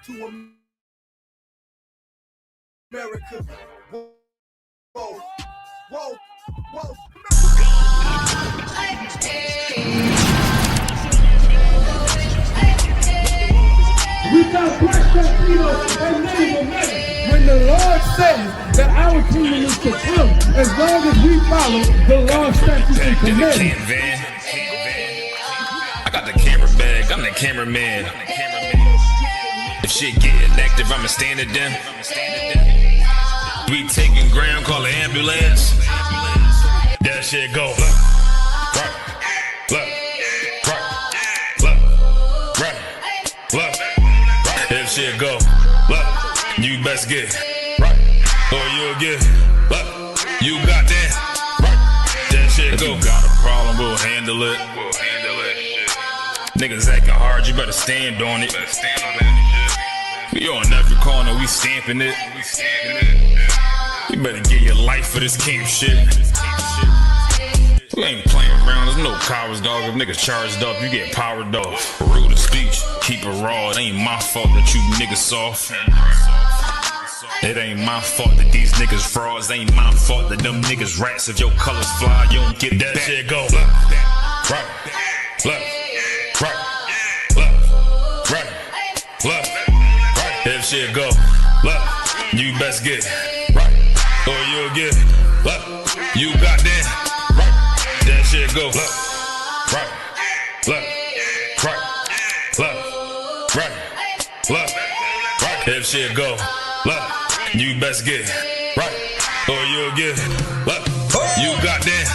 to America. Whoa, whoa, whoa, whoa. We got black Latino and Native American. When the Lord says that our kingdom is to come, as long as we follow the law, statutes, and commandments. I got the camera bag, I'm the cameraman. If shit getting active, I'ma stand it down. We taking ground, call an ambulance. That shit go. If shit go, you best get right, or you'll get you got that. That shit go. If you got a problem, we'll handle it. Niggas acting hard, you better stand on it. We on every corner, we stamping it. You better get your life for this camp shit. We ain't playing around, there's no cowards, dog. If niggas charged up, you get powered off. Rude of speech, keep it raw. It ain't my fault that you niggas soft. It ain't my fault that these niggas frauds. It ain't my fault that them niggas rats. If your colors fly, you don't get that shit go. Right. If shit go, you best get right, or you'll get you got that. That shit go right. If shit go you best get right, or you'll get you got that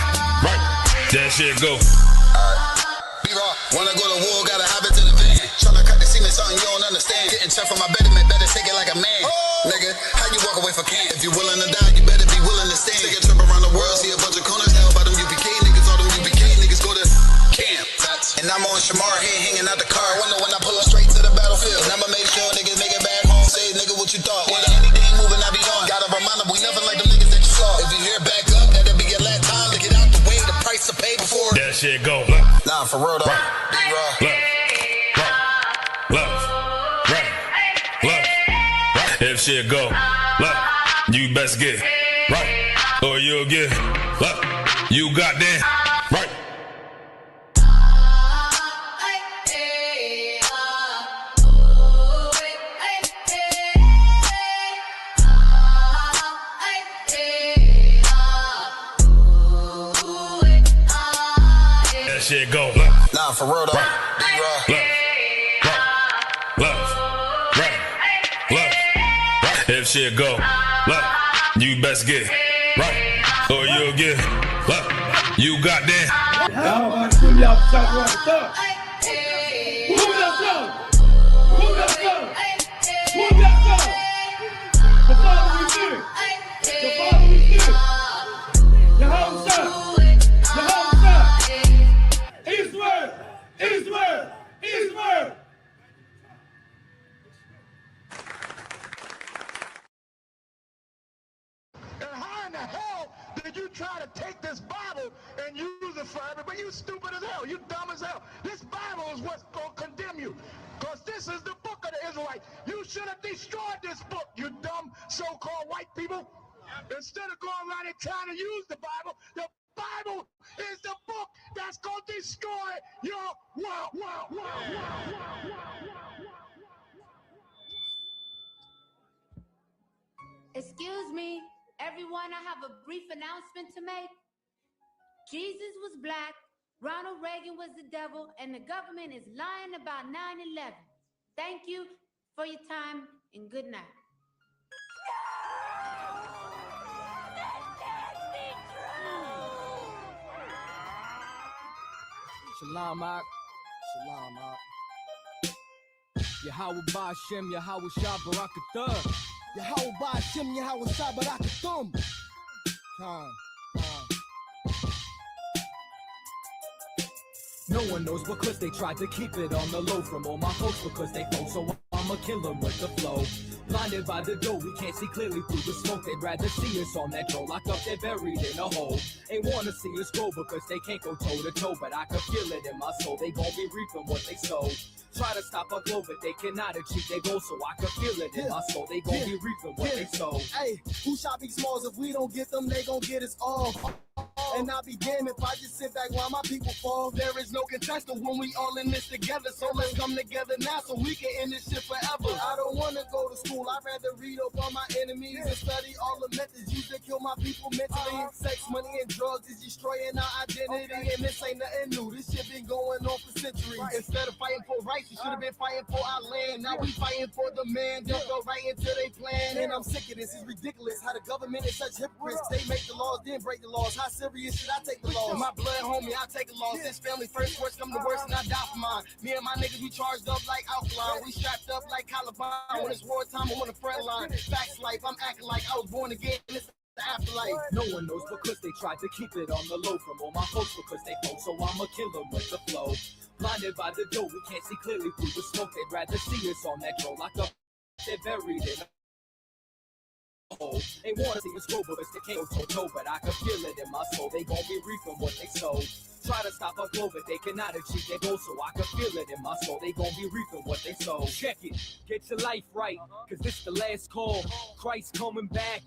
right. That shit go. Wanna go to war, gotta hop into the van. Tryna cut the semen, something you don't understand. Getting checked from my betterment, better take it like a man. Nigga, how you walk away for camp? If you willing to die, you better be willing to stand. Take a trip around the world, see a bunch of corners held by them UPK niggas. All them UPK niggas go to camp. And I'm on Shamar here, hanging out the car. Wonder when I pull up straight to the battlefield. And I'ma make sure niggas make it back home. Say, nigga, what you thought? When anything moving, I be on. Gotta remind them, we nothing like them niggas that you saw. If you hear back up, that'll be your last time to get out the way. The price to pay before that shit go. Nah, for real though. If shit go, you best get right, or you'll get you got that right. That shit go. Nah, for real though. If shit go, you best get right, or you'll get you got that. Y'all about to swim y'all south around the thug. Move that thug. Move that thug. Move that thug. The Father we fear. The Father we fear. Yahweh. Israel. Israel. Israel. You try to take this Bible and use it for everybody. You stupid as hell. You dumb as hell. This Bible is what's going to condemn you, because this is the book of the Israelites. You should have destroyed this book, you dumb so-called white people. Instead of going around and trying to use the Bible is the book that's going to destroy your world. Excuse me. Everyone, I have a brief announcement to make. Jesus was black, Ronald Reagan was the devil, and the government is lying about 9/11. Thank you for your time, and good night. Shalom, Ak. Shalom, Ak. Yahweh Ba'Shem, Yahweh Shabbarakatah. Yahweh Ba'Shem, Yahweh Shabbarakatah. No one knows because they tried to keep it on the low from all my folks, because they felt so I'ma kill them with the flow. Blinded by the dough, we can't see clearly through the smoke. They'd rather see us on that troll, locked up, they're buried in a hole. Ain't wanna see us grow because they can't go toe to toe, but I can feel it in my soul. They gon' be reaping what they sow. Try to stop our glow, but they cannot achieve their goal, so I can feel it in my soul. They gon' be reaping what they sow. Hey, who shot Big Smalls? If we don't get them, they gon' get us all. And I'll be damned if I just sit back while my people fall. There is no contestant when we all in this together. So let's come together now so we can end this shit forever. I don't wanna go to school, I'd rather read up on my enemies and study all the methods used to kill my people mentally. Sex, money, and drugs is destroying our identity. And this ain't nothing new, this shit been going on for centuries. Instead of fighting for rights, you should have been fighting for our land. Now we fighting for the man, just go right into their plan. And I'm sick of this, it's ridiculous how the government is such hypocrites. They make the laws, then break the laws. How serious should I take the laws? My blood, homie, I take a loss. This family first, worst come to worst, and I die for mine. Me and my niggas, we charged up like alkaline. We strapped up like Columbine. When it's wartime, I'm on the front line. Facts life, I'm acting like I was born again. It's the afterlife. No one knows because they tried to keep it on the low from all my folks because they folk, so I'ma kill them with the flow. Blinded by the dough, we can't see clearly through the smoke. They'd rather see us on that troll, locked up, they're buried in a hole. Ain't wanna see us grow because they can't go toe, but I can feel it in my soul. They gon' be reaping what they sow. Try to stop our glow, but they cannot achieve their goal, so I can feel it in my soul. They gon' be reaping what they sow. Check it, get your life right, cause this the last call. Christ coming back.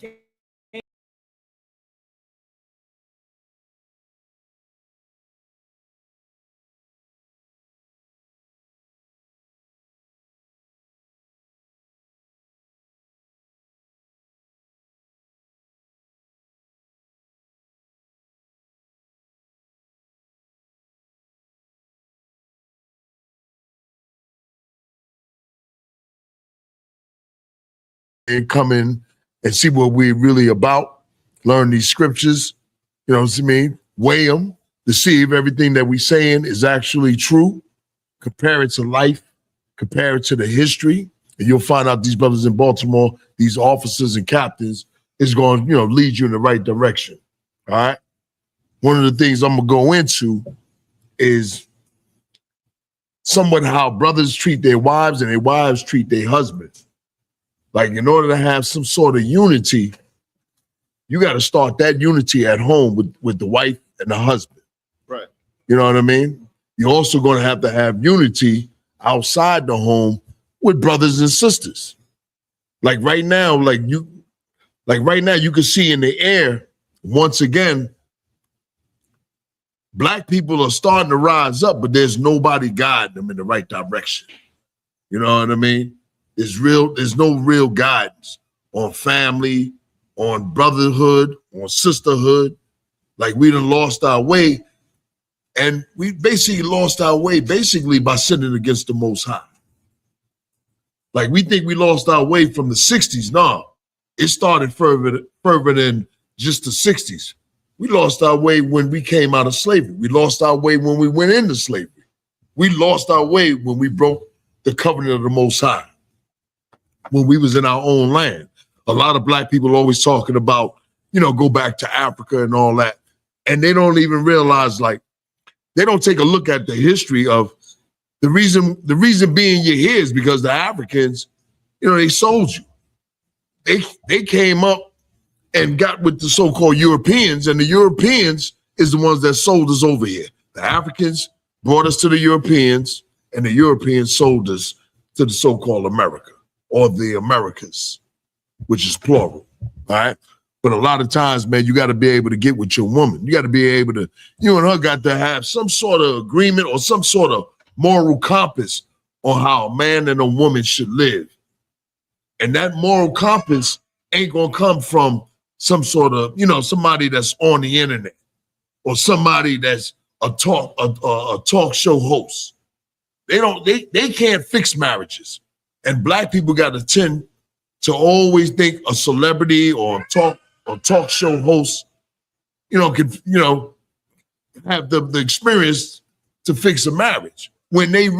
And come in and see what we're really about, learn these scriptures, you know what I mean? Weigh them to see if everything that we're saying is actually true, compare it to life, compare it to the history, and you'll find out these brothers in Baltimore, these officers and captains, is going to, lead you in the right direction. All right. One of the things I'm gonna go into is somewhat how brothers treat their wives and their wives treat their husbands. Like, in order to have some sort of unity, you got to start that unity at home with the wife and the husband. Right. You know what I mean? You're also going to have unity outside the home with brothers and sisters. Like right now, you can see in the air, once again, black people are starting to rise up, but there's nobody guiding them in the right direction. You know what I mean? There's no real guidance on family, on brotherhood, on sisterhood. Like, we done lost our way. And we basically lost our way by sinning against the Most High. Like, we think we lost our way from the 60s. No, it started further than just the 60s. We lost our way when we came out of slavery. We lost our way when we went into slavery. We lost our way when we broke the covenant of the Most High, when we was in our own land. A lot of black people always talking about, go back to Africa and all that. And they don't even realize, they don't take a look at the history of the reason being you're here is because the Africans, they sold you. They came up and got with the so-called Europeans, and the Europeans is the ones that sold us over here. The Africans brought us to the Europeans, and the Europeans sold us to the so-called America, or the Americas, which is plural, all right? But a lot of times, man, you got to be able to get with your woman. You got to be able to, you and her got to have some sort of agreement or some sort of moral compass on how a man and a woman should live. And that moral compass ain't going to come from some sort of, somebody that's on the internet or somebody that's a talk show host. They can't fix marriages. And black people got to tend to always think a celebrity or a talk show host, can, have the experience to fix a marriage. When they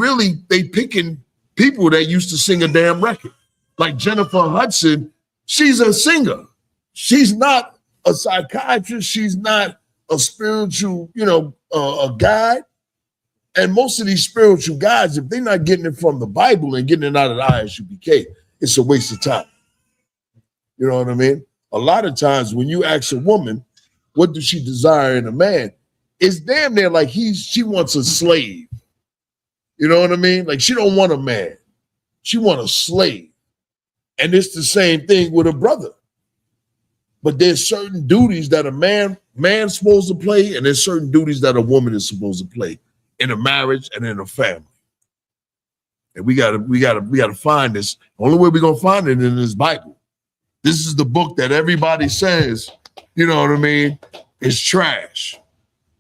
picking people that used to sing a damn record. Like Jennifer Hudson, she's a singer. She's not a psychiatrist. She's not a spiritual, a guide. And most of these spiritual guys, if they're not getting it from the Bible and getting it out of the ISUPK, it's a waste of time. You know what I mean? A lot of times when you ask a woman, what does she desire in a man? It's damn near like she wants a slave. You know what I mean? Like she don't want a man. She want a slave. And it's the same thing with a brother. But there's certain duties that a man's supposed to play, and there's certain duties that a woman is supposed to play in a marriage and in a family. And we gotta find this. The only way we're gonna find it in this Bible. This is the book that everybody says, you know what I mean, is trash.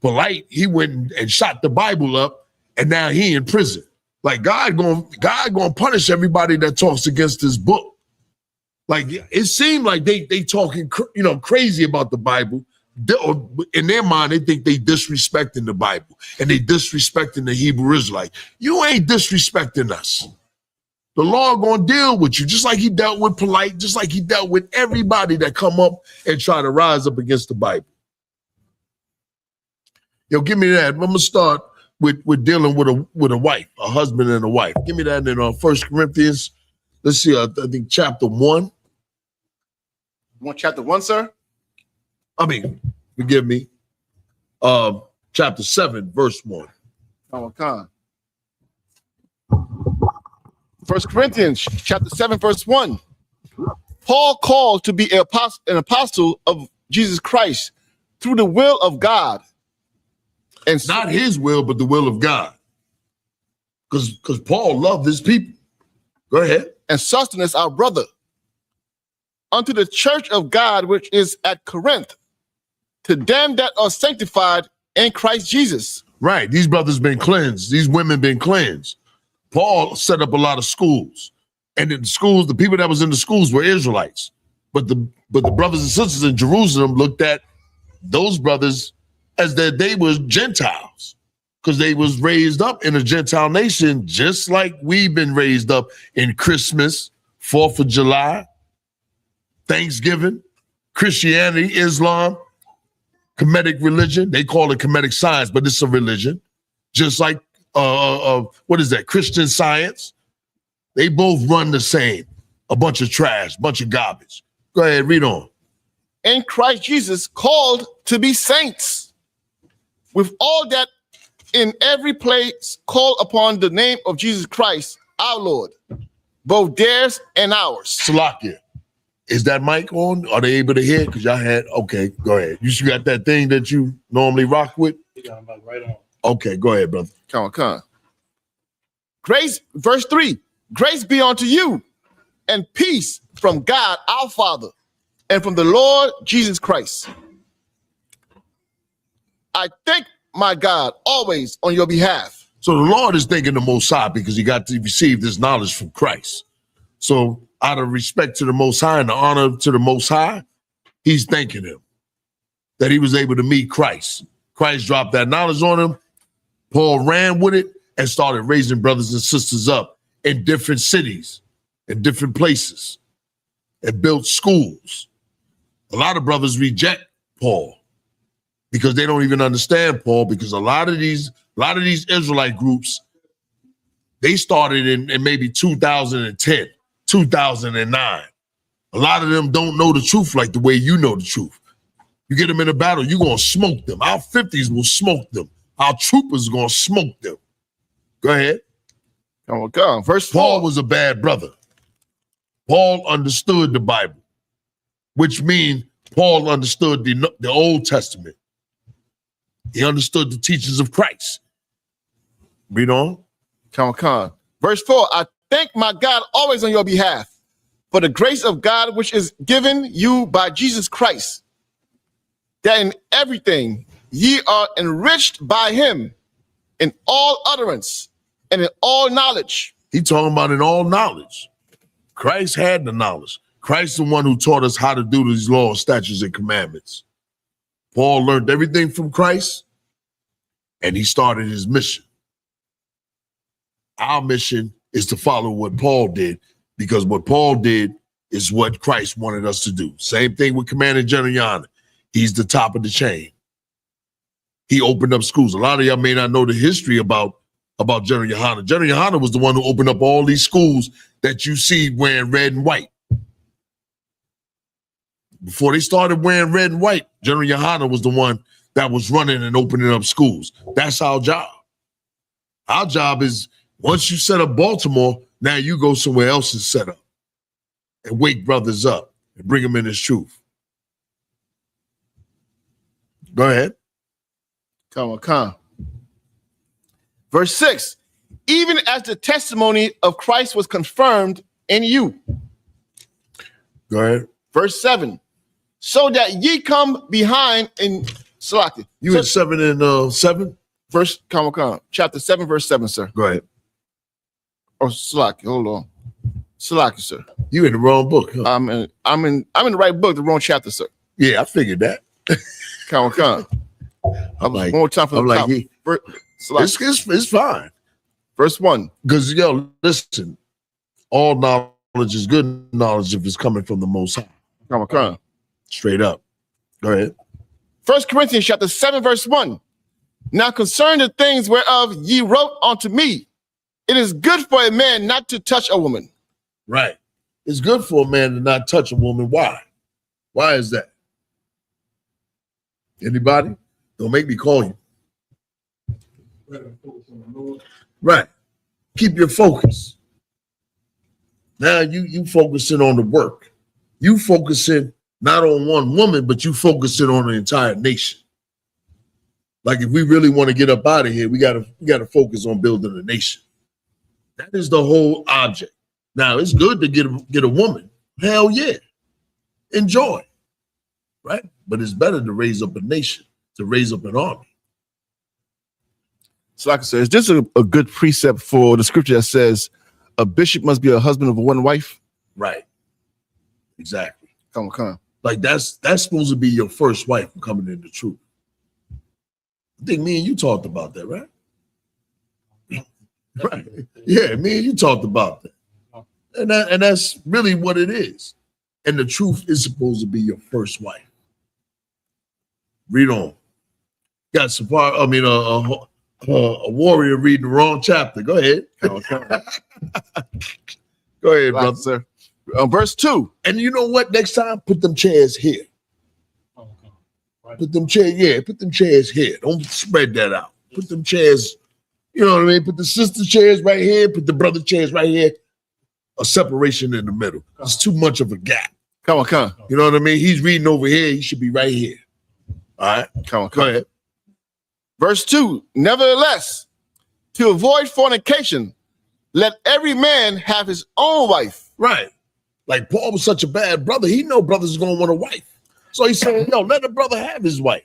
Polite, he went and shot the Bible up, and now he in prison. Like God gonna punish everybody that talks against this book. Like it seemed like they talking crazy about the Bible. In their mind, they think they disrespecting the Bible and they disrespecting the Hebrew Israelite. You ain't disrespecting us. The Lord gonna deal with you just like he dealt with Polite, just like he dealt with everybody that come up and try to rise up against the Bible. Yo, give me that. I'm gonna start with dealing with a wife, a husband and a wife. Give me that in 1 Corinthians. Let's see, I think chapter 1. You want chapter 1, sir? Forgive me. Chapter 7, verse 1. Oh, come on. 1 Corinthians chapter 7, verse 1. Paul called to be an apostle of Jesus Christ through the will of God. And not his will, but the will of God. Because Paul loved his people. Go ahead. And sustenance our brother unto the church of God which is at Corinth, to them that are sanctified in Christ Jesus. Right. These brothers been cleansed. These women been cleansed. Paul set up a lot of schools. And in the schools, the people that was in the schools were Israelites. But the brothers and sisters in Jerusalem looked at those brothers as that they were Gentiles. Because they was raised up in a Gentile nation, just like we've been raised up in Christmas, 4th of July, Thanksgiving, Christianity, Islam, Kemetic religion. They call it Kemetic science, but it's a religion. Just like, what is that, Christian Science? They both run the same. A bunch of trash, bunch of garbage. Go ahead, read on. In Christ Jesus, called to be saints, with all that in every place call upon the name of Jesus Christ, our Lord, both theirs and ours. Salakia. Is that mic on? Are they able to hear? Because y'all had, okay, go ahead. You got that thing that you normally rock with? Yeah, I'm right on. Okay, go ahead, brother. Come on. Grace, verse 3, grace be unto you and peace from God our Father and from the Lord Jesus Christ. I thank my God always on your behalf. So the Lord is thanking the Most High because he got to receive this knowledge from Christ. So out of respect to the Most High and the honor to the Most High, he's thanking him that he was able to meet Christ. Christ dropped that knowledge on him. Paul ran with it and started raising brothers and sisters up in different cities, in different places, and built schools. A lot of brothers reject Paul because they don't even understand Paul, because a lot of these Israelite groups, they started in maybe 2010, 2009. A lot of them don't know the truth like the way you know the truth. You get them in a battle, you're going to smoke them. Our 50s will smoke them. Our troopers are going to smoke them. Go ahead. Oh, God. Verse 4. Paul was a bad brother. Paul understood the Bible, which means Paul understood the Old Testament. He understood the teachings of Christ. Read on. Come on. Verse 4, I thank my God always on your behalf for the grace of God which is given you by Jesus Christ, that in everything ye are enriched by him in all utterance and in all knowledge. He talking about in all knowledge. Christ had the knowledge. Christ is the one who taught us how to do these laws, statutes, and commandments. Paul learned everything from Christ, and he started his mission. Our mission is to follow what Paul did, because what Paul did is what Christ wanted us to do. Same thing with Commander General Yana. He's the top of the chain. He opened up schools. A lot of y'all may not know the history about about General Yohana. General Yohana was the one who opened up all these schools that you see wearing red and white. Before they started wearing red and white, General Yohana was the one that was running and opening up schools. That's our job. Our job is, once you set up Baltimore, now you go somewhere else and set up and wake brothers up and bring them in this truth. Go ahead. Come on. Verse 6, even as the testimony of Christ was confirmed in you. Go ahead. Verse 7, so that ye come behind in Salaki. You at 7 and 7? Verse, come. Chapter 7, verse 7, sir. Go ahead. Oh, Salaki, hold on. Salaki, sir. You in the wrong book, huh? I'm in the right book, the wrong chapter, sir. Yeah, I figured that. Come. I'm like, one more time for the top. It's fine. Verse 1. Because, listen, all knowledge is good knowledge if it's coming from the Most High. Come. Straight up. Go ahead. 1 Corinthians chapter 7, verse 1. Now concerning the things whereof ye wrote unto me, it is good for a man not to touch a woman. Right. It's good for a man to not touch a woman. Why? Why is that? Anybody? Don't make me call you. Right. Keep your focus. Now you focusing on the work. You focusing not on one woman, but you focusing on the entire nation. Like if we really want to get up out of here, we gotta focus on building a nation. That is the whole object. Now it's good to get a woman. Hell yeah. Enjoy. Right? But it's better to raise up a nation, to raise up an army. So like I said, is this a good precept for the scripture that says a bishop must be a husband of one wife? Right. Exactly. Come. Like that's supposed to be your first wife coming into truth. I think me and you talked about that, right? Right. Yeah, me and you talked about that. And that's really what it is. And the truth is supposed to be your first wife. Read on. Got a warrior reading the wrong chapter. Go ahead. Come. Go ahead, brother. Sir. Verse 2. And you know what? Next time, put them chairs here. Put them chairs here. Don't spread that out. Put them chairs, you know what I mean? Put the sister chairs right here. Put the brother chairs right here. A separation in the middle. It's too much of a gap. Come. You know what I mean? He's reading over here. He should be right here. All right? Come. Go ahead. Verse 2. Nevertheless, to avoid fornication, let every man have his own wife. Right. Like Paul was such a bad brother. He know brothers is going to want a wife. So he said, let the brother have his wife.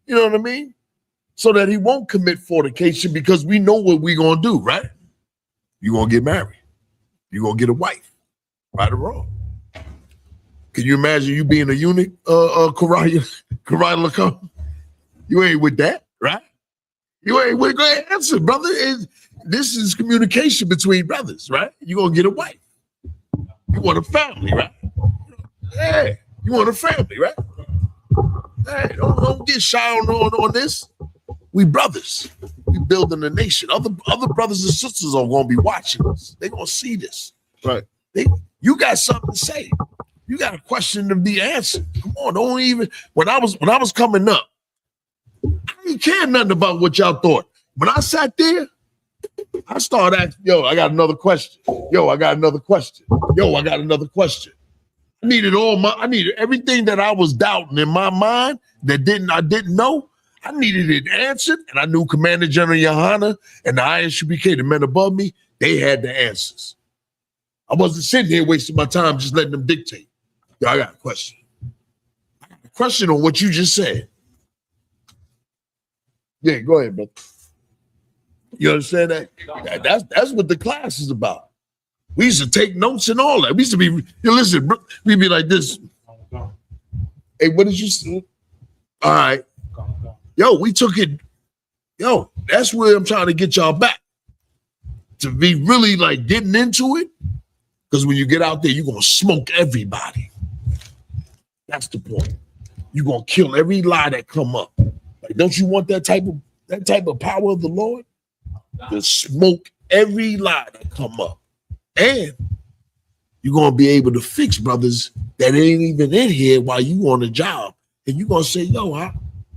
You know what I mean? So that he won't commit fornication because we know what we're going to do, right? You're going to get married. You're going to get a wife. Right or wrong? Can you imagine you being a eunuch, Karaya Lacombe? You ain't with that, right? You ain't with, go ahead, answer, brother. This is communication between brothers, right? You're going to get a wife. You want a family, right? Yeah, you want a family, right? Hey, don't get shy on this. We brothers. We building a nation. Other brothers and sisters are going to be watching us. They're going to see this. Right. You got something to say. You got a question to be answered. Come on, don't even. When I was coming up, I didn't care nothing about what y'all thought. When I sat there, I started asking, I got another question. I got another question. I got another question. I needed everything that I was doubting in my mind that I didn't know. I needed it answered, and I knew Commander General Yohana and the ISUBK, the men above me, they had the answers. I wasn't sitting here wasting my time just letting them dictate. I got a question. I got a question on what you just said. Yeah, go ahead, brother. You understand that? That's what the class is about. We used to take notes and all that. We used to be, listen, we'd be like this. Hey, what did you say? All right. We took it. That's where I'm trying to get y'all back. To be really like getting into it. Because when you get out there, you're going to smoke everybody. That's the point. You're going to kill every lie that come up. Like, don't you want that type of power of the Lord? to smoke every lie that come up. And you're going to be able to fix brothers that ain't even in here while you on the job. And you're going to say, yo,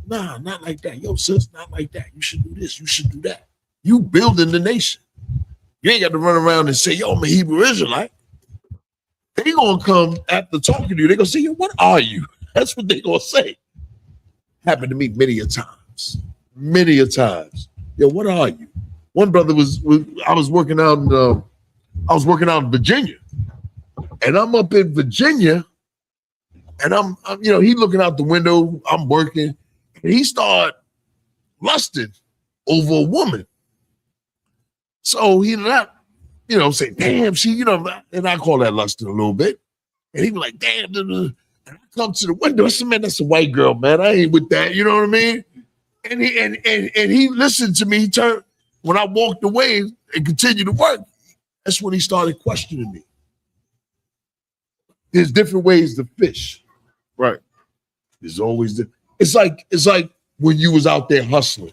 nah, not like that. Yo, sis, not like that. You should do this. You should do that. You building the nation. You ain't got to run around and say, yo, I'm a Hebrew Israelite. They going to come after talking to you. They going to say, yo, what are you? That's what they going to say. Happened to me many a times. Many a times. Yo, what are you? One brother I was working out in Virginia. And I'm up in Virginia, and I'm he looking out the window, I'm working, and he started lusting over a woman. So he not, say, damn, she, and I call that lusting a little bit. And he was like, damn, and I come to the window, I said, man, that's a white girl, man. I ain't with that, you know what I mean? And he listened to me, he turned, when I walked away and continued to work, that's when he started questioning me. There's different ways to fish. Right. There's always it's like when you was out there hustling.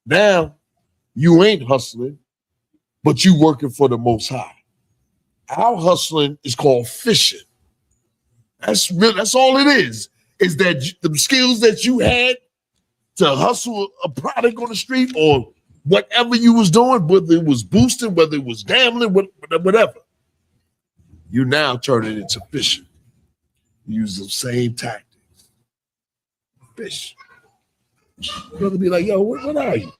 Now you ain't hustling, but you working for the Most High. Our hustling is called fishing. That's all it is that the skills that you had to hustle a product on the street or whatever you was doing, whether it was boosting, whether it was gambling, whatever. You now turn it into fishing. You use the same tactics. Fish. Brother be like, yo, what are you?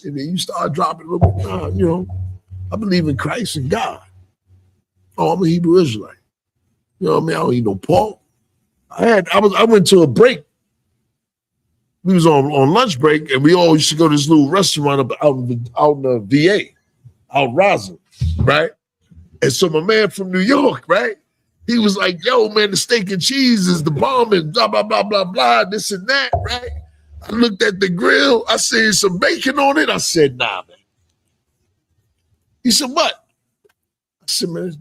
And then you start dropping a little bit. I believe in Christ and God. Oh, I'm a Hebrew Israelite. You know what I mean? I don't eat no pork. I went to a break. We was on lunch break, and we all used to go to this little restaurant out in the VA, out Roslyn, right? And so my man from New York, right? He was like, yo, man, the steak and cheese is the bomb and blah, blah, blah, blah, blah, this and that, right? I looked at the grill. I seen some bacon on it. I said, nah, man. He said, what? I said, man,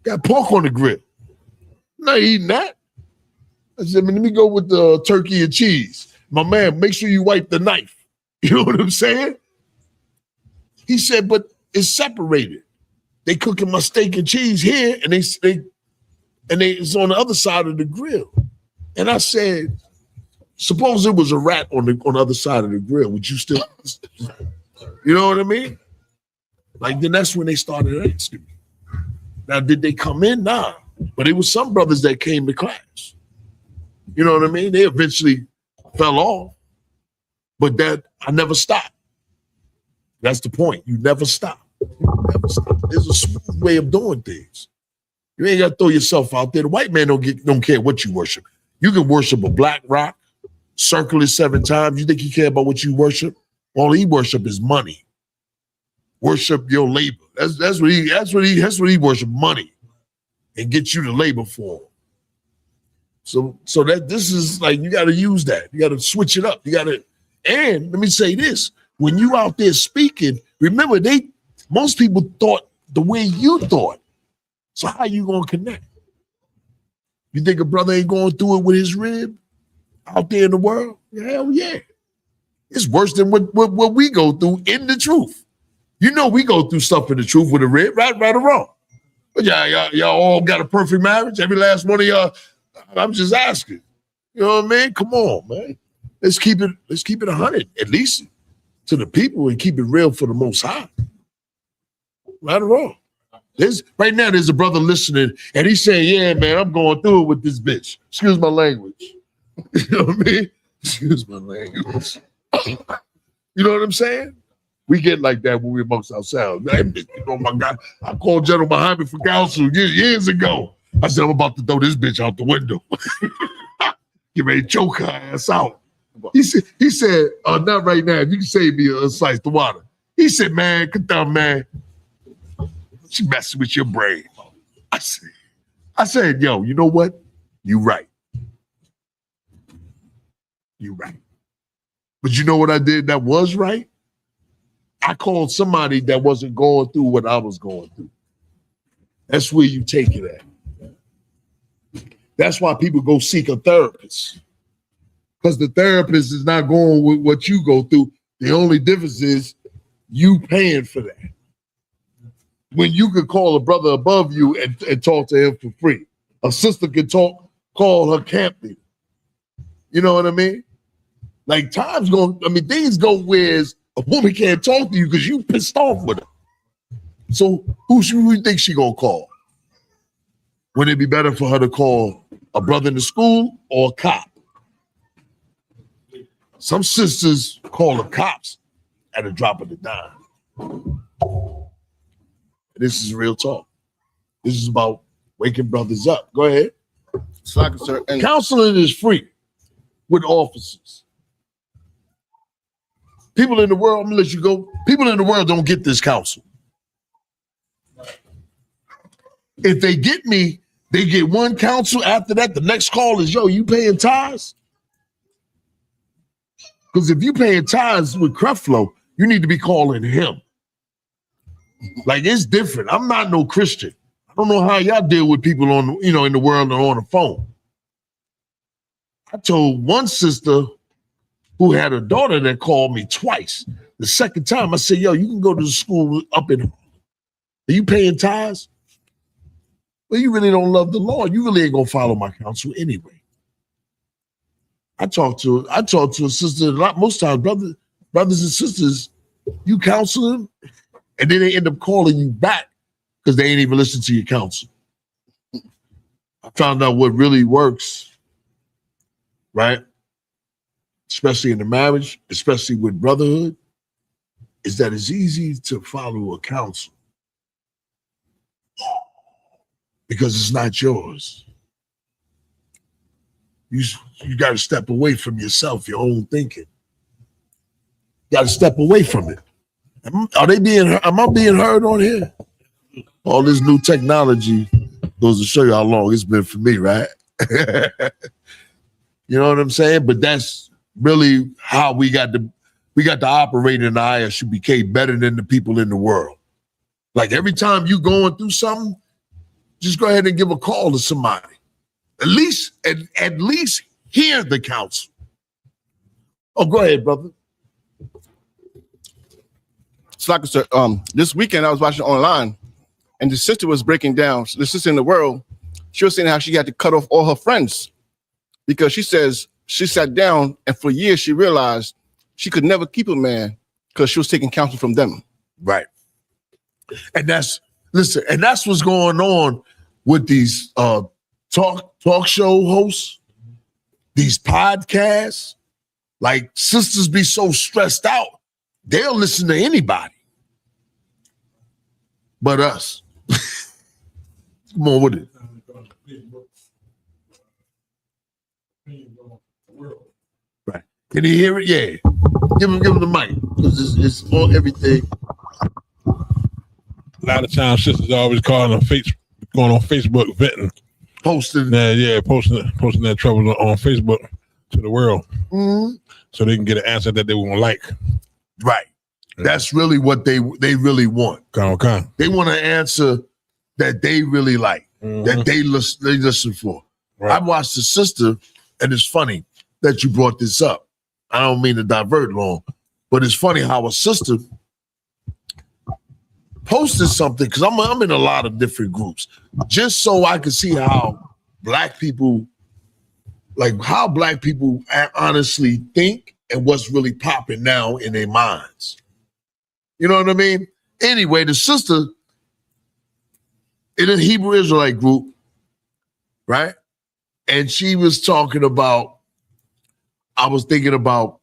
got pork on the grill. I'm not eating that. I said, man, let me go with the turkey and cheese. My man, make sure you wipe the knife. You know what I'm saying? He said, but it's separated. They cooking my steak and cheese here, and it's on the other side of the grill. And I said, suppose it was a rat on the other side of the grill, would you still? You know what I mean? Like then that's when they started asking me. Now, did they come in? Nah, but it was some brothers that came to class. You know what I mean? They eventually fell off, but that I never stopped. That's the point. You never stop. There's a smooth way of doing things. You ain't got to throw yourself out there. The white man don't care what you worship. You can worship a black rock, circle it 7 times. You think he care about what you worship? All he worship is money. Worship your labor. That's what he worship, money, and get you to labor for him. So that this is like you got to use that. You got to switch it up. You got to. And let me say this: when you out there speaking, remember most people thought the way you thought. So how you gonna connect? You think a brother ain't going through it with his rib out there in the world? Hell yeah. It's worse than what we go through in the truth. You know we go through stuff in the truth with a rib, right or wrong. But y'all all got a perfect marriage. Every last one of y'all. I'm just asking. You know what I mean? Come on, man. Let's keep it 100, at least to the people, and keep it real for the Most High. Right or wrong. Right now, there's a brother listening, and he's saying, yeah, man, I'm going through it with this bitch. Excuse my language. You know what I mean? Excuse my language. You know what I'm saying? We get like that when we're amongst ourselves. Oh my God. I called General Muhammad for counsel years ago. I said, I'm about to throw this bitch out the window. Get ready to choke her ass out. He said, not right now. You can save me a slice of water. He said, man, Katham, man. She messing with your brain. I said, yo, you know what? You right. You right. But you know what I did that was right? I called somebody that wasn't going through what I was going through. That's where you take it at. That's why people go seek a therapist. Because the therapist is not going with what you go through. The only difference is you paying for that. When you could call a brother above you and talk to him for free. A sister could call her camp leader. You know what I mean? Like things go where a woman can't talk to you because you pissed off with her. So who you think she gonna call? Wouldn't it be better for her to call a brother in the school or a cop? Some sisters call the cops at a drop of the dime. This is real talk. This is about waking brothers up. Go ahead. Sir. And counseling is free with officers. People in the world, I'm gonna let you go. People in the world don't get this counsel. If they get me, they get one counsel. After that, the next call is, yo, you paying tithes? Because if you paying tithes with Creflo, you need to be calling him. Like, it's different. I'm not no Christian. I don't know how y'all deal with people in the world or on the phone. I told one sister who had a daughter that called me twice. The second time I said, yo, you can go to the school up in, are you paying tithes? Well, you really don't love the Lord. You really ain't gonna follow my counsel anyway. I talk to a sister a lot. Most times, brothers and sisters, you counsel them, and then they end up calling you back because they ain't even listen to your counsel. I found out what really works, right? Especially in the marriage, especially with brotherhood, is that it's easy to follow a counsel because it's not yours. You got to step away from yourself, your own thinking. You got to step away from it. Am I being heard on here? All this new technology goes to show you how long it's been for me, right? You know what I'm saying? But that's really how we got to operate in the ISUBK better than the people in the world. Like every time you going through something, just go ahead and give a call to somebody. At least hear the counsel. Oh, go ahead, brother. Sir, this weekend I was watching online, and the sister was breaking down. The sister in the world, she was saying how she had to cut off all her friends because she says she sat down and for years she realized she could never keep a man because she was taking counsel from them. Right. And that's what's going on with these talk show hosts, these podcasts. Like sisters be so stressed out, they'll listen to anybody but us. Come on with it. Right. Can you hear it? Yeah. Give him the mic because it's on everything. A lot of times sisters always calling on Facebook, going on Facebook, venting. Posting their troubles on Facebook to the world, so they can get an answer that they won't like. Right, that's really what they really want. Okay. They want an answer that they really like, that they listen for. Right. I watched the sister, and it's funny that you brought this up. I don't mean to divert long, but it's funny how a sister posted something because I'm in a lot of different groups just so I can see how black people honestly think and what's really popping now in their minds. You know what I mean? Anyway, the sister in a Hebrew Israelite group, right? And she was talking about, I was thinking about,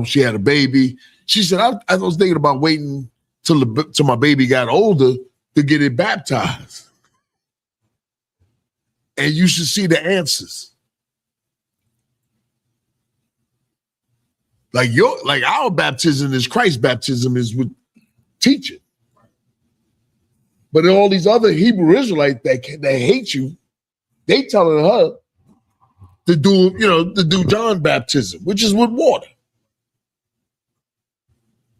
she had a baby. She said, I was thinking about waiting till my baby got older to get it baptized. And you should see the answers. Like our baptism is Christ's baptism is with teaching. But all these other Hebrew Israelites that hate you, they telling her to do John baptism, which is with water.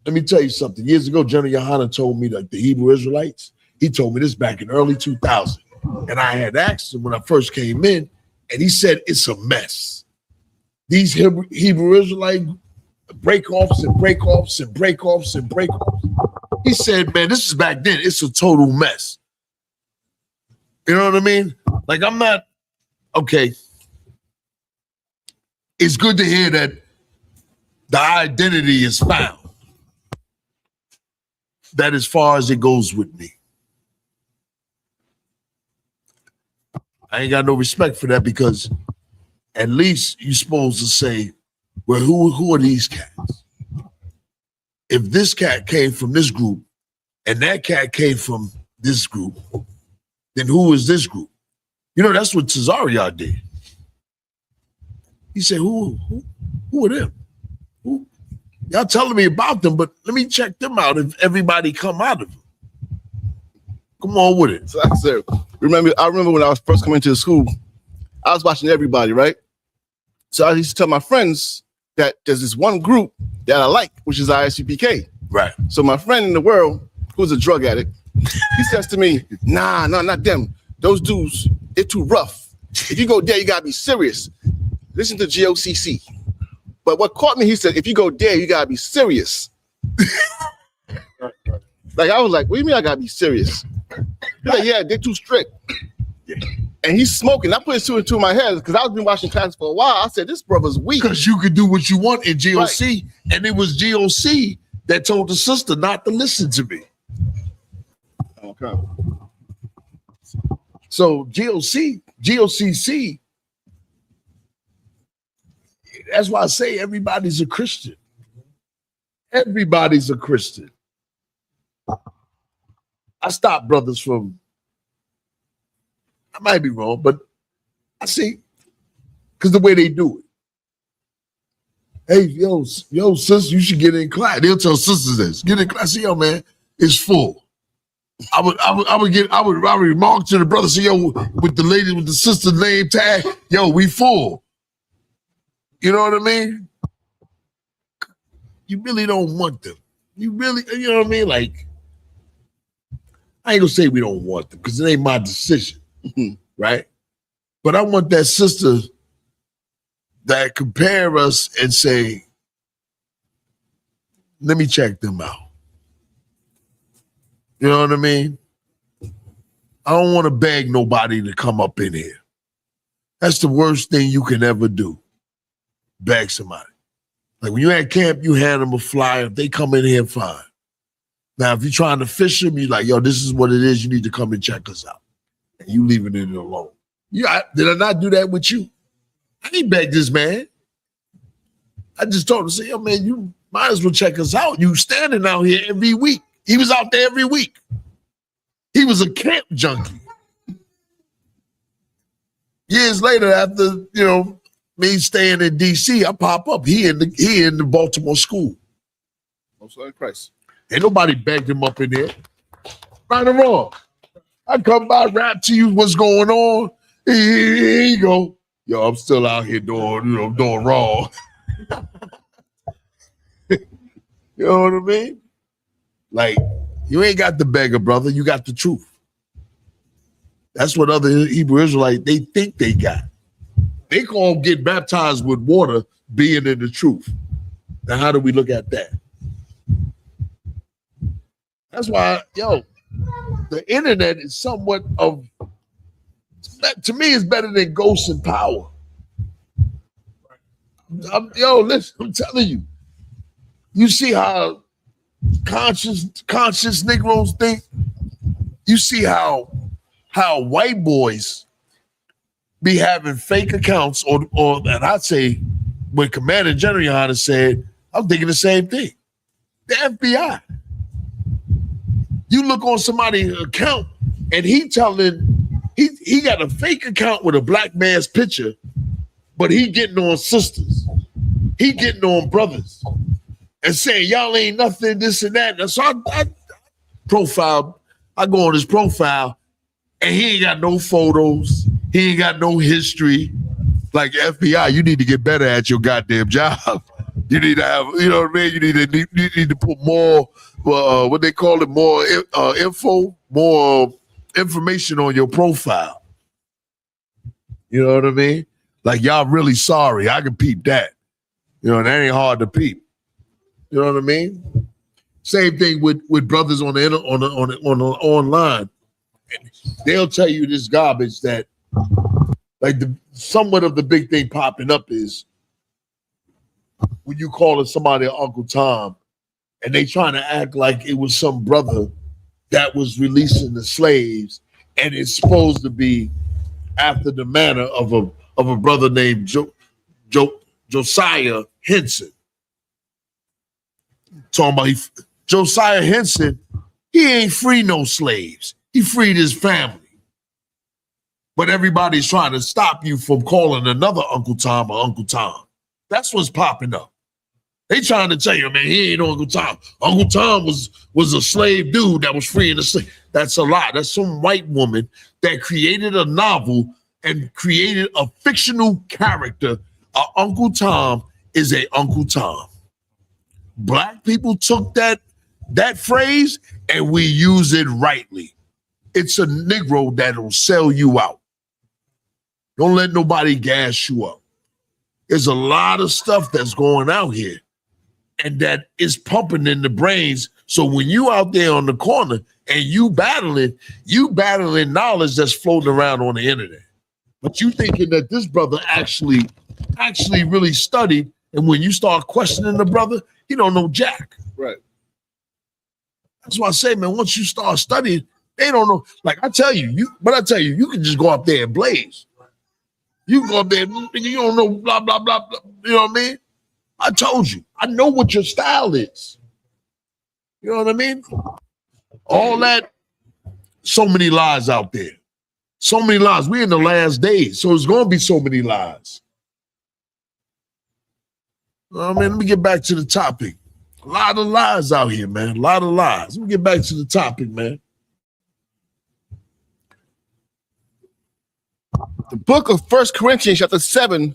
Let me tell you something. Years ago, General Yohanan told me, like the Hebrew Israelites, he told me this back in early 2000. And I had asked him when I first came in, and he said, it's a mess. These Hebrew Israelite break-offs and break-offs and break-offs and break-offs. He said, man, this is back then. It's a total mess. You know what I mean? Like, I'm not, okay. It's good to hear that the identity is found. That as far as it goes with me. I ain't got no respect for that because at least you're supposed to say, well, who are these cats? If this cat came from this group and that cat came from this group, then who is this group? You know, that's what Cesario did. He said, who are them? Who? Y'all telling me about them, but let me check them out if everybody come out of them. Come on with it. So I said, I remember when I was first coming to the school, I was watching everybody, right? So I used to tell my friends that there's this one group that I like, which is ISUPK. Right. So my friend in the world, who's a drug addict, he says to me, nah, not them. Those dudes, they're too rough. If you go there, you gotta be serious. Listen to GOCC. But what caught me, he said, if you go there, you gotta be serious. Like, I was like, what do you mean I gotta be serious? He's like, yeah, they're too strict. And he's smoking. I put it two and two in my head because I've been watching classes for a while. I said, this brother's weak. Because you could do what you want in GOC. Right. And it was GOC that told the sister not to listen to me. Okay. So GOCC, that's why I say everybody's a Christian. Everybody's a Christian. I stop brothers from, I might be wrong, but I see, because the way they do it. Hey, yo, sis, you should get in class. They'll tell sisters this. Get in class. Say, yo, man, it's full. I would remark to the brother, say, yo, with the lady with the sister name tag, yo, we full. You know what I mean? You really don't want them. You really, you know what I mean? Like, I ain't gonna say we don't want them because it ain't my decision, right? But I want that sister that compare us and say, let me check them out. You know what I mean? I don't want to beg nobody to come up in here. That's the worst thing you can ever do. Beg somebody. Like when you at camp, you hand them a flyer. If they come in here, fine. Now, if you're trying to fish them, you're like, yo, this is what it is. You need to come and check us out. And you leaving it alone. Yeah, did I not do that with you? I ain't begged this man. I just told him, say, yo, man, you might as well check us out. You standing out here every week. He was out there every week. He was a camp junkie. Years later, after, you know, me staying in D.C., I pop up. He in the Baltimore school. Most of Christ. Ain't nobody begged him up in there. Right or wrong. I come by, rap to you what's going on. Here you go. Yo, I'm still out here doing wrong. You know what I mean? Like, you ain't got the beggar, brother. You got the truth. That's what other Hebrew Israelites, they think they got. They call get baptized with water being in the truth. Now, how do we look at that? That's why, yo, the internet is somewhat of, to me, it's better than Ghost and Power. Listen, I'm telling you. You see how conscious Negroes think? You see how white boys be having fake accounts, or and I'd say when Commander General Yohana said, I'm thinking the same thing. The FBI. You look on somebody's account and he got a fake account with a black man's picture, but he getting on sisters. He getting on brothers and saying, y'all ain't nothing, this and that. And so I go on his profile and he ain't got no photos. He ain't got no history. Like FBI, you need to get better at your goddamn job. You need to have, you know what I mean? You need to put more, what they call it, more info, more information on your profile. You know what I mean? Like, y'all really sorry. I can peep that. You know, that ain't hard to peep. You know what I mean? Same thing with brothers on the online. They'll tell you this garbage that, like, somewhat of the big thing popping up is when you call somebody Uncle Tom, and they trying to act like it was some brother that was releasing the slaves, and it's supposed to be after the manner of a brother named Josiah Henson. Talking about Josiah Henson, he ain't free no slaves. He freed his family. But everybody's trying to stop you from calling another Uncle Tom or Uncle Tom. That's what's popping up. They trying to tell you, man, he ain't Uncle Tom. Uncle Tom was a slave dude that was freeing the slave. That's a lie. That's some white woman that created a novel and created a fictional character. Uncle Tom is a Uncle Tom. Black people took that phrase and we use it rightly. It's a Negro that'll sell you out. Don't let nobody gas you up. There's a lot of stuff that's going out here and that is pumping in the brains. So when you out there on the corner and you battling knowledge that's floating around on the internet. But you thinking that this brother actually really studied, and when you start questioning the brother, he don't know jack. Right. That's why I say, man, once you start studying, they don't know. Like I tell you, you can just go up there and blaze. You can go up there, you don't know, blah, blah, blah, blah. You know what I mean? I told you, I know what your style is. You know what I mean? All that, so many lies out there. So many lies. We're in the last days, so it's going to be so many lies. I mean, let me get back to the topic. A lot of lies out here, man. A lot of lies. Let me get back to the topic, man. The book of 1 Corinthians chapter 7,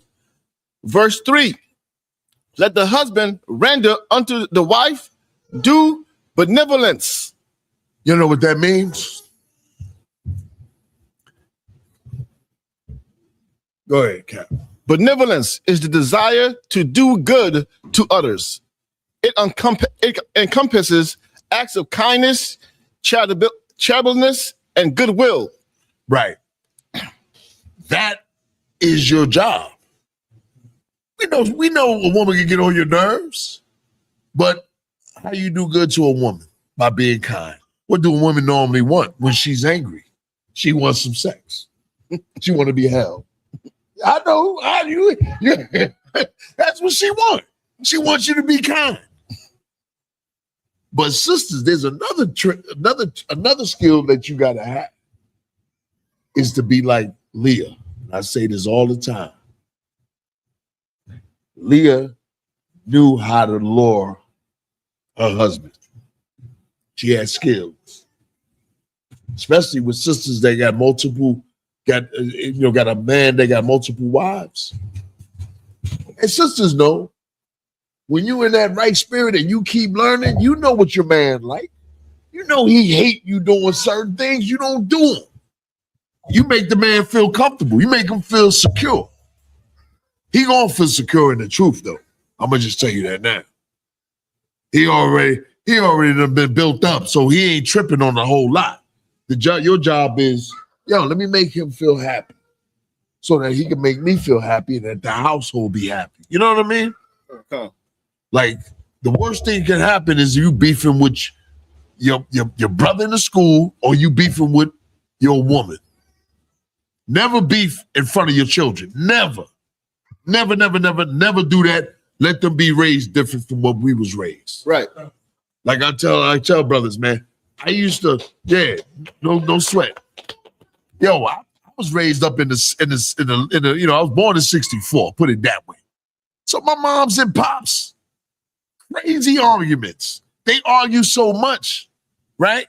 verse 3. Let the husband render unto the wife due benevolence. You know what that means? Go ahead, Cap. Benevolence is the desire to do good to others. It encompasses acts of kindness, charitableness, and goodwill. Right. That is your job. We know a woman can get on your nerves, but how you do good to a woman? By being kind. What do a woman normally want when she's angry? She wants some sex. She want to be held. I know. That's what she wants. She wants you to be kind. But sisters, there's another skill that you gotta have is to be like Leah. I say this all the time. Leah knew how to lure her husband. She had skills, especially with sisters that got a man that got multiple wives. And sisters know when you in that right spirit and you keep learning, you know what your man like. You know he hate you doing certain things. You don't do them. You make the man feel comfortable. You make him feel secure. He gonna feel secure in the truth, though. I'm gonna just tell you that now. He already done been built up, so he ain't tripping on a whole lot. Your job is, let me make him feel happy, so that he can make me feel happy, and that the household be happy. You know what I mean? Okay. Like the worst thing can happen is you beefing with your brother in the school, or you beefing with your woman. Never beef in front of your children. Never. Never do that. Let them be raised different from what we was raised. Right. Like I tell brothers, man, I used to, no sweat. Yo, I was raised up in the, I was born in 64, put it that way. So my moms and pops, crazy arguments. They argue so much, right?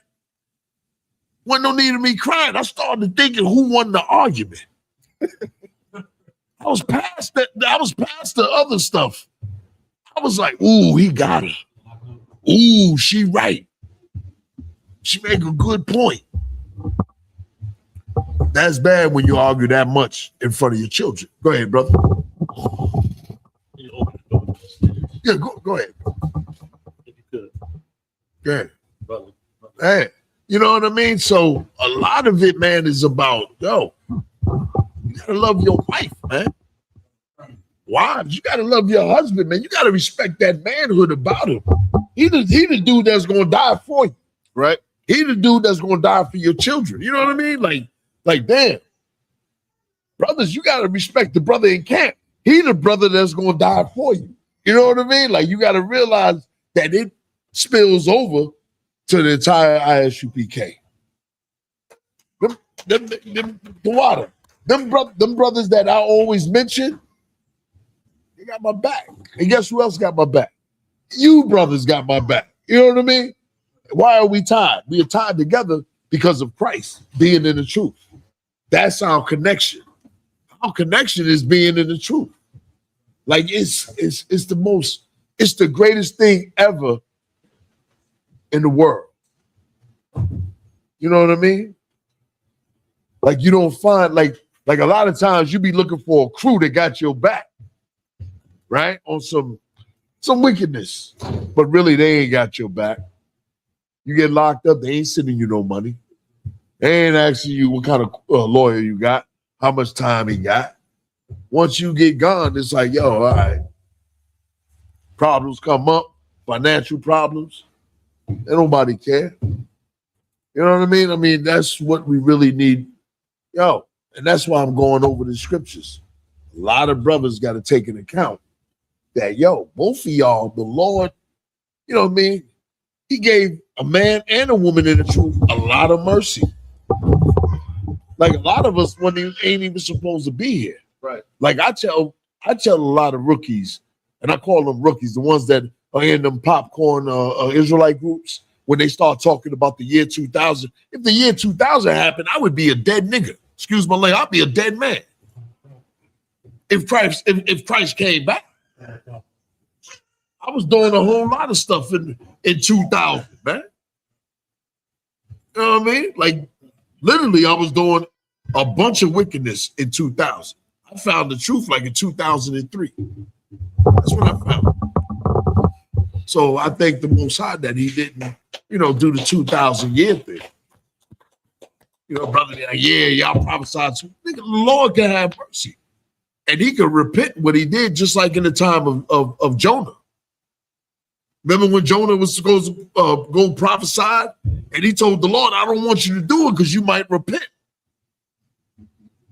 When no need of me crying, I started thinking who won the argument. I was past that. I was past the other stuff. I was like, ooh, he got her. Ooh, she right. She make a good point. That's bad when you argue that much in front of your children. Go ahead, brother. Yeah, go ahead. Yeah. Hey, you know what I mean? So a lot of it, man, is about, yo, you gotta love your wife, man. Wives, you gotta love your husband, man. You gotta respect that manhood about him. He the dude that's gonna die for you. Right. He the dude that's gonna die for your children. You know what I mean? Like damn. Brothers, you gotta respect the brother in camp. He the brother that's gonna die for you. You know what I mean? Like you gotta realize that it spills over to the entire ISUPK. Them brothers that I always mention, they got my back. And guess who else got my back? You brothers got my back. You know what I mean? Why are we tied? We are tied together because of Christ being in the truth. That's our connection. Our connection is being in the truth. Like it's the greatest thing ever in the world. You know what I mean? Like you don't find like a lot of times you be looking for a crew that got your back, right? On some wickedness, but really they ain't got your back. You get locked up, they ain't sending you no money. They ain't asking you what kind of lawyer you got, how much time he got. Once you get gone, it's like, yo, all right. Problems come up, financial problems. And nobody care. You know what I mean? I mean, that's what we really need. Yo, and that's why I'm going over the scriptures. A lot of brothers got to take into account that, yo, both of y'all, the Lord, you know what I mean? He gave a man and a woman in the truth a lot of mercy. Like a lot of us ain't even supposed to be here. Right. Like I tell a lot of rookies, and I call them rookies, the ones that are in them popcorn Israelite groups, when they start talking about the year 2000. If the year 2000 happened, I would be a dead nigga. Excuse my language, I'd be a dead man. If Christ came back, I was doing a whole lot of stuff in 2000, man. You know what I mean? Like literally, I was doing a bunch of wickedness in 2000. I found the truth like in 2003. That's what I found. So I thank the Most High that he didn't, do the 2000 year thing. Brother, yeah, y'all prophesied to. Nigga, the Lord can have mercy. And he could repent what he did, just like in the time of Jonah. Remember when Jonah was supposed to go prophesy, and he told the Lord, I don't want you to do it because you might repent.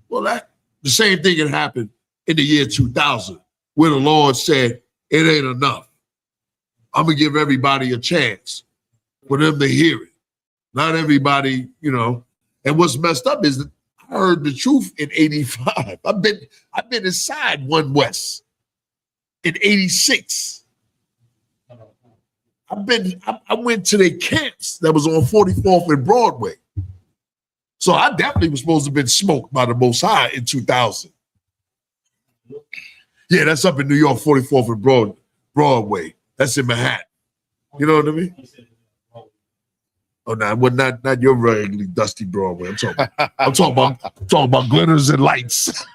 Well, the same thing had happened in the year 2000, where the Lord said, it ain't enough. I'm going to give everybody a chance for them to hear it. Not everybody, And what's messed up is that I heard the truth in 85. I've been inside One West in 86. I went to their camps that was on 44th and Broadway. So I definitely was supposed to have been smoked by the Most High in 2000. Yeah, that's up in New York, 44th and Broadway. That's in Manhattan. You know what I mean? Oh, no, well, not your regularly dusty Broadway. I'm talking about glitters and lights.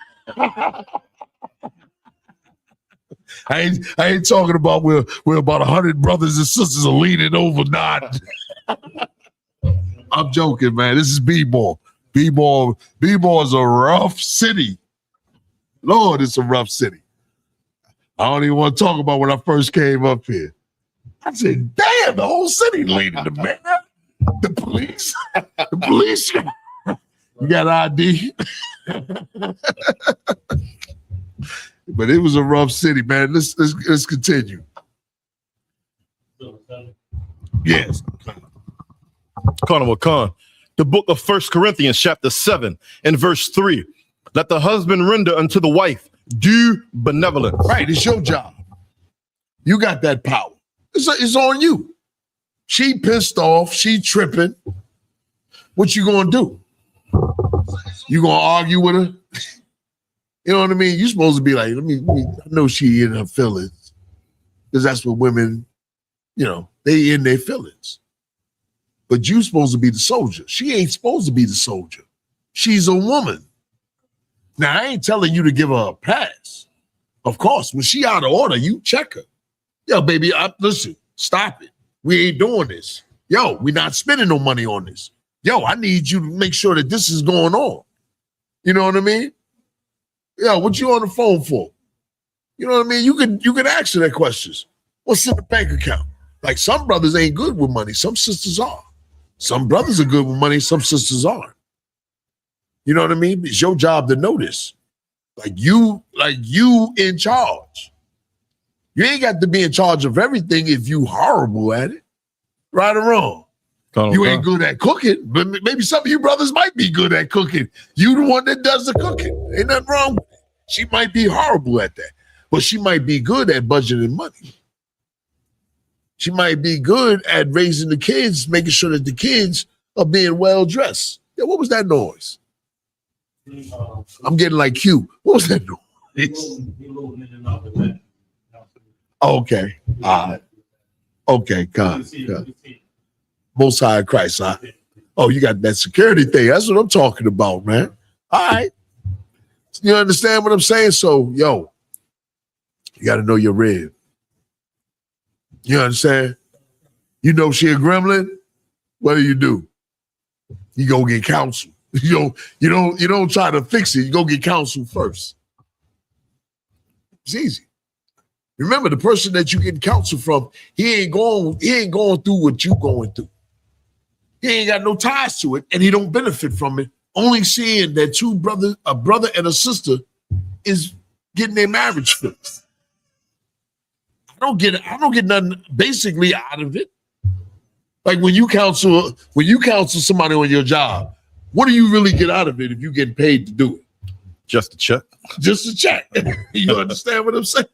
I ain't talking about where about 100 brothers and sisters are leaning over nodding. I'm joking, man. This is B-Ball. B-Ball is a rough city. Lord, it's a rough city. I don't even want to talk about when I first came up here. I said, damn, the whole city leaning to man. The police. You got ID? But it was a rough city, man. Let's continue. Yes. Khan. The book of 1 Corinthians, chapter 7, and verse 3. Let the husband render unto the wife due benevolence. Right, it's your job. You got that power. It's on you. She pissed off. She tripping. What you gonna do? You gonna argue with her? You know what I mean? You're supposed to be like, I know she in her feelings. Because that's what women, they in their feelings. But you supposed to be the soldier. She ain't supposed to be the soldier. She's a woman. Now, I ain't telling you to give her a pass. Of course, when she out of order, you check her. Yo, baby, listen, stop it. We ain't doing this. Yo, we're not spending no money on this. Yo, I need you to make sure that this is going on. You know what I mean? Yo, what you on the phone for? You know what I mean? You can ask her that questions. What's in the bank account? Like some brothers ain't good with money. Some sisters are. Some brothers are good with money. Some sisters aren't. You know what I mean? It's your job to know this. Like you in charge. You ain't got to be in charge of everything if you horrible at it. Right or wrong? You ain't good at cooking, but maybe some of you brothers might be good at cooking. You the one that does the cooking. Ain't nothing wrong with it. She might be horrible at that, but she might be good at budgeting money. She might be good at raising the kids, making sure that the kids are being well dressed. Yeah, what was that noise? I'm getting like Q. What was that noise? Okay. All right. Okay, God. Most High Christ, huh? Oh, you got that security thing. That's what I'm talking about, man. All right. You understand what I'm saying? So, yo, you got to know your rib. You understand? You know she a gremlin? What do? You go get counsel. You don't try to fix it. You go get counsel first. It's easy. Remember, the person that you get counsel from, he ain't going through what you going through. He ain't got no ties to it, and he don't benefit from it. Only seeing that a brother and a sister, is getting their marriage fixed. I don't get nothing basically out of it. Like when you counsel somebody on your job, what do you really get out of it if you get paid to do it? Just a check. Just a check. You understand what I'm saying?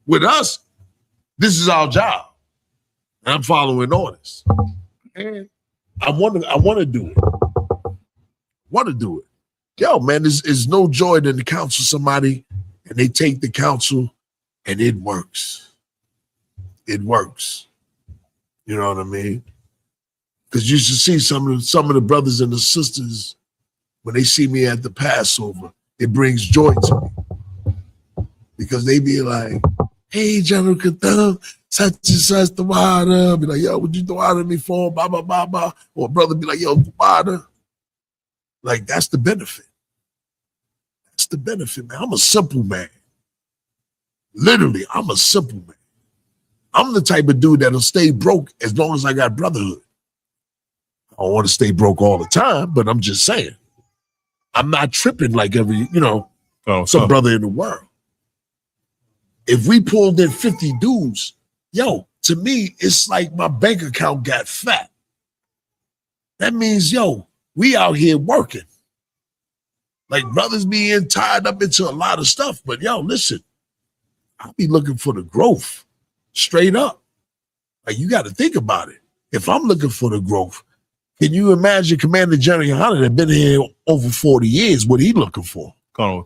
With us, this is our job. And I'm following orders. And I want to do it. Want to do it. Yo, man, there's no joy than to counsel somebody and they take the counsel and it works. It works. You know what I mean? Because you should see some of the brothers and the sisters, when they see me at the Passover, it brings joy to me. Because they be like, hey, General Katham, such and such the water. Be like, yo, what you throw out of me for? Blah, blah, blah, blah. Or a brother be like, yo, the water. Like, that's the benefit. That's the benefit, man. I'm a simple man. Literally, I'm a simple man. I'm the type of dude that'll stay broke as long as I got brotherhood. I don't want to stay broke all the time, but I'm just saying. I'm not tripping like every, some brother in the world. If we pulled in 50 dudes, yo, to me, it's like my bank account got fat. That means, yo, we out here working. Like brothers being tied up into a lot of stuff. But yo, listen, I'll be looking for the growth straight up. Like you got to think about it. If I'm looking for the growth, can you imagine Commander General Yohana that been here over 40 years, what he looking for? Come.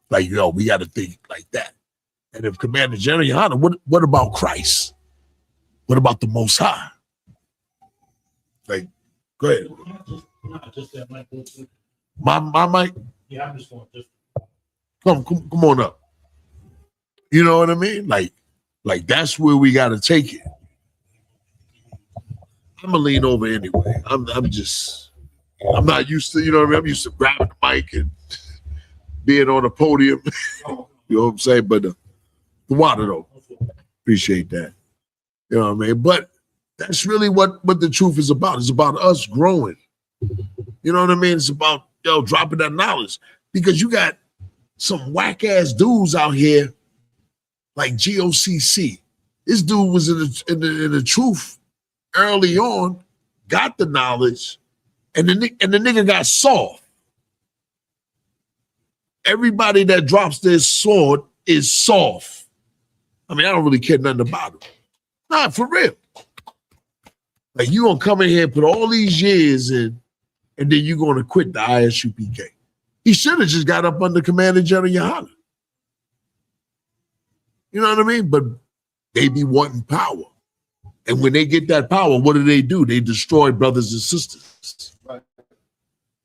Like, yo, we got to think like that. And if Commander General Yohana, what about Christ? What about the Most High? Like, go ahead. My mic? Yeah, I'm just going. Come on up. You know what I mean? Like that's where we got to take it. I'm gonna lean over anyway. I'm not used to, you know what I mean? I'm used to grabbing the mic and being on the podium. You know what I'm saying? But the water though, appreciate that. You know what I mean? But that's really what the truth is about. It's about us growing. You know what I mean? It's about dropping that knowledge, because you got some whack ass dudes out here like GOCC. This dude was in the truth early on, got the knowledge, and the nigga got soft. Everybody that drops their sword is soft. I mean, I don't really care nothing about it. Nah, for real. Like you gonna come in here and put all these years in, and then you're gonna quit the ISUPK. He should have just got up under Commander General Yohana. You know what I mean? But they be wanting power. And when they get that power, what do? They destroy brothers and sisters. Right.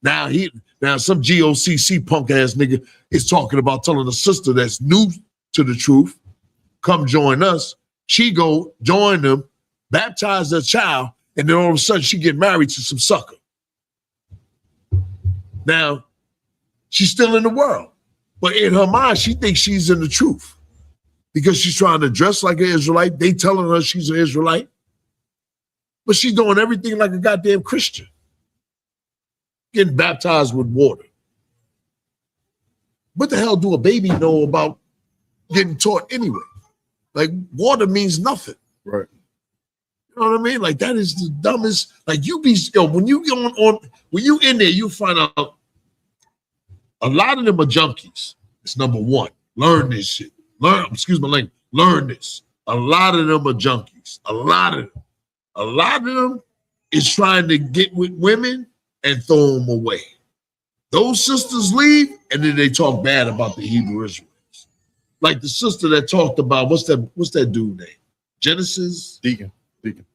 Now some GOCC punk ass nigga is talking about telling a sister that's new to the truth, come join us. She go join them, baptize their child, And then all of a sudden she get married to some sucker. Now, she's still in the world. But in her mind, she thinks she's in the truth. Because she's trying to dress like an Israelite. They telling her she's an Israelite. But she's doing everything like a goddamn Christian. Getting baptized with water. What the hell do a baby know about getting taught anyway? Like, water means nothing. Right. You know what I mean? Like, that is the dumbest. Like, you be, when you go on, when you in there, you find out a lot of them are junkies. It's number one. Learn this shit. Excuse my language. Learn this. A lot of them are junkies. A lot of them. A lot of them is trying to get with women and throw them away. Those sisters leave, and then they talk bad about the Hebrew Israelites. Like the sister that talked about, what's that dude name? Genesis? Deacon.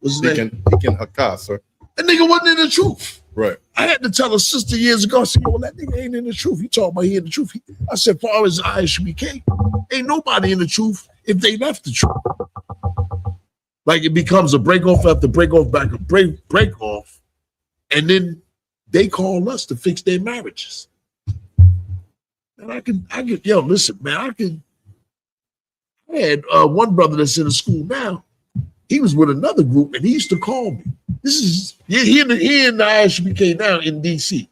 What's his name? Deacon Hakas, sir. That nigga wasn't in the truth. Right. I had to tell a sister years ago, I said, well, that nigga ain't in the truth. He talking about he in the truth. I said, far as ISBK, ain't nobody in the truth if they left the truth. Like it becomes a break off after break off back a break off. And then they call us to fix their marriages. And I could, listen, man, I had one brother that's in the school now. He was with another group and he used to call me. He in the ISBK now in DC.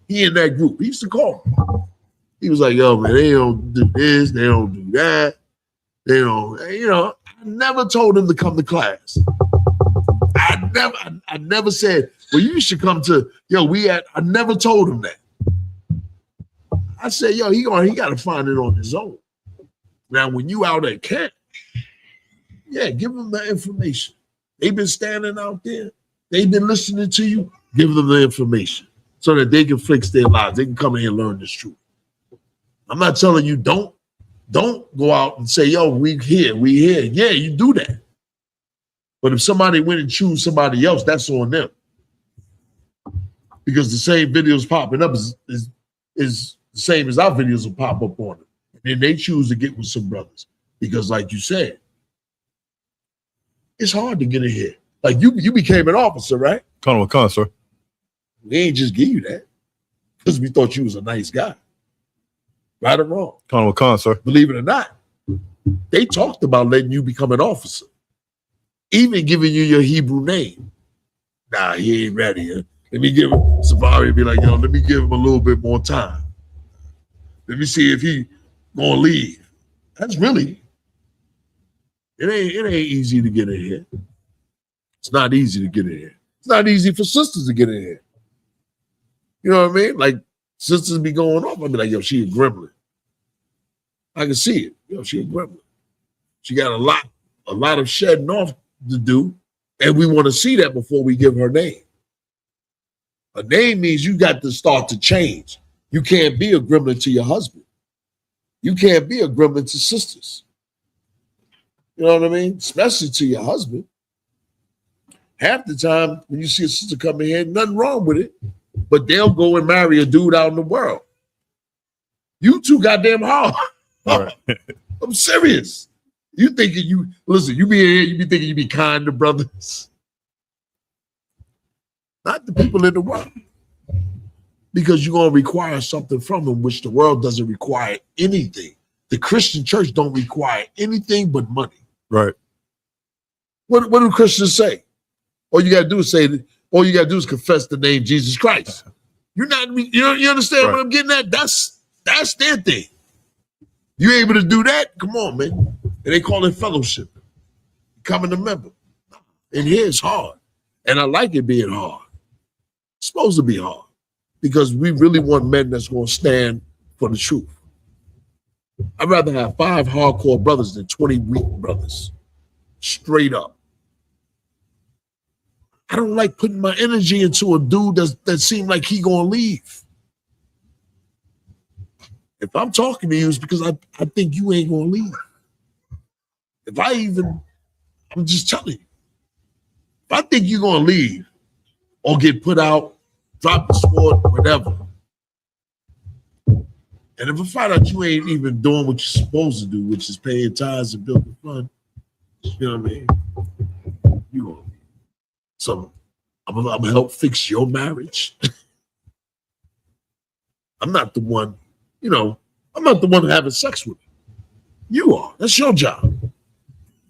He in that group. He used to call me. He was like, yo, man, they don't do this, they don't do that. They don't, I never told him to come to class. I never said, well, you should come to, I never told him that. I said, he got to find it on his own. Now, when you out at camp, give them the information. They've been standing out there. They've been listening to you. Give them the information so that they can fix their lives. They can come in here and learn this truth. I'm not telling you don't go out and say, yo, we here. Yeah, you do that. But if somebody went and choose somebody else, that's on them. Because the same videos popping up is the same as our videos will pop up on them. And then they choose to get with some brothers. Because like you said, it's hard to get in here. Like you became an officer, right? Colonel Khan, sir. We ain't just give you that because we thought you was a nice guy. Right or wrong? Colonel Khan, sir. Believe it or not, they talked about letting you become an officer. Even giving you your Hebrew name. Nah, he ain't ready. Huh? Let me give him, Sabari be like, let me give him a little bit more time. Let me see if he gonna leave. That's really, it ain't easy to get in here. It's not easy to get in here. It's not easy for sisters to get in here. You know what I mean? Like sisters be going off. I'd be like, she a gremlin. I can see it. She a gremlin. She got a lot of shedding off to do. And we want to see that before we give her name. A name means you got to start to change. You can't be a gremlin to your husband. You can't be a gremlin to sisters. You know what I mean? Especially to your husband. Half the time when you see a sister come in here, nothing wrong with it, but they'll go and marry a dude out in the world. You too goddamn hard. Right. I'm serious. You thinking you be here, you be thinking you be kind to brothers. Not the people in the world. Because you're going to require something from them, which the world doesn't require anything. The Christian church don't require anything but money. Right. What do Christians say? All you got to do is confess the name Jesus Christ. You understand right. what I'm getting at? That's their thing. You able to do that? Come on, man. And they call it fellowship. Becoming a member. And here it's hard. And I like it being hard. It's supposed to be hard. Because we really want men that's going to stand for the truth. I'd rather have 5 hardcore brothers than 20 weak brothers. Straight up. I don't like putting my energy into a dude that seemed like he going to leave. If I'm talking to you, it's because I think you ain't going to leave. I'm just telling you. If I think you're going to leave or get put out, drop the sword, whatever. And if I find out you ain't even doing what you're supposed to do, which is paying tithes and building fund, you know what I mean? You gonna leave. So I'm gonna help fix your marriage. I'm not the one, I'm not the one having sex with her. You are. That's your job.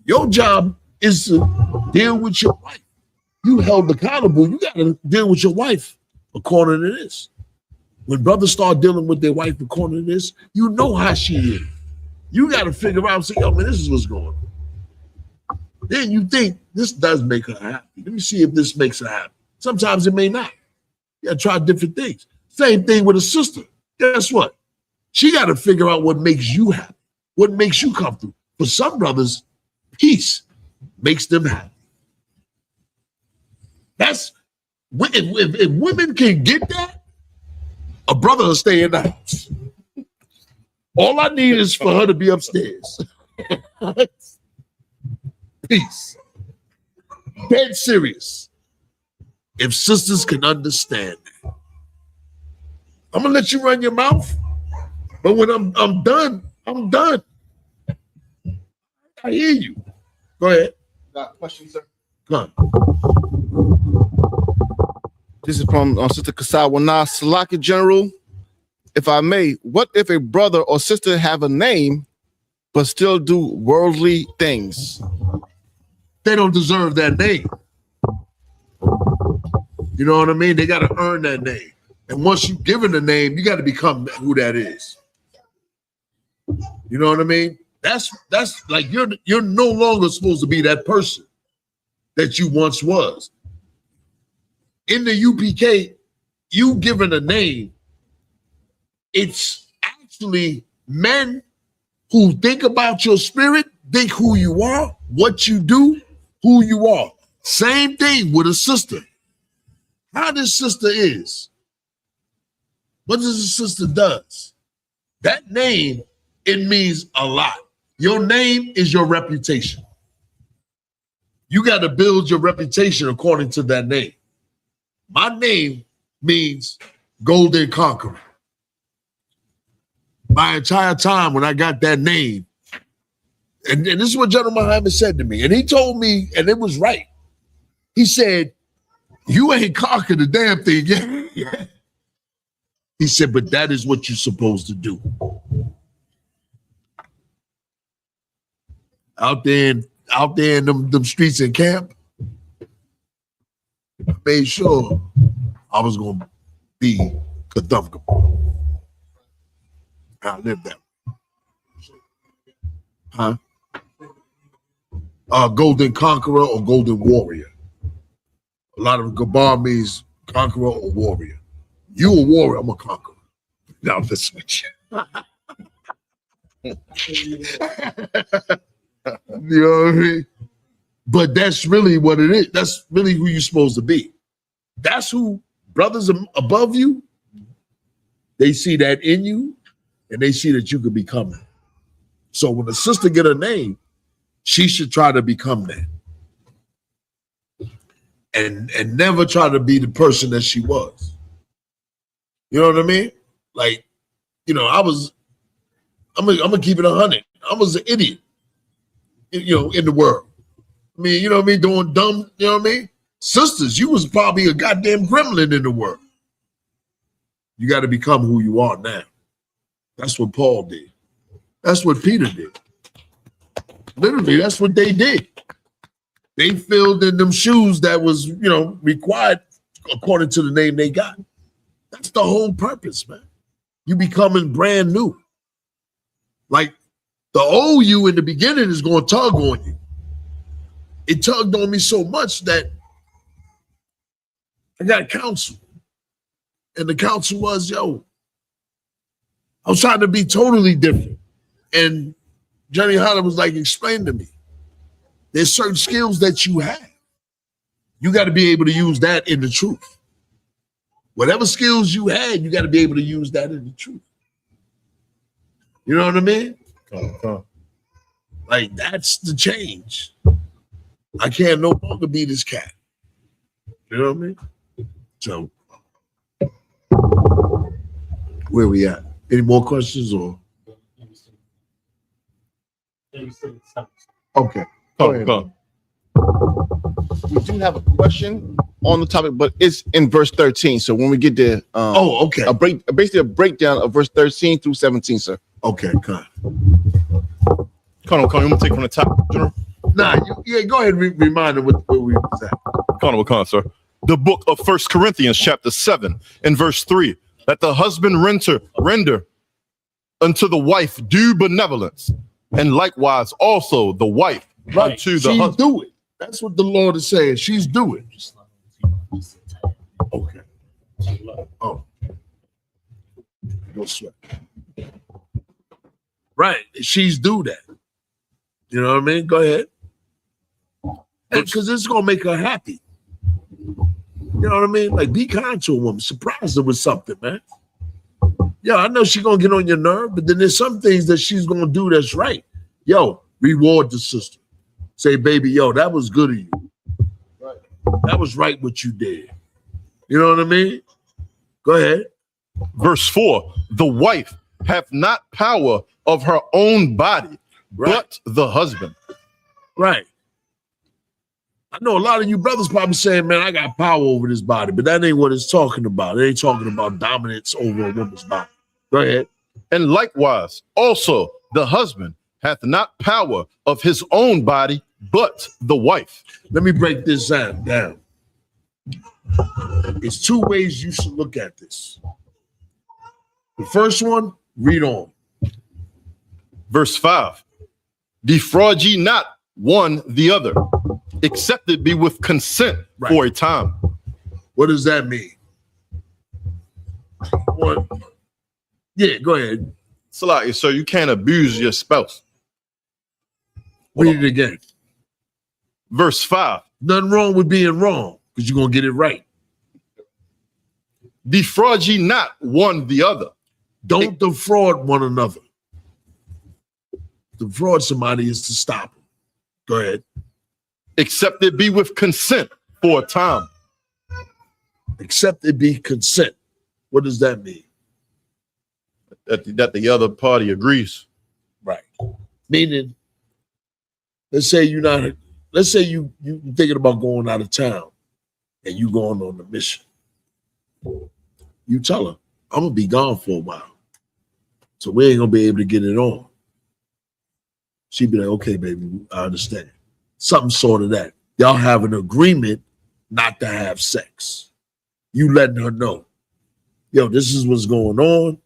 Your job is to deal with your wife. You held accountable. You got to deal with your wife according to this. When brothers start dealing with their wife according to this, you know how she is. You got to figure out and say, yo, man, this is what's going on. Then you think this does make her happy. Let me see if this makes her happy. Sometimes it may not. You got to try different things. Same thing with a sister. Guess what? She got to figure out what makes you happy, what makes you comfortable. For some brothers, peace makes them happy. That's if women can get that, a brother will stay in the house. All I need is for her to be upstairs. Peace. Dead serious. If sisters can understand that. I'm gonna let you run your mouth, but when I'm done, I'm done. I hear you. Go ahead. Got a question, sir? Come on. This is from Sister Kasawana Salaki General. If I may, what if a brother or sister have a name but still do worldly things? They don't deserve that name. You know what I mean? They got to earn that name. And once you give it a name, you got to become who that is. You know what I mean? That's like you're no longer supposed to be that person that you once was. In the UPK, you given a name, it's actually men who think about your spirit, think who you are, what you do, who you are. Same thing with a sister. How this sister is, what does a sister does? That name, it means a lot. Your name is your reputation. You got to build your reputation according to that name. My name means Golden Conqueror. My entire time when I got that name, and this is what General Muhammad said to me, and he told me, and it was right. He said, you ain't conquered the damn thing yet. He said, but that is what you're supposed to do. Out there in them streets in camp, I made sure I was going to be Katham. I lived that way. Golden Conqueror or Golden Warrior. A lot of Gabar means conqueror or warrior. You a warrior, I'm a conqueror. Now I'm just switch. You know what I mean? But that's really what it is. That's really who you're supposed to be. That's who brothers above you, they see that in you, and they see that you could become that. So when a sister get a name, she should try to become that. And never try to be the person that she was. You know what I mean? Like, I'm gonna keep it 100. I was an idiot, in the world. I mean, you know what I mean? Doing dumb, you know what I mean? Sisters, you was probably a goddamn gremlin in the world. You got to become who you are now. That's what Paul did. That's what Peter did. Literally, that's what they did. They filled in them shoes that was, required according to the name they got. That's the whole purpose, man. You becoming brand new. Like the old you in the beginning is going to tug on you. It tugged on me so much that I got counsel. And the counsel was, I was trying to be totally different. And Johnny Hunter was like, explain to me. There's certain skills that you have. You got to be able to use that in the truth. Whatever skills you had, you got to be able to use that in the truth. You know what I mean? Like, that's the change. I can't no longer be this cat. You know what I mean? So, where we at? Any more questions or? Okay. Go ahead. We do have a question on the topic, but it's in verse 13. So when we get there, okay. Basically a breakdown of verse 13 through 17, sir. Okay, come on. I'm gonna take from the top, General. Nah, go ahead and remind them where we was at. Come on, sir. The book of 1 Corinthians, chapter 7, and verse 3. Let the husband render unto the wife due benevolence, and likewise also the wife unto the husband. Do it. That's what the Lord is saying. She's doing. Okay. Oh. No sweat. Right. She's do that. You know what I mean? Go ahead. Because it's going to make her happy. You know what I mean? Like, be kind to a woman. Surprise her with something, man. Yeah, I know she's going to get on your nerve, but then there's some things that she's going to do that's right. Yo, reward the sister. Say, baby, yo, that was good of you. Right. That was right what you did. You know what I mean? Go ahead. Verse 4, the wife hath not power of her own body, but the husband. Right. I know a lot of you brothers probably saying, man, I got power over this body, but that ain't what it's talking about. It ain't talking about dominance over a woman's body. Go ahead. And likewise, also the husband hath not power of his own body, but the wife. Let me break this down. It's two ways you should look at this. The first one, read on. Verse 5. Defraud ye not one the other, except it be with consent for a time. What does that mean? What? Yeah, go ahead. Salaki, so you can't abuse your spouse. Read it again. Verse 5. Nothing wrong with being wrong, because you're going to get it right. Defraud ye not one the other. Don't defraud one another. Defraud somebody is to stop them. Go ahead. Except it be with consent for a time. Except it be consent. What does that mean? That the other party agrees. Right. Meaning, let's say you thinking about going out of town and you going on a mission. You tell her, I'm gonna be gone for a while. So we ain't gonna be able to get it on. She'd be like, okay, baby, I understand. Something sort of that. Y'all have an agreement not to have sex. You letting her know, yo, this is what's going on.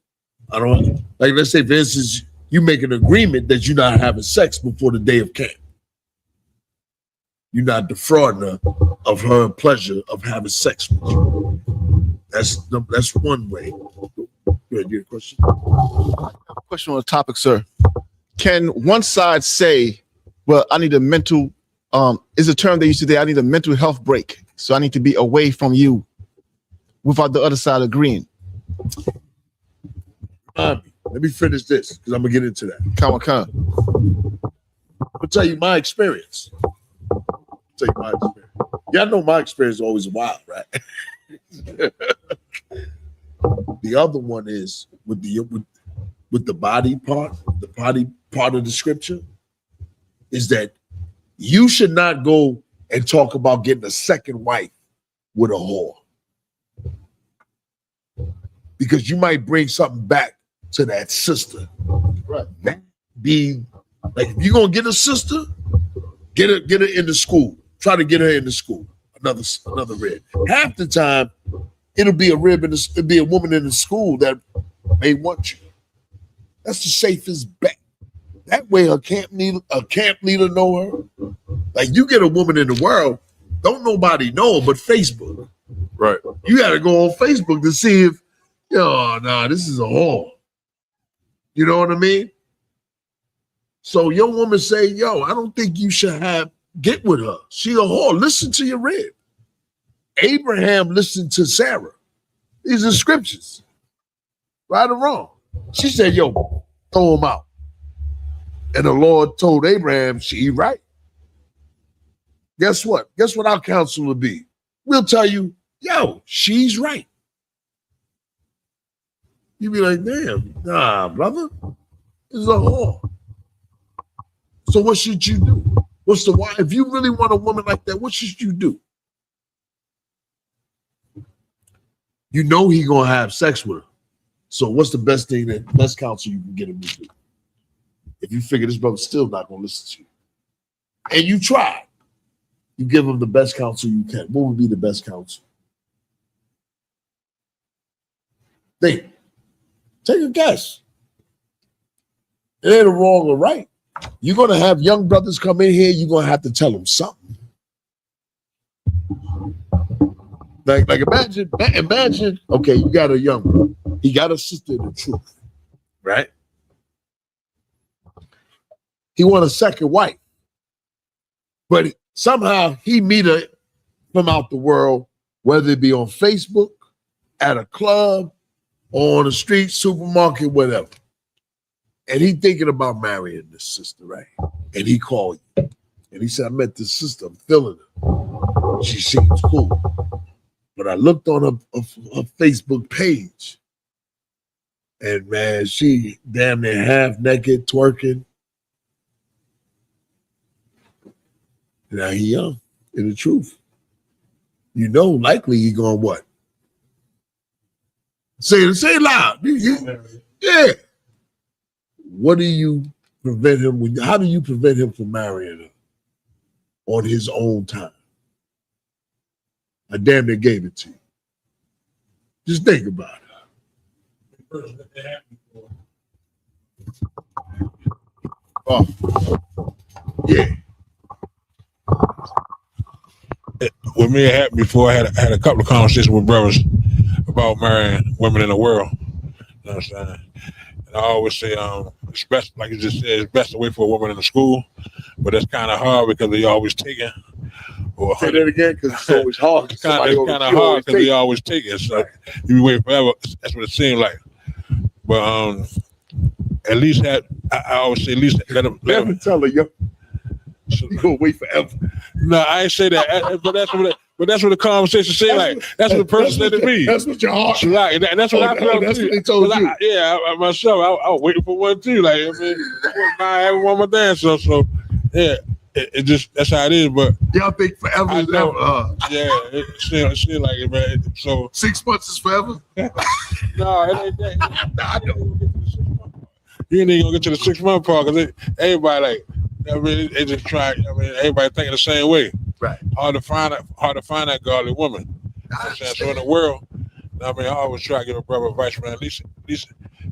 I don't like, let's say, for instance, you make an agreement that you're not having sex before the day of camp. You're not defrauding her of her pleasure of having sex with you. That's one way. Go ahead, you have a question? Question on the topic, sir. Can one side say, well, I need a mental, is a term they used to say, I need a mental health break. So I need to be away from you without the other side agreeing. Let me finish this because I'm going to get into that. Come on. I'll tell you my experience. Yeah, I know my experience is always wild, right? The other one is with the body part, the body part of the scripture, is that you should not go and talk about getting a second wife with a whore. Because you might bring something back to that sister. Right. That be like, if you're gonna get a sister, get her into school. Try to get her into school. Another rib. Half the time, it'll be a woman in the school that may want you. That's the safest bet. That way, a camp leader know her. Like, you get a woman in the world, don't nobody know her but Facebook. Right. You got to go on Facebook to see if, this is a whore. You know what I mean? So your woman say, I don't think you should get with her. She a whore. Listen to your rib. Abraham listened to Sarah. These are scriptures. Right or wrong? She said, throw him out. And the Lord told Abraham, she right. Guess what? Guess what our counsel will be? We'll tell you, she's right. You be like, damn, nah, brother. This is a whore. So what should you do? If you really want a woman like that, what should you do? You know he gonna have sex with her. So what's the best counsel you can get him to do? If you figure this brother's still not gonna listen to you, and you try, you give him the best counsel you can. What would be the best counsel? Think. Take a guess. It ain't a wrong or right. You're gonna have young brothers come in here. You're gonna have to tell them something. Like imagine. Okay, you got a young brother. He got a sister in the truth, right? He want a second wife, but somehow he meet her from out the world, whether it be on Facebook, at a club, or on the street, supermarket, whatever. And he thinking about marrying this sister, right? And he called you. And he said, I met this sister, I'm feeling her. She seems cool. But I looked on her Facebook page. And man, she damn near half naked, twerking. Now he young, in the truth. You know, likely he going what? Say it loud. Yeah. What do you prevent him? How do you prevent him from marrying her on his own time? I damn near gave it to you. Just think about it. Oh, yeah. With me, it happened before. I had a couple of conversations with brothers about marrying women in the world. You know what I'm saying? And I always say, it's best, like you just said, it's best to wait for a woman in the school, but that's kind of hard because they always taking. Say that again, because it's always hard. It's kind of hard because they always take it. So you be waiting forever. That's what it seems like. But at least I always say, at least let them. Never tell her, yo, you gonna wait forever. No, I ain't say that. But that's what the conversation say. That's what the person said to me. That's what your heart. So like, and that's what I felt. That's what they told you. I myself, I was waiting for one too. Like, I mean, I having one more dance. So yeah, it just that's how it is. But y'all think forever is never. Yeah, it seems like it, man. So 6 months is forever. No, it ain't that. I know. You ain't even gonna get to the 6 month part because everybody like. I mean, they just try. I mean, everybody thinking the same way. Right. Hard to find that godly woman. You know what I'm saying? So in the world, I mean, I always try to give a brother advice, man. At least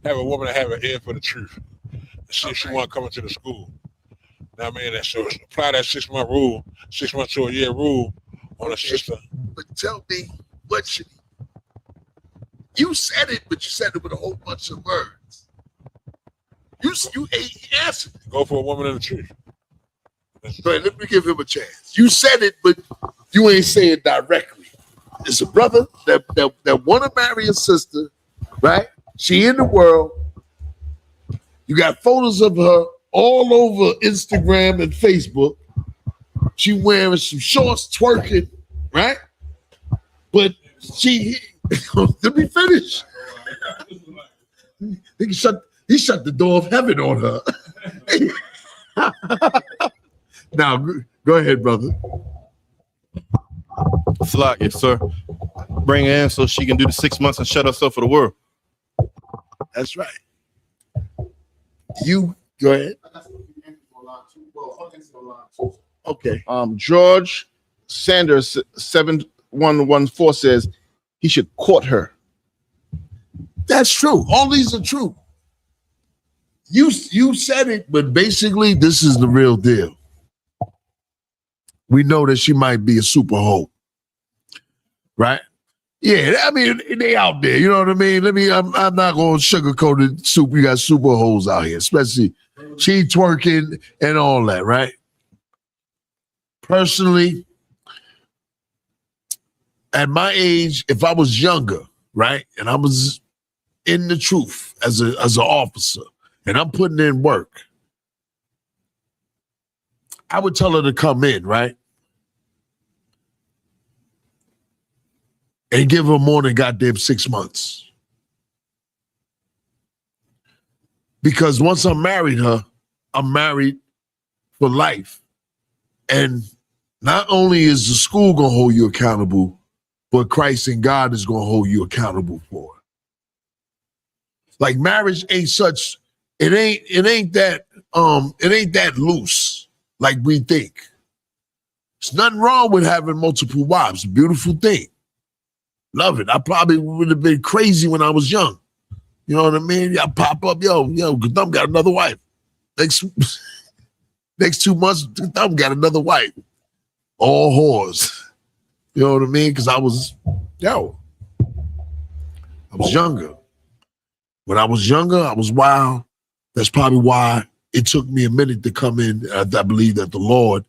have a woman that have an ear for the truth. And see if she want to come into the school. You know what I mean? And so apply that 6 month rule, 6 months to a year rule on a sister. But tell me, what should you said it, but you said it with a whole bunch of words. You answered it. Go for a woman in the truth. But let me give him a chance. You said it, but you ain't say it directly. It's a brother that want to marry a sister, right? She in the world. You got photos of her all over Instagram and Facebook. She wearing some shorts, twerking, right? But let me finish. He shut the door of heaven on her. Now, go ahead, brother. Flock, yes, sir. Bring her in so she can do the 6 months and shut herself for the world. That's right. You go ahead. Okay. George Sanders 7114 says he should court her. That's true. All these are true. You said it, but basically, this is the real deal. We know that she might be a super hoe, right? Yeah, I mean, they out there. You know what I mean? I'm not going to sugarcoat it. You got super hoes out here, especially she twerking and all that, right? Personally, at my age, if I was younger, right, and I was in the truth as an officer, and I'm putting in work, I would tell her to come in, right? And give her more than goddamn 6 months. Because once I married her, I'm married for life. And not only is the school gonna hold you accountable, but Christ and God is going to hold you accountable for it. Like marriage ain't such, it ain't that loose like we think. There's nothing wrong with having multiple wives. Beautiful thing. Love it. I probably would have been crazy when I was young. You know what I mean? I pop up, yo, Katham got another wife. Next 2 months, Katham got another wife. All whores. You know what I mean? Because I was younger. When I was younger, I was wild. That's probably why it took me a minute to come in. I believe that the Lord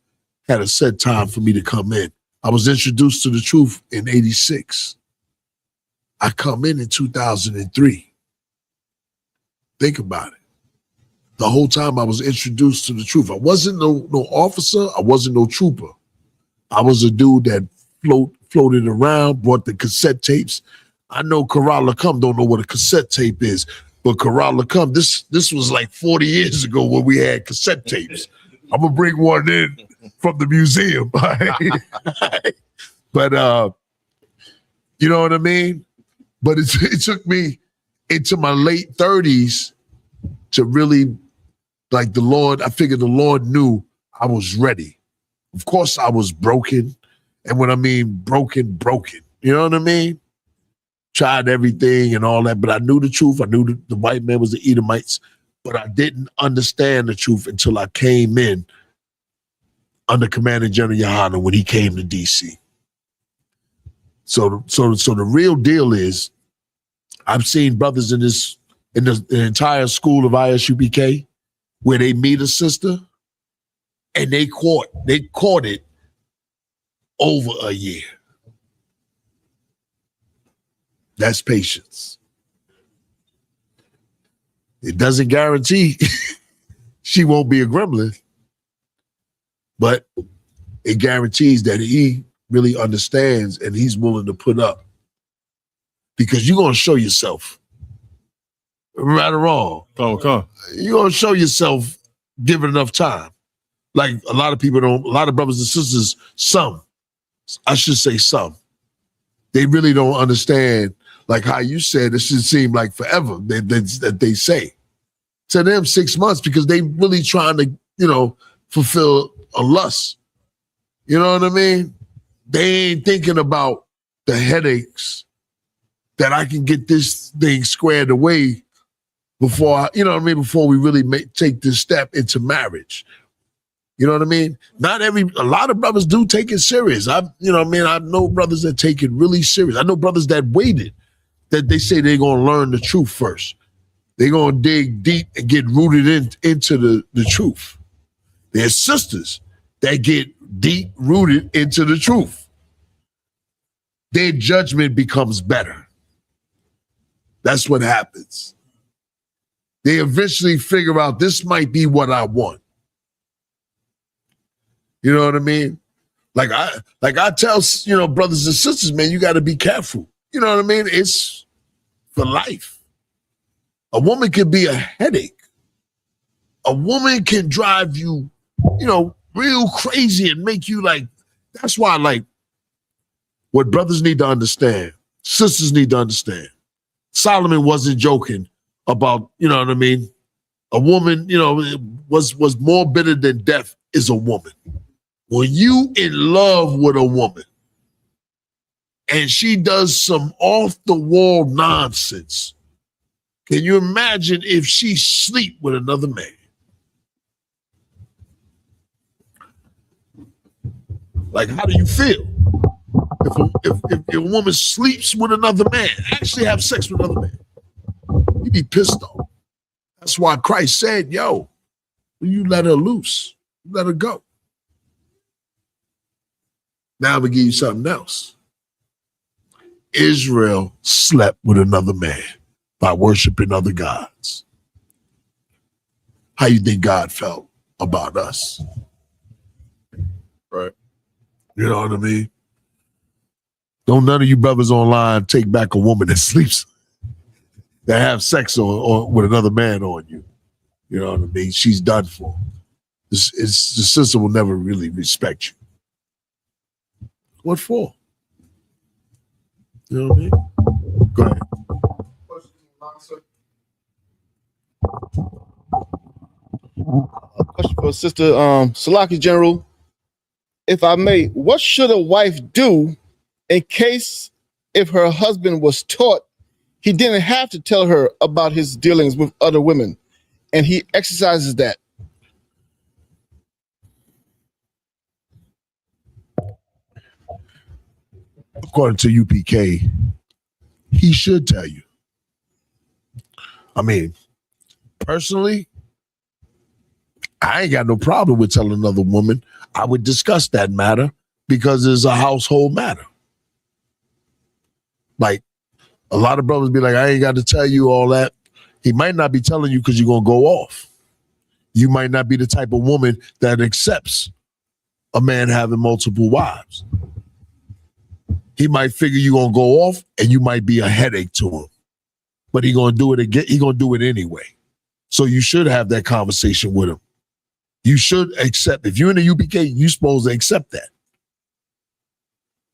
had a set time for me to come in. I was introduced to the truth in 86. I come in 2003. Think about it. The whole time I was introduced to the truth. I wasn't no officer. I wasn't no trooper. I was a dude that floated around, brought the cassette tapes. I know Katham don't know what a cassette tape is, but Katham, this was like 40 years ago when we had cassette tapes. I'm gonna bring one in from the museum. But you know what I mean? But it took me into my late 30s to really, like, the Lord, I figured the Lord knew I was ready. Of course I was broken. And when I mean broken, you know what I mean? Tried everything and all that, but I knew the truth. I knew the white man was the Edomites, but I didn't understand the truth until I came in under Commander General Yohana when he came to DC. So the real deal is, I've seen brothers in the entire school of ISUPK where they meet a sister and they court it over a year. That's patience. It doesn't guarantee she won't be a gremlin, but it guarantees that he really understands and he's willing to put up, because you're going to show yourself, right or wrong. You're going to show yourself given enough time. Like a lot of people don't, a lot of brothers and sisters, some, they really don't understand, like how you said, it should seem like forever that they say. To them, 6 months, because they really trying to, fulfill a lust. You know what I mean? They ain't thinking about the headaches that I can get this thing squared away before, before we really take this step into marriage. You know what I mean? A lot of brothers do take it serious. I know brothers that take it really serious. I know brothers that waited, that they say they're going to learn the truth first. They're going to dig deep and get rooted into the truth. There's sisters that get deep rooted into the truth. Their judgment becomes better. That's what happens. They eventually figure out, this might be what I want. You know what I mean? Like I tell, brothers and sisters, man, you got to be careful. You know what I mean? It's for life. A woman can be a headache. A woman can drive you, real crazy and make you like, that's why, like, what brothers need to understand, sisters need to understand. Solomon wasn't joking about, a woman, was more bitter than death is a woman. When you in love with a woman and she does some off-the-wall nonsense, can you imagine if she sleep with another man? Like, how do you feel? If your woman sleeps with another man, actually have sex with another man, you be pissed off. That's why Christ said, yo, you let her loose, let her go. Now I'm going to give you something else. Israel slept with another man by worshiping other gods. How you think God felt about us? Right. You know what I mean? Don't none of you brothers online take back a woman that sleeps, that have sex or with another man on you. You know what I mean? She's done for. The sister will never really respect you. What for? You know what I mean? Go ahead. A question for Sister Salaki General. If I may, what should a wife do in case if her husband was taught he didn't have to tell her about his dealings with other women and he exercises that? According to UPK, he should tell you. I mean, personally, I ain't got no problem with telling another woman. I would discuss that matter because it's a household matter. Like, a lot of brothers be like, I ain't got to tell you all that. He might not be telling you because you're going to go off. You might not be the type of woman that accepts a man having multiple wives. He might figure you're going to go off and you might be a headache to him. But he's going to do it again. He's going to do it anyway. So you should have that conversation with him. You should accept. If you're in the UPK, you're supposed to accept that.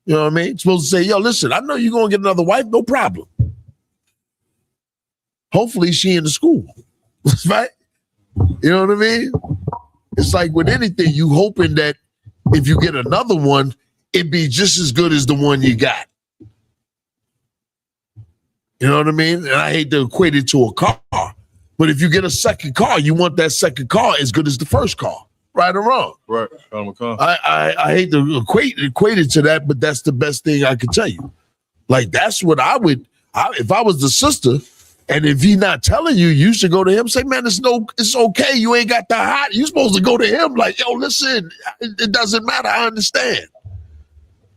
You know what I mean? You're supposed to say, yo, listen, I know you're going to get another wife. No problem. Hopefully she in the school. Right? You know what I mean? It's like with anything, you hoping that if you get another one, it'd be just as good as the one you got. You know what I mean? And I hate to equate it to a car. But if you get a second car, you want that second car as good as the first car. Right or wrong? Right. I hate to equate it to that, but that's the best thing I can tell you. Like, that's what I would, if I was the sister, and if he's not telling you, you should go to him. Say, man, it's okay. You ain't got the hot. You're supposed to go to him like, yo, listen, it doesn't matter. I understand.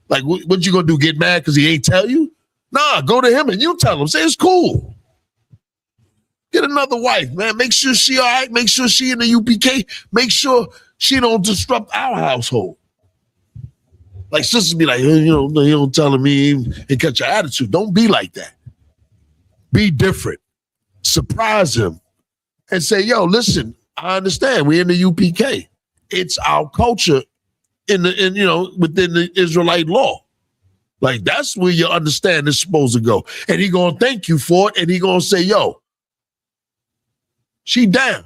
Like, what you gonna do? Get mad because he ain't tell you? Nah, go to him and you tell him. Say it's cool. Get another wife, man. Make sure she all right. Make sure she in the UPK. Make sure she don't disrupt our household. Like sisters be like, you don't tell me and catch your attitude. Don't be like that. Be different. Surprise him and say, yo, listen, I understand. We're in the UPK. It's our culture within the Israelite law. Like, that's where your understanding is supposed to go. And he gonna thank you for it, and he gonna say, yo, she down.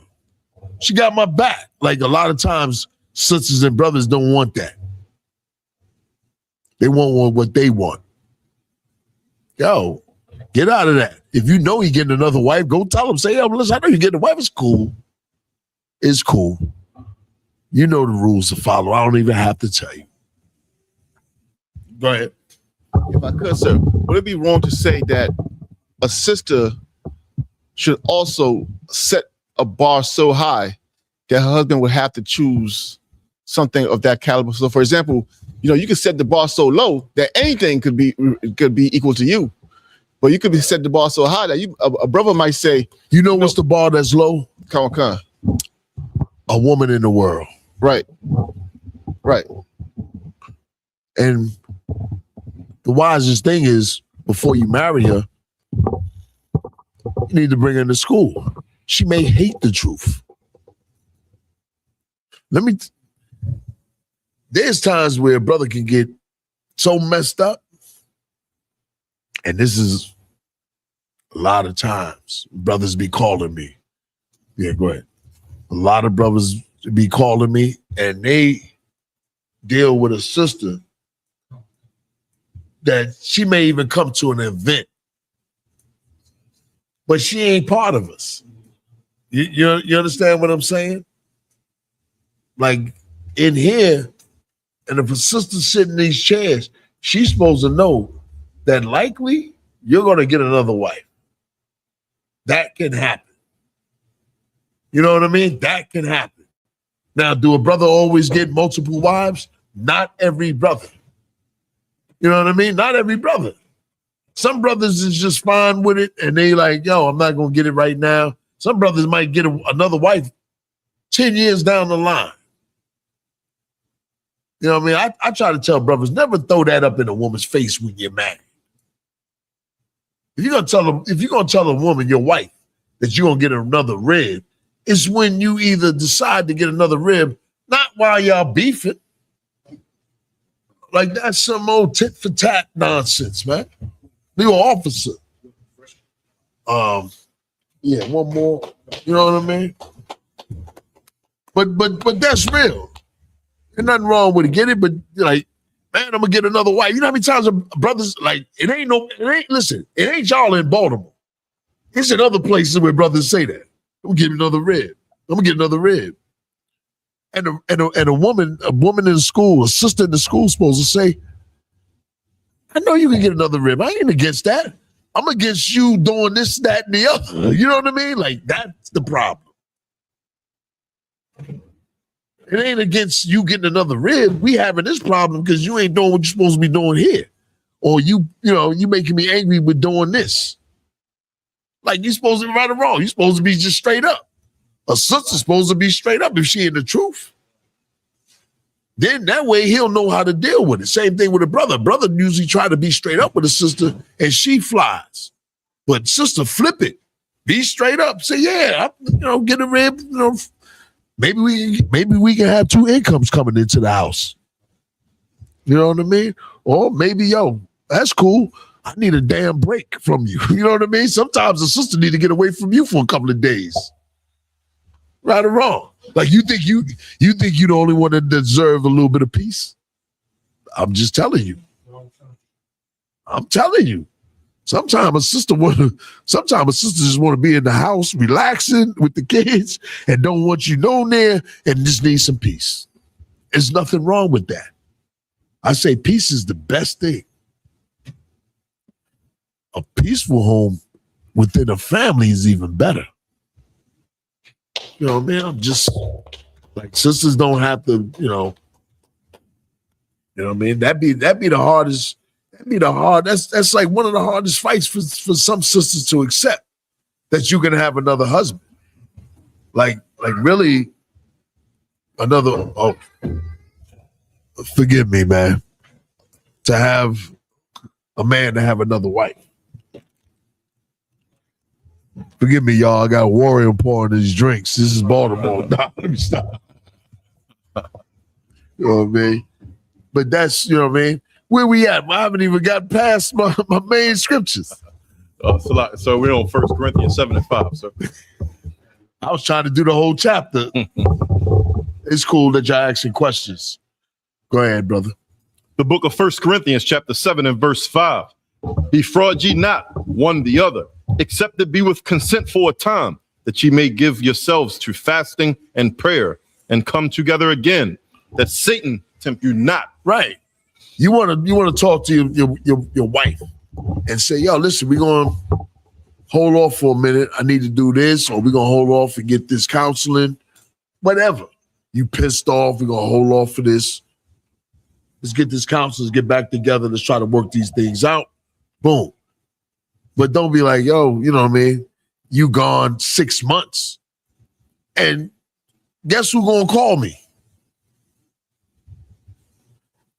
She got my back. Like, a lot of times, sisters and brothers don't want that. They want what they want. Yo, get out of that. If you know he getting another wife, go tell him. Say, yo, listen, I know you're getting a wife. It's cool. It's cool. You know the rules to follow. I don't even have to tell you. Go ahead. If I could, sir, would it be wrong to say that a sister should also set a bar so high that her husband would have to choose something of that caliber? So, for example, you could set the bar so low that anything could be equal to you, but you could be set the bar so high that a brother might say, what's the bar that's low? Come on. A woman in the world. Right. And the wisest thing is, before you marry her, you need to bring her to school. She may hate the truth. There's times where a brother can get so messed up, and this is a lot of times brothers be calling me. Yeah, go ahead. A lot of brothers be calling me, and they deal with a sister that she may even come to an event, but she ain't part of us. You understand what I'm saying? Like, in here, and if a sister sitting in these chairs, she's supposed to know that likely you're going to get another wife. That can happen. You know what I mean? That can happen. Now, do a brother always get multiple wives? Not every brother. You know what I mean? Not every brother. Some brothers is just fine with it, and they like, yo, I'm not going to get it right now. Some brothers might get another wife 10 years down the line. You know what I mean? I try to tell brothers, never throw that up in a woman's face when you're married. If you're gonna tell a woman, your wife, that you're gonna get another rib, it's when you either decide to get another rib, not while y'all beefing. Like, that's some old tit for tat nonsense, man. You're an officer. Yeah, one more. You know what I mean? But that's real. There's nothing wrong with it. Get it, but like, man, I'm gonna get another wife. You know how many times brothers like it ain't y'all in Baltimore. It's in other places where brothers say that. I'm gonna get another rib. I'm gonna get another rib. And a woman in school, a sister in the school, supposed to say, I know you can get another rib. I ain't against that. I'm against you doing this, that, and the other. You know what I mean? Like, that's the problem. It ain't against you getting another rib. We having this problem because you ain't doing what you're supposed to be doing here. Or you making me angry with doing this. Like, you supposed to be right or wrong. You supposed to be just straight up. A sister's supposed to be straight up if she in the truth. Then that way he'll know how to deal with it. Same thing with a brother. Brother usually try to be straight up with a sister and she flies. But sister, flip it. Be straight up. Say, yeah, get a rib. Maybe we can have two incomes coming into the house. You know what I mean? Or maybe, that's cool. I need a damn break from you. You know what I mean? Sometimes a sister need to get away from you for a couple of days. Right or wrong? Like you think you're the only one that deserve a little bit of peace? I'm just telling you. I'm telling you. Sometimes a sister just want to be in the house, relaxing with the kids, and don't want you known there, and just need some peace. There's nothing wrong with that. I say peace is the best thing. A peaceful home within a family is even better. You know what I mean? I'm just like, sisters don't have to, you know what I mean? That'd be the hardest. That's like one of the hardest fights for some sisters to accept, that you can have another husband. Like really forgive me, man. To have a man to have another wife. Forgive me, y'all. I got Warrior pouring these drinks. This is Baltimore. Nah, let me stop. You know what I mean? But that's, you know what I mean? Where we at? I haven't even got past my main scriptures. So we're on 1 Corinthians 7:5, sir. I was trying to do the whole chapter. It's cool that y'all asking questions. Go ahead, brother. The book of 1 Corinthians chapter 7 and verse 5. Defraud ye not one the other, except it be with consent for a time, that ye may give yourselves to fasting and prayer, and come together again, that Satan tempt you not. Right. You want to talk to your wife and say, yo, listen, we're going to hold off for a minute. I need to do this, or we're going to hold off and get this counseling, whatever. You pissed off, we're going to hold off for this. Let's get this counseling, let's get back together. Let's try to work these things out. Boom. But don't be like, yo, you know what I mean? You gone 6 months. And guess who going to call me?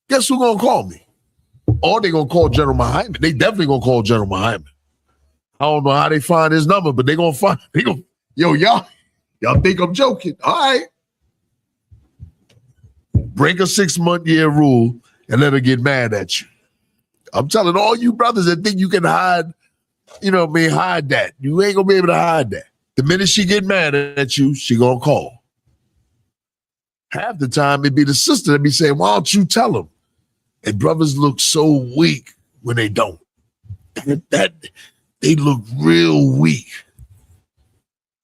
Guess who going to call me? Or they going to call General Muhammad. They definitely going to call General Muhammad. I don't know how they find his number, but they going to find, y'all think I'm joking. All right. Break a 6-month-year rule and let her get mad at you. I'm telling all you brothers that think you can hide, hide that. You ain't going to be able to hide that. The minute she get mad at you, she going to call. Half the time, it'd be the sister that be saying, why don't you tell him? And brothers look so weak when they don't. That they look real weak.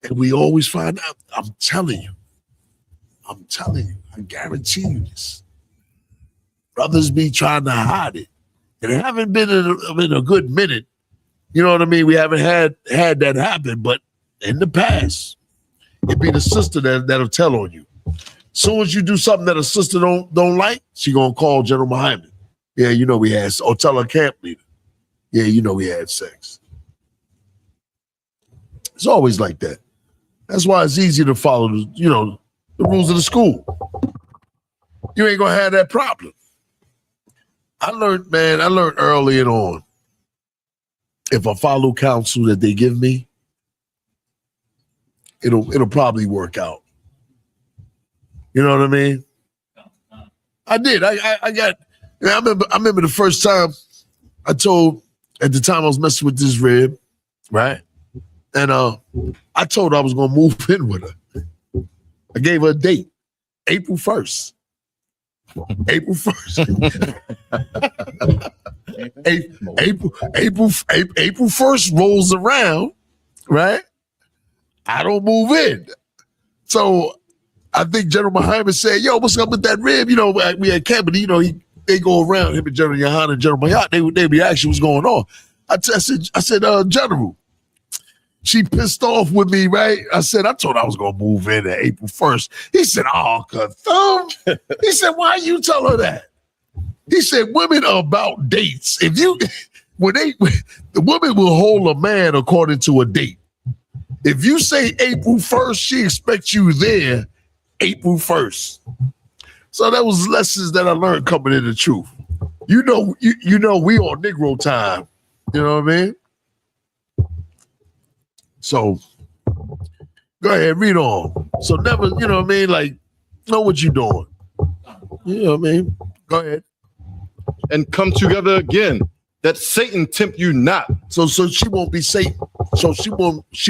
And we always find out. I'm telling you. I guarantee you this. Brothers be trying to hide it. And it haven't been in a good minute. You know what I mean? We haven't had that happen, but in the past, it'd be the sister that'll tell on you. Soon as you do something that a sister don't like, she gonna call General Muhammad. Yeah, we had, or tell her camp leader. Yeah, we had sex. It's always like that. That's why it's easy to follow the rules of the school. You ain't gonna have that problem. I learned early and on, if I follow counsel that they give me, it'll probably work out. You know what I mean? I did. I remember the first time I told At the time I was messing with this rib, right? And I told her I was gonna move in with her. I gave her a date, April 1st. April 1st. April 1st rolls around, right? I don't move in. So I think General Muhammad said, yo, what's up with that rib? You know, we had camp, but you know, they go around, him and General Yahan and General Mayat, they be asking what's going on. I said, General, she pissed off with me, right? I told her I was gonna move in at April 1st. He said, oh, Katham. He said, why you tell her that? He said, women are about dates. The woman will hold a man according to a date. If you say April 1st, she expects you there April 1st. So that was lessons that I learned coming into truth. You know, we on Negro time. You know what I mean? So go ahead, read on. So never, you know what I mean? Like, know what you're doing. You know what I mean? Go ahead. And come together again, that Satan tempt you not. So she won't be Satan. So she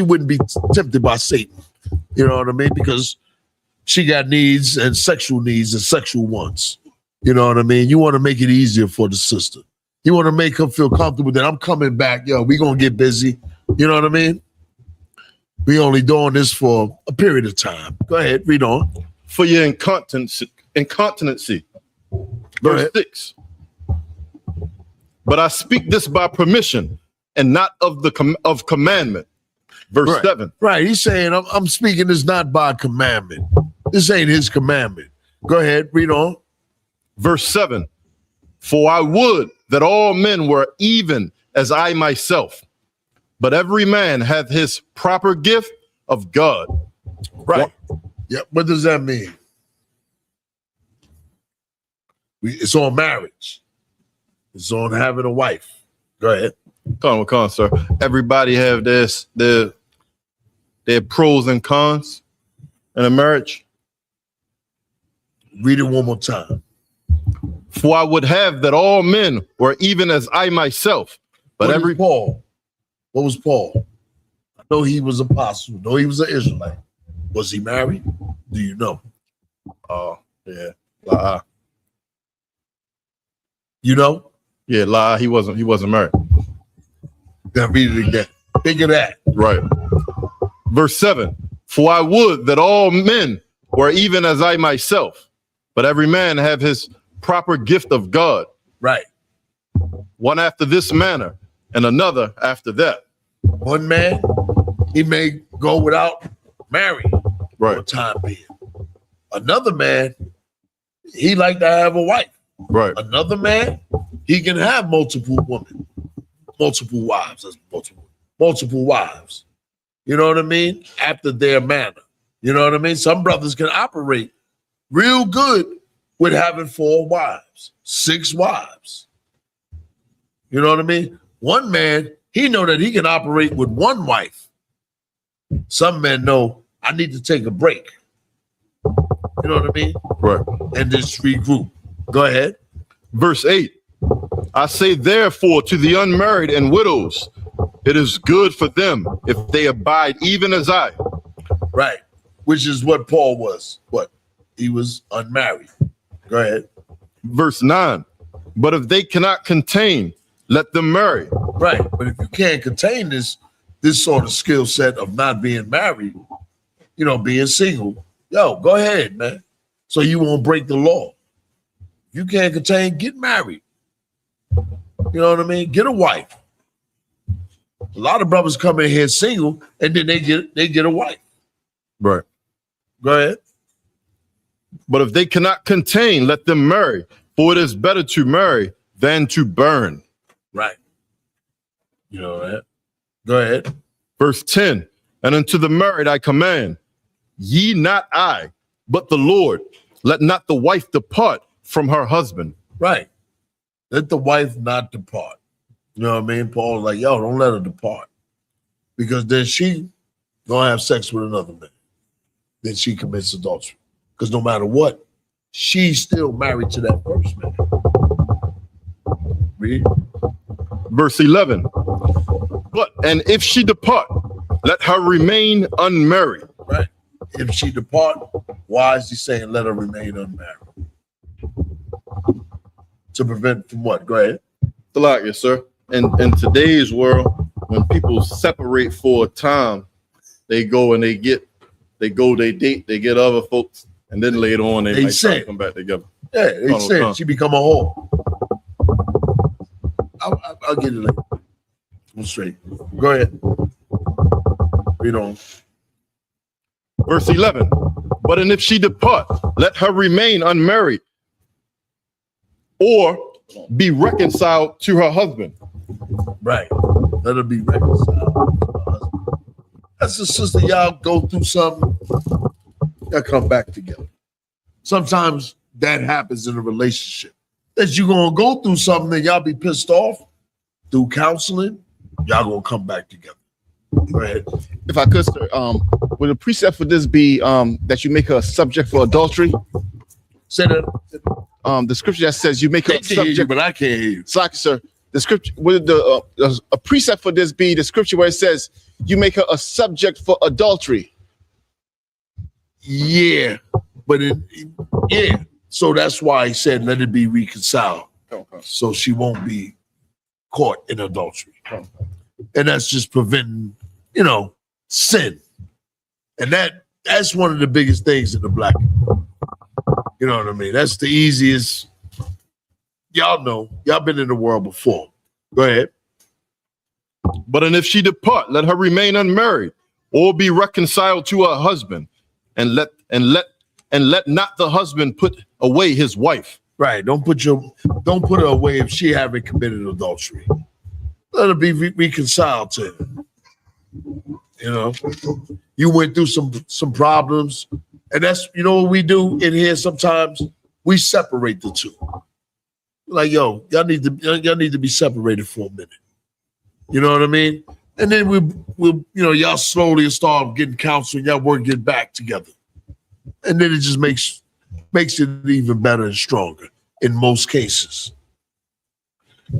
wouldn't be tempted by Satan. You know what I mean? Because she got needs and sexual wants. You know what I mean? You want to make it easier for the sister. You want to make her feel comfortable that I'm coming back. Yo, we going to get busy. You know what I mean? We only doing this for a period of time. Go ahead, read on. For your incontinency. Verse 6. But I speak this by permission and not of of commandment. Verse 7. Right. He's saying I'm speaking this not by commandment. This ain't his commandment. Go ahead, read on. Verse 7. For I would that all men were even as I myself, but every man hath his proper gift of God. Right. Yeah. What does that mean? It's on marriage. It's on having a wife. Go ahead. Come on, sir. Everybody have their pros and cons in a marriage. Read it one more time. For I would have that all men were even as I myself. But Paul. What was Paul? I know he was an apostle. I know he was an Israelite. Was he married? Do you know? Yeah. You know? Yeah, he wasn't married. Then read it again. Think of that. Right. Verse 7. For I would that all men were even as I myself, but every man have his proper gift of God. Right. One after this manner, and another after that. One man, he may go without marrying right. for a time being. Another man, he like to have a wife. Right. Another man, he can have multiple women, multiple wives. Multiple wives. You know what I mean? After their manner. You know what I mean? Some brothers can operate real good with having 4 wives, 6 wives. You know what I mean? One man, he know that he can operate with 1 wife. Some men know I need to take a break. You know what I mean? Right. And just regroup. Go ahead. Verse 8. I say therefore to the unmarried and widows, it is good for them if they abide even as I. Right. Which is what Paul was. What? He was unmarried. Go ahead. Verse 9. But if they cannot contain, let them marry. Right. But if you can't contain this sort of skill set of not being married, you know, being single, yo, go ahead, man. So you won't break the law. If you can't contain, get married. You know what I mean? Get a wife. A lot of brothers come in here single and then they get a wife. Right. Go ahead. But if they cannot contain, let them marry, for it is better to marry than to burn. Right. You know that. Go ahead. Verse 10. And unto the married I command, ye not I, but the Lord, let not the wife depart from her husband. Right. Let the wife not depart. You know what I mean? Paul's like, yo, don't let her depart. Because then she gonna have sex with another man. Then she commits adultery. Because no matter what, she's still married to that first man. Read. Verse 11. And if she depart, let her remain unmarried. Right. If she depart, why is he saying let her remain unmarried? To prevent from what? Go ahead. Yes, sir. In today's world, when people separate for a time, they go and they date, they get other folks, and then later on they might try to come back together. Yeah, they said she become a whore. I'll get it later. I'm straight. Go ahead. Read on. Verse 11. But and if she depart, let her remain unmarried or be reconciled to her husband. Right. Let her be reconciled to her husband. That's the sister. Y'all go through something, y'all come back together. Sometimes that happens in a relationship. That you're going to go through something and y'all be pissed off. Through counseling, y'all going to come back together. Go ahead. If I could, sir, would the precept for this be that you make her a subject for adultery? Say that. The scripture that says you make her a subject, you, but I can't hear you. Sorry, sir. The scripture, would a precept for this be the scripture where it says you make her a subject for adultery? Yeah, but yeah. So that's why he said let it be reconciled, so she won't be caught in adultery, and that's just preventing, sin, and that's one of the biggest things in the black community. You know what I mean? That's the easiest. Y'all know, y'all been in the world before. Go ahead. But and if she depart, let her remain unmarried, or be reconciled to her husband, and let not the husband put away his wife. Right. Don't put her away if she haven't committed adultery. Let her be reconciled to him. You went through some problems, and that's what we do in here. Sometimes we separate the two. Like, yo, y'all need to be separated for a minute. You know what I mean? And then we'll y'all slowly start getting counseling. Y'all work get back together, and then it just makes it even better and stronger in most cases.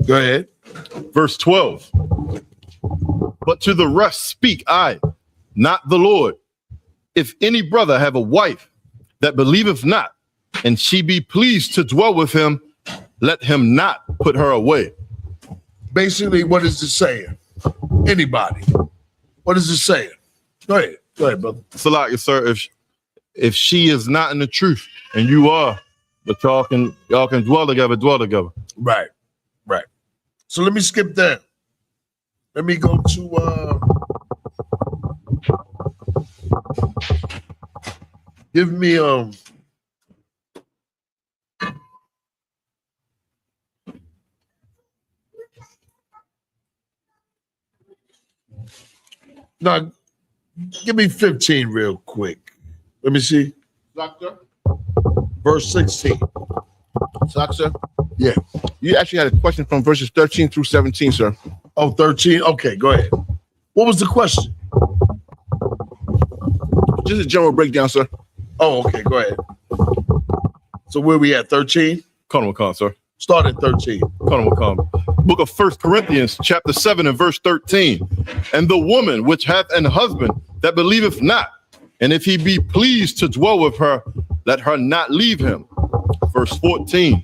Go ahead. Verse 12. But to the rest speak I, not the Lord. If any brother have a wife that believeth not, and she be pleased to dwell with him, let him not put her away. Basically, what is it saying? Anybody. What is it saying? Go ahead, brother. Salaki, sir, if she is not in the truth and you are, but y'all can dwell together. Right. So let me skip that. Let me go to give me no, give me 15 real quick. Let me see. Doctor? Verse 16. Sir? Yeah. You actually had a question from verses 13 through 17, sir. Oh, 13? Okay, go ahead. What was the question? Just a general breakdown, sir. Oh, okay, go ahead. So where we at, 13? Katham, sir. Start at 13. Katham. Book of 1 Corinthians, chapter 7 and verse 13. And the woman which hath an husband that believeth not, and if he be pleased to dwell with her, let her not leave him. Verse 14.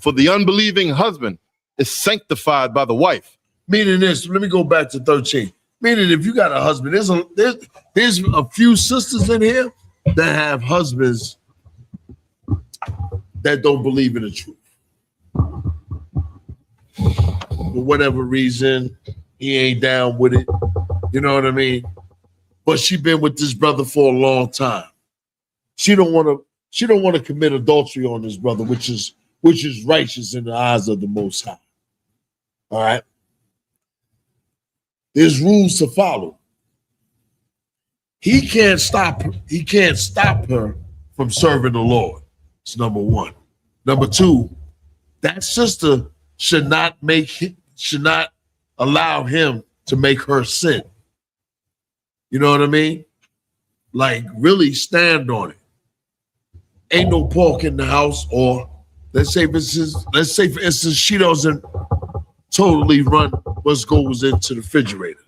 For the unbelieving husband is sanctified by the wife. Meaning this, let me go back to 13. Meaning if you got a husband, there's a few sisters in here that have husbands that don't believe in the truth. For whatever reason, he ain't down with it. You know what I mean? But she been with this brother for a long time. She don't want to commit adultery on this brother, which is righteous in the eyes of the Most High. All right. There's rules to follow. He can't stop her from serving the Lord. It's number one. Number two, that sister should not allow him to make her sin. You know what I mean? Like, really stand on it. Ain't no pork in the house, or let's say for instance, she doesn't totally run what goes into the refrigerator.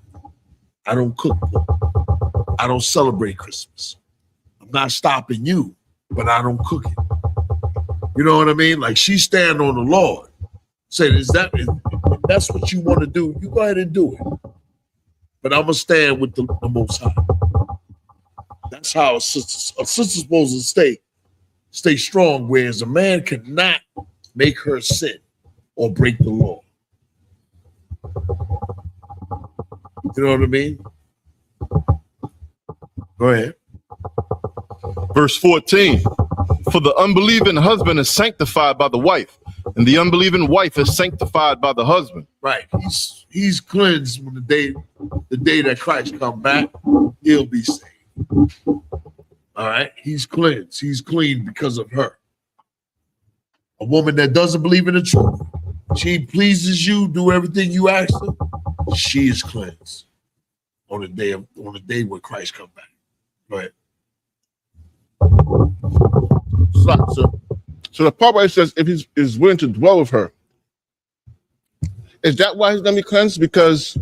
I don't cook. I don't celebrate Christmas. I'm not stopping you, but I don't cook it. You know what I mean? Like she stand on the Lord. Say, if that's what you want to do, you go ahead and do it. But I'm gonna stand with the Most High. That's how a sister's supposed to stay strong, whereas a man cannot make her sin or break the law. You know what I mean? Go ahead. Verse 14, for the unbelieving husband is sanctified by the wife, and the unbelieving wife is sanctified by the husband. Right. He's cleansed when the day that Christ come back, he'll be saved. All right. He's cleansed. He's clean because of her. A woman that doesn't believe in the truth, she pleases you, do everything you ask her, she is cleansed on the day when Christ come back. Go ahead. So the part where it says if he's willing to dwell with her, is that why he's gonna be cleansed? Because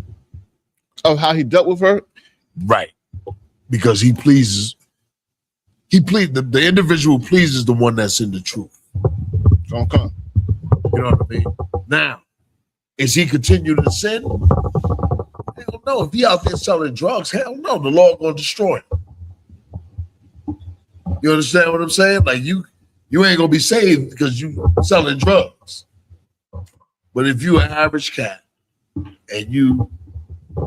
of how he dealt with her? Right. Because he pleases. The individual pleases the one that's in the truth. Okay. You know what I mean? Now, is he continuing to sin? Hell no. If he out there selling drugs, hell no. The Lord gonna destroy him. You understand what I'm saying? Like you ain't gonna be saved because you selling drugs. But if you an average cat and you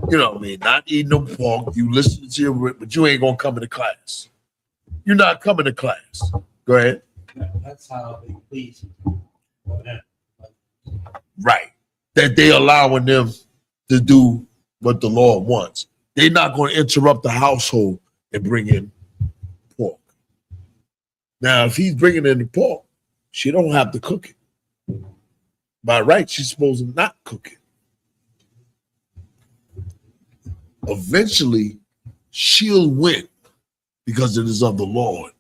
know what I mean, not eating no pork, you listen to your, but you ain't gonna come into class. You're not coming to class. Go ahead. That's how they please. Right. That they allowing them to do what the Lord wants. They're not going to interrupt the household and bring in pork. Now, if he's bringing in the pork, she don't have to cook it. By right, she's supposed to not cook it. Eventually, she'll win because it is of the Lord.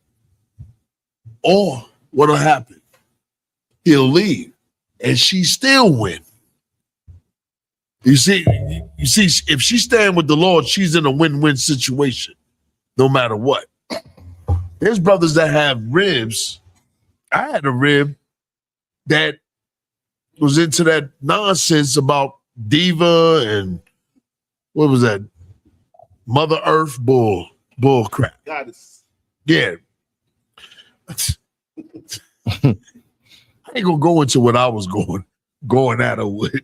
Or what'll happen? He'll leave and she still win. You see, if she stand with the Lord, she's in a win-win situation, no matter what. There's brothers that have ribs. I had a rib that was into that nonsense about diva and what was that? Mother Earth bull crap. Goddess. Yeah. I ain't gonna go into what I was going at her with.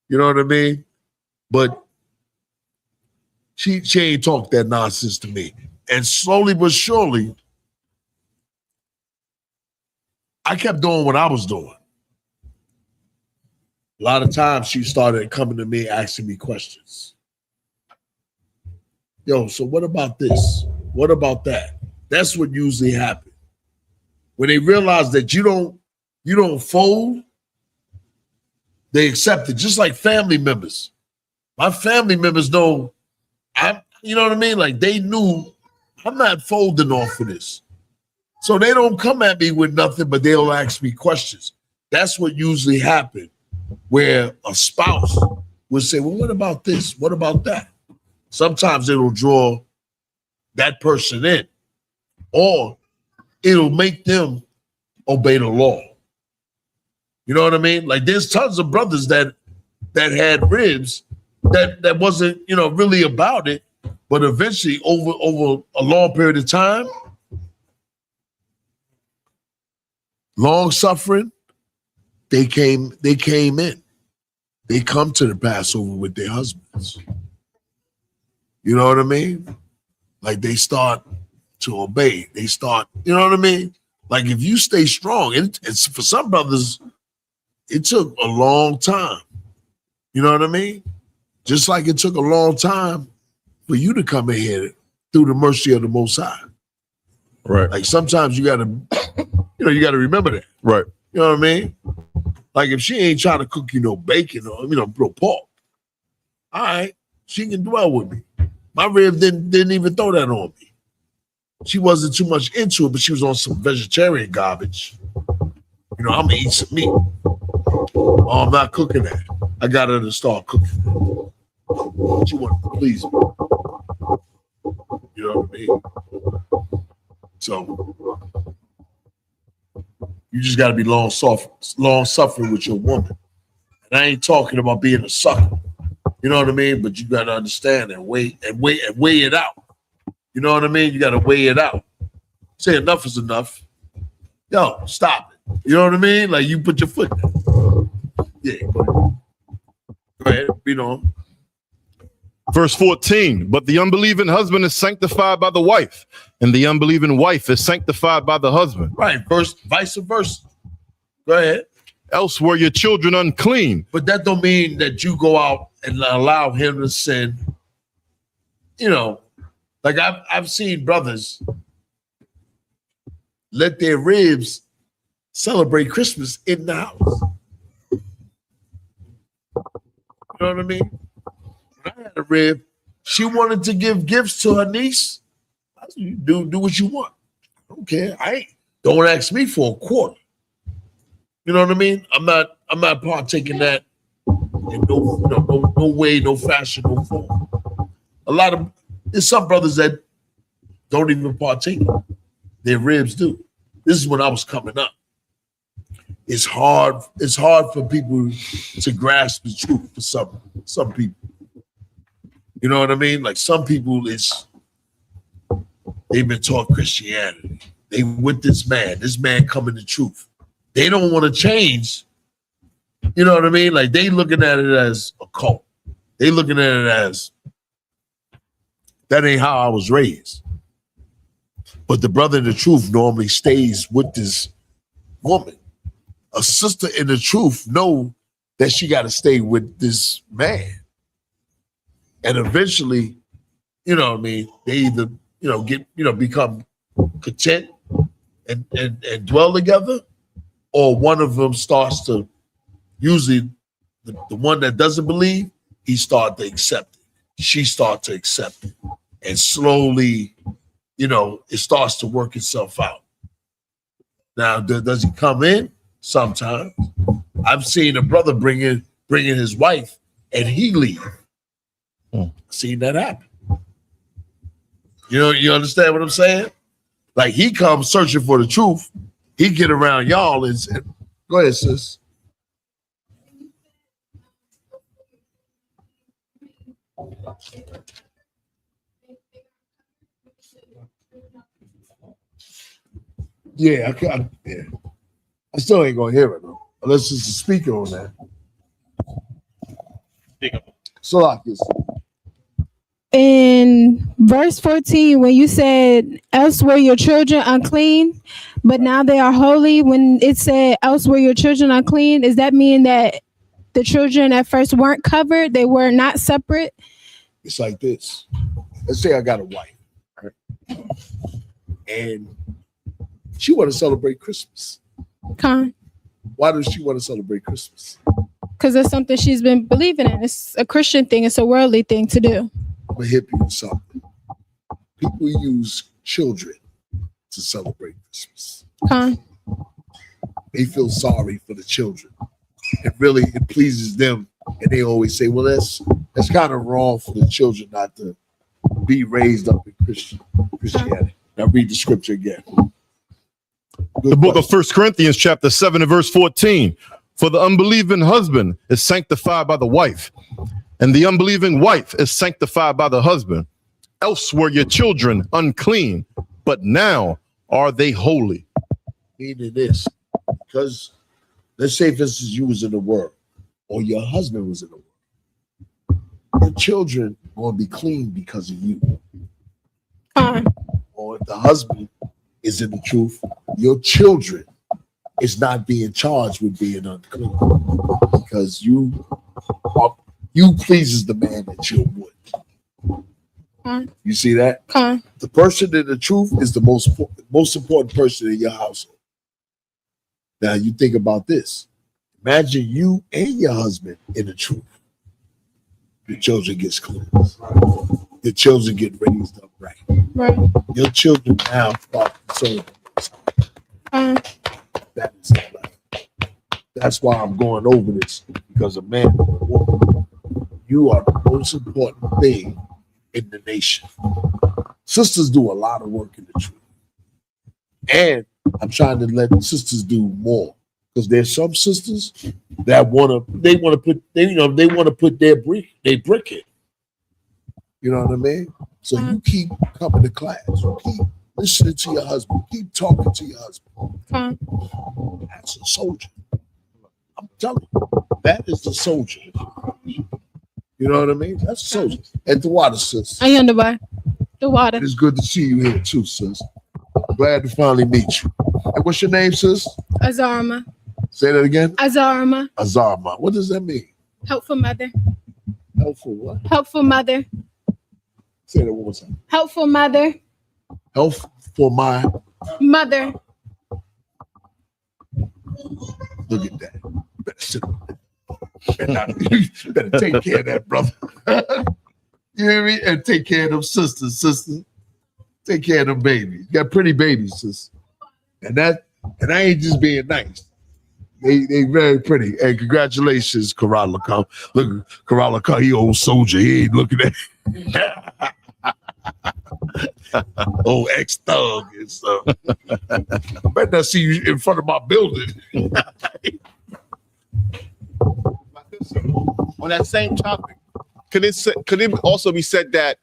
You know what I mean? But she ain't talked that nonsense to me. And slowly but surely, I kept doing what I was doing. A lot of times she started coming to me asking me questions. Yo, so what about this? What about that? That's what usually happens. When they realize that you don't fold, they accept it. Just like family members. My family members know you know what I mean? Like they knew I'm not folding off of this. So they don't come at me with nothing, but they'll ask me questions. That's what usually happens, where a spouse will say, well, what about this? What about that? Sometimes it'll draw that person in, or it'll make them obey the law. You know what I mean? Like there's tons of brothers that had ribs that wasn't, really about it, but eventually over a long period of time, long suffering, they came in. They come to the Passover with their husbands. You know what I mean? Like they start to obey. They start, you know what I mean? Like if you stay strong, it's for some brothers, it took a long time. You know what I mean? Just like it took a long time for you to come in here through the mercy of the Most High. Right. Like sometimes you gotta remember that. Right. You know what I mean? Like if she ain't trying to cook you no bacon or no pork, all right, she can dwell with me. My rib didn't even throw that on me. She wasn't too much into it, but she was on some vegetarian garbage. I'm gonna eat some meat. Oh, I'm not cooking that. I got her to start cooking. She wanted to please me. You know what I mean? So you just got to be long suffering with your woman. And I ain't talking about being a sucker. You know what I mean? But you got to understand and weigh it out. You know what I mean? You got to weigh it out. Say enough is enough. Yo, stop it. You know what I mean? Like you put your foot down. Yeah. Go ahead. You know. Verse 14, but the unbelieving husband is sanctified by the wife, and the unbelieving wife is sanctified by the husband. Right. Vice versa. Go ahead. Else were your children unclean. But that don't mean that you go out and allow him to sin. You know, like I've seen brothers let their ribs celebrate Christmas in the house. You know what I mean? When I had a rib, she wanted to give gifts to her niece. I said, you do what you want. I don't care. Don't ask me for a quarter. You know what I mean? I'm not partaking that in no way, no fashion, no form. There's some brothers that don't even partake. Their ribs do. This is when I was coming up. It's hard for people to grasp the truth for some people. You know what I mean? Like some people, they've been taught Christianity. They with this man coming to truth. They don't want to change. You know what I mean? Like they looking at it as a cult. They looking at it as that ain't how I was raised. But the brother in the truth normally stays with this woman. A sister in the truth know that she got to stay with this man. And eventually, you know what I mean, they either, become content and dwell together, or one of them starts to, usually the one that doesn't believe, he start to accept it. She start to accept it. And slowly, it starts to work itself out. Now, does he come in? Sometimes. I've seen a brother bring in his wife and he leave. I've seen that happen. You understand what I'm saying? Like he comes searching for the truth. He get around y'all and say, go ahead, sis. Yeah, I still ain't gonna hear it though, unless it's a speaker on that. Salakis. In verse 14, when you said, else were your children unclean, but now they are holy, when it said, else were your children unclean, does that mean that the children at first weren't covered? They were not separate? It's like this. Let's say I got a wife, right? And she want to celebrate Christmas. Why does she want to celebrate Christmas? Because it's something she's been believing in. It's a Christian thing. It's a worldly thing to do. I'm going to hit you with something. People use children to celebrate Christmas. They feel sorry for the children. It pleases them. And they always say, well, that's kind of wrong for the children not to be raised up in Christianity. Now read the scripture again. The book of 1 Corinthians chapter 7 and verse 14. For the unbelieving husband is sanctified by the wife, and the unbelieving wife is sanctified by the husband. Else were your children unclean, but now are they holy. Meaning this, because let's say, for instance, you was in the world, or your husband was in the world. Your children are going to be clean because of you. Or if the husband is in the truth, your children is not being charged with being unclean because you pleases the man that you're with. You see that? The person in the truth is the most important person in your household. Now you think about this. Imagine you and your husband in the truth. Your children gets cleansed. Your children get raised up right. Your children now start concerning themselves. That That's why I'm going over this, because a man and a woman, you are the most important thing in the nation. Sisters do a lot of work in the truth. And I'm trying to let sisters do more. Because there's some sisters that want to put their brick in. You know what I mean? So you keep coming to class. You keep listening to your husband. Keep talking to your husband. That's a soldier. I'm telling you, that is the soldier. You know what I mean? That's a soldier. And the water, sis. I understand. The water. It's good to see you here too, sis. Glad to finally meet you. And what's your name, sis? Azarma. Say that again. Azarma. Azarma. What does that mean? Helpful mother. Helpful what? Helpful mother. Say that one more time. Helpful mother. Health for my mother. Look at that. Better sit on that. Better take care of that, brother. You hear me? And take care of them sisters, sister. Take care of them babies. You got pretty babies, sis. And I ain't just being nice. They very pretty. And congratulations, Karala Khan. Look, Karala Khan, he old soldier. He ain't looking at old ex-thug and stuff. I better not see you in front of my building. On that same topic, could it also be said that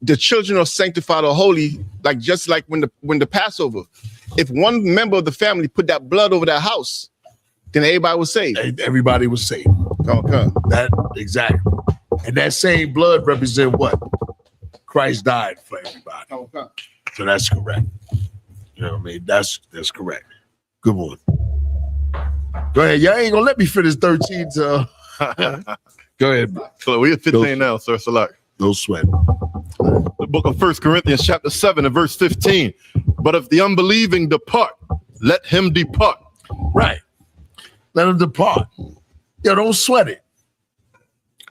the children are sanctified or holy, like just like when the Passover, if one member of the family put that blood over that house, then everybody was saved. Everybody was saved. Okay. That exactly. And that same blood represent what? Christ died for everybody. Okay. So that's correct. You know what I mean? That's correct. Good one. Go ahead. Y'all ain't gonna let me finish 13 to go ahead. So we're 15 now, sir. Select. No sweat. The book of 1 Corinthians chapter 7 and verse 15. But if the unbelieving depart, let him depart. Right. Let him depart. Yo, don't sweat it.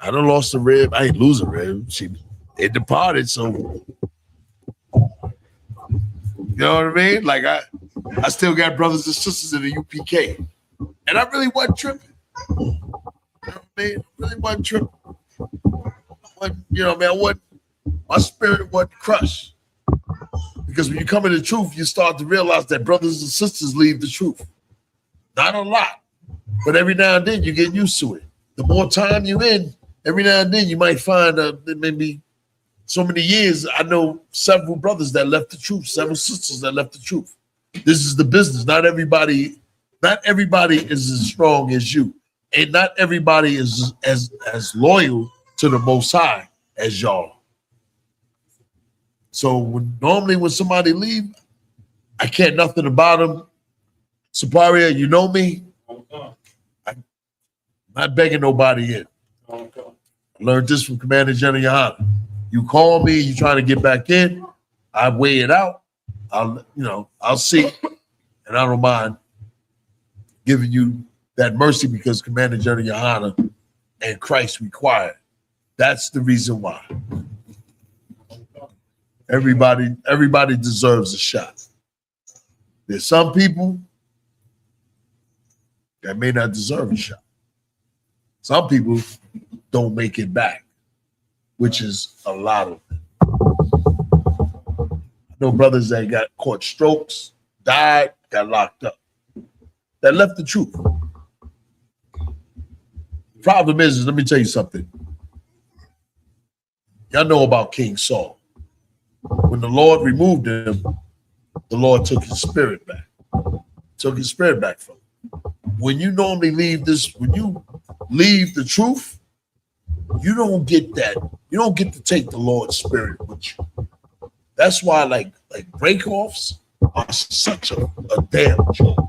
I done lost a rib. I ain't lose a rib. It departed, so you know what I mean? Like I still got brothers and sisters in the UPK. And I really wasn't tripping. You know what I mean? Really wasn't tripping. My spirit wasn't crushed. Because when you come into the truth, you start to realize that brothers and sisters leave the truth. Not a lot, but every now and then you get used to it. The more time you're in, every now and then you might find maybe so many years. I know several brothers that left the truth, several sisters that left the truth. This is the business. Not everybody is as strong as you. And not everybody is as loyal to the Most High as y'all. So normally when somebody leave, I care nothing about them. Saparia, you know me. I'm not begging nobody in. I learned this from Commander General Yohana. You call me, you trying to get back in, I weigh it out. I'll see, and I don't mind giving you that mercy because Commander General Yohana and Christ required. That's the reason why. Everybody deserves a shot. There's some people that may not deserve a shot. Some people don't make it back, which is a lot of them. I know brothers that got caught strokes, died, got locked up, that left the truth. The problem is, let me tell you something. Y'all know about King Saul. When the Lord removed him, the Lord took his spirit back. Took his spirit back from him. When you normally leave when you leave the truth, you don't get that. You don't get to take the Lord's spirit with you. That's why like break-offs are such a damn joke.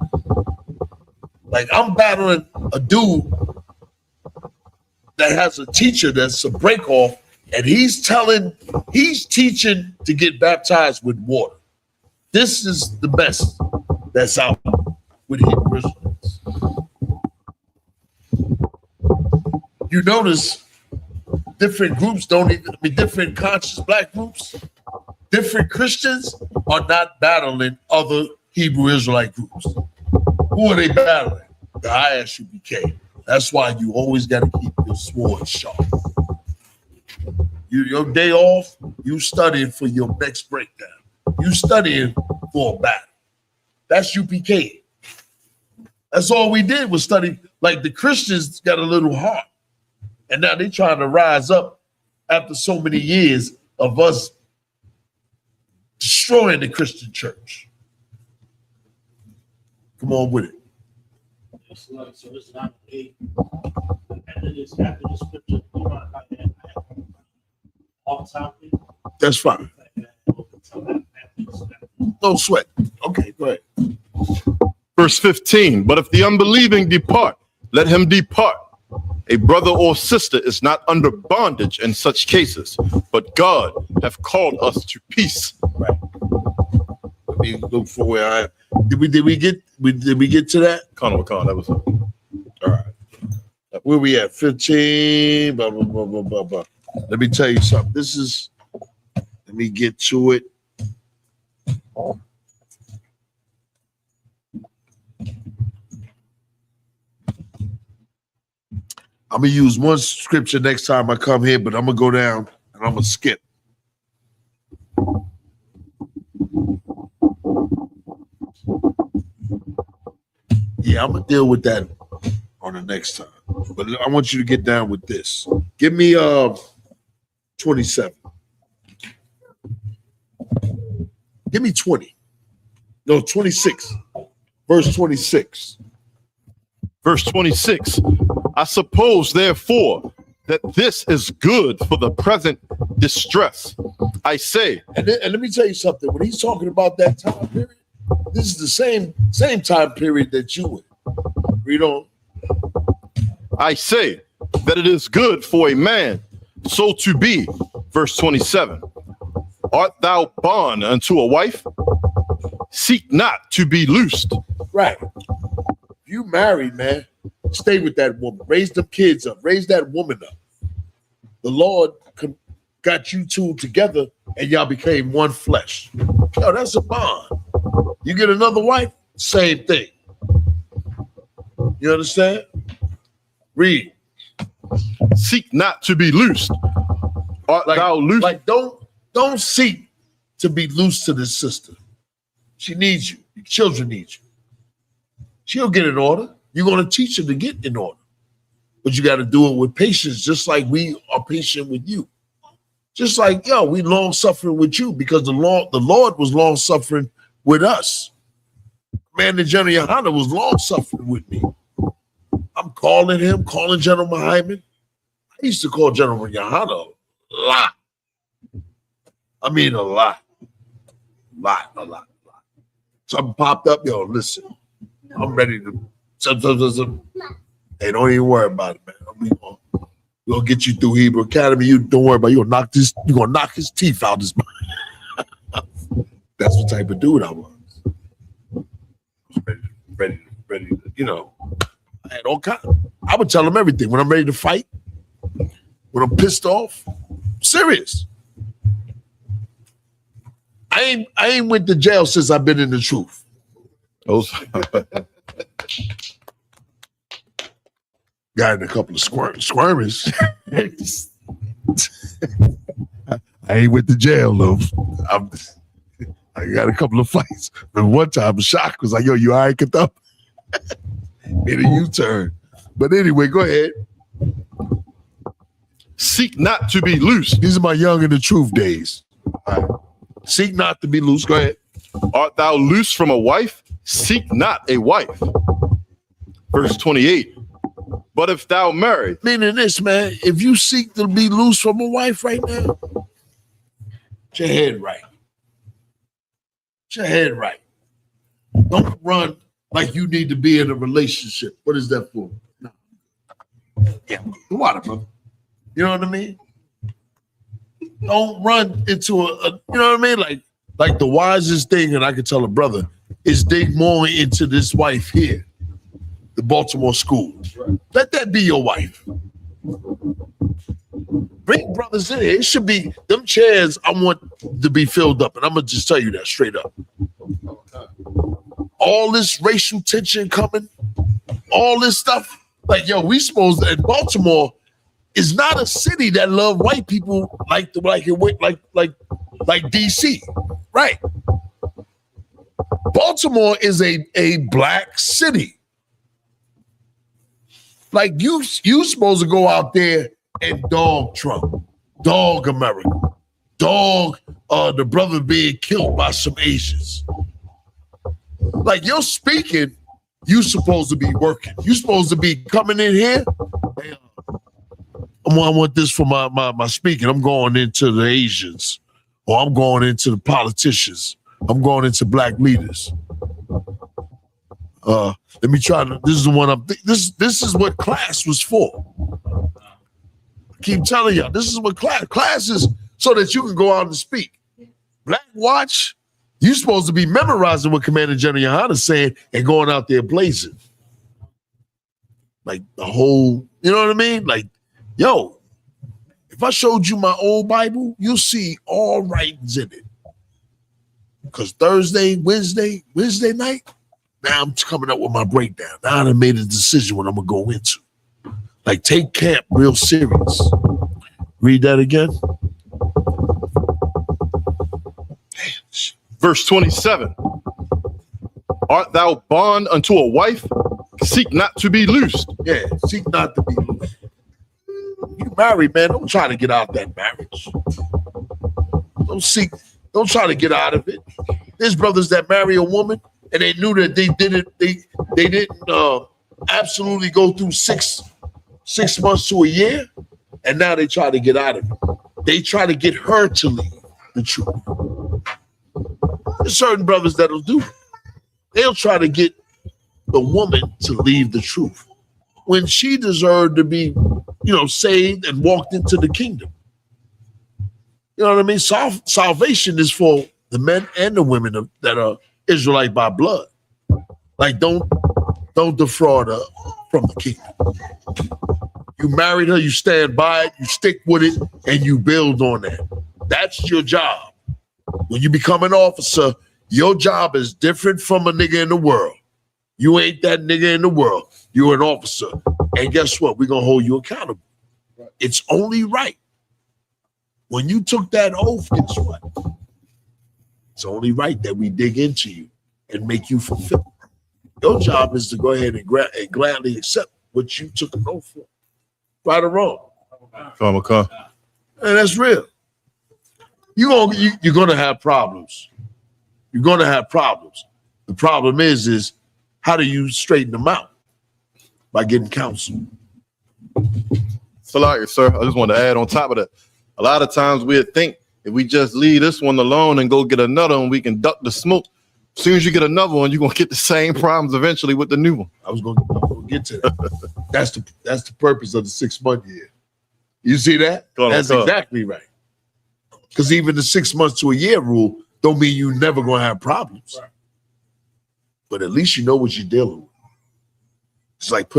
Like I'm battling a dude that has a teacher that's a break-off, and he's teaching to get baptized with water. This is the best that's out with Hebrew Israelites. You notice different groups different conscious black groups, different Christians are not battling other Hebrew Israelite groups. Who are they battling? The highest UPK. That's why you always got to keep your sword sharp. Your day off, you studying for your next breakdown. You studying for a battle. That's UPK. That's all we did was study. Like the Christians got a little heart. And now they trying to rise up after so many years of us destroying the Christian church. Come on with it. So this is not a after this scripture, you want to off topic. That's fine. No sweat. Okay, go ahead. Verse 15, but if the unbelieving depart, let him depart. A brother or sister is not under bondage in such cases, but God have called us to peace. Right. Let me look for where I am. Did we get to that? Con, that was it. All right. Where we at? 15. Blah, blah, blah, blah, blah, blah. Let me tell you something. Let me get to it. I'm going to use one scripture next time I come here, but I'm going to go down and I'm going to skip. Yeah, I'm going to deal with that on the next time. But I want you to get down with this. Give me 27. Give me 20. No, 26. Verse 26. Verse 26. I suppose, therefore, that this is good for the present distress. I say. And let me tell you something. When he's talking about that time period, this is the same time period that you in. Read on. I say that it is good for a man so to be. Verse 27. Art thou bond unto a wife? Seek not to be loosed. Right. You married, man. Stay with that woman. Raise them kids up. Raise that woman up. The Lord got you two together and y'all became one flesh. Yo, that's a bond. You get another wife, same thing. You understand? Read. Seek not to be loosed. Art thou loosed? Like don't seek to be loose to this sister. She needs you. Your children need you. She'll get in order. You're going to teach her to get in order. But you got to do it with patience, just like we are patient with you. Just like, we long suffering with you because the Lord was long suffering with us. Man, the General Yohana was long suffering with me. I'm calling General Hyman. I used to call General Yohana a lot. I mean, a lot. Something popped up. Yo, listen, I'm ready to. Hey, don't even worry about it, man. We're gonna get you through Hebrew Academy. You don't worry about it. You're gonna knock his teeth out his mouth. That's the type of dude I was. Ready to, I had all kinds. I would tell him everything. When I'm ready to fight, when I'm pissed off, serious. I ain't went to jail since I've been in the truth. Got in a couple of squirmers. I ain't went to jail though. I got a couple of fights. But one time, Shock was like, yo, you all right, Katham? Made a U-turn. But anyway, go ahead. Seek not to be loose. These are my young in the truth days. All right. Seek not to be loose. Go ahead. Art thou loose from a wife? Seek not a wife. Verse 28. But if thou marry. Meaning this, man, if you seek to be loose from a wife right now, get your head right. Get your head right. Don't run like you need to be in a relationship. What is that for? No. Yeah, the water, brother. You know what I mean? Don't run into a you know what I mean? Like the wisest thing, and I can tell a brother, is dig more into this wife here, the Baltimore school. Right. Let that be your wife. Bring brothers in here. It should be them chairs. I want to be filled up, and I'm gonna just tell you that straight up. all this racial tension coming, all this stuff. Like, yo, we supposed to, and Baltimore is not a city that love white people like DC, right? Baltimore is a black city. Like you supposed to go out there and dog Trump, dog America, dog the brother being killed by some Asians. Like you're speaking, you supposed to be working. You supposed to be coming in here. Hey, I want this for my speaking. I'm going into the Asians, or I'm going into the politicians. I'm going into black leaders. Let me try to. This is the one this is what class was for. I keep telling y'all, this is what class is, so that you can go out and speak. Black Watch, you supposed to be memorizing what Commander General Yohana's saying and going out there blazing. Like the whole, you know what I mean? Like, yo, if I showed you my old Bible, you'll see all writings in it. Because Wednesday night, now I'm coming up with my breakdown. Now I done made a decision what I'm going to go into. Like, take camp real serious. Read that again. Verse 27. Art thou bond unto a wife? Seek not to be loosed. Yeah, seek not to be loosed. You married, man, don't try to get out that marriage. Don't try to get out of it. There's brothers that marry a woman and they knew that they didn't absolutely go through six months to a year, and now they try to get out of it. They try to get her to leave the truth. There's certain brothers that'll do it. They'll try to get the woman to leave the truth when she deserved to be, saved and walked into the kingdom. You know what I mean? Salvation is for the men and the women that are Israelite by blood. Like, don't defraud her from the kingdom. You married her, you stand by it, you stick with it, and you build on that. That's your job. When you become an officer, your job is different from a nigga in the world. You ain't that nigga in the world. You're an officer. And guess what? We're going to hold you accountable. It's only right. When you took that oath, guess what? It's only right that we dig into you and make you fulfill. Your job is to go ahead and gladly accept what you took an oath for. Right or wrong? Come. And that's real. You're gonna have problems. You're gonna have problems. The problem is how do you straighten them out? By getting counsel. Salakia, sir. I just want to add on top of that. A lot of times we'd think if we just leave this one alone and go get another one, we can duck the smoke. As soon as you get another one, you're gonna get the same problems eventually with the new one. I was gonna get to that. That's the purpose of the 6-month year. You see that? That's exactly right. Because even the 6 months to a year rule don't mean you never gonna have problems. Right. But at least you know what you're dealing with. It's like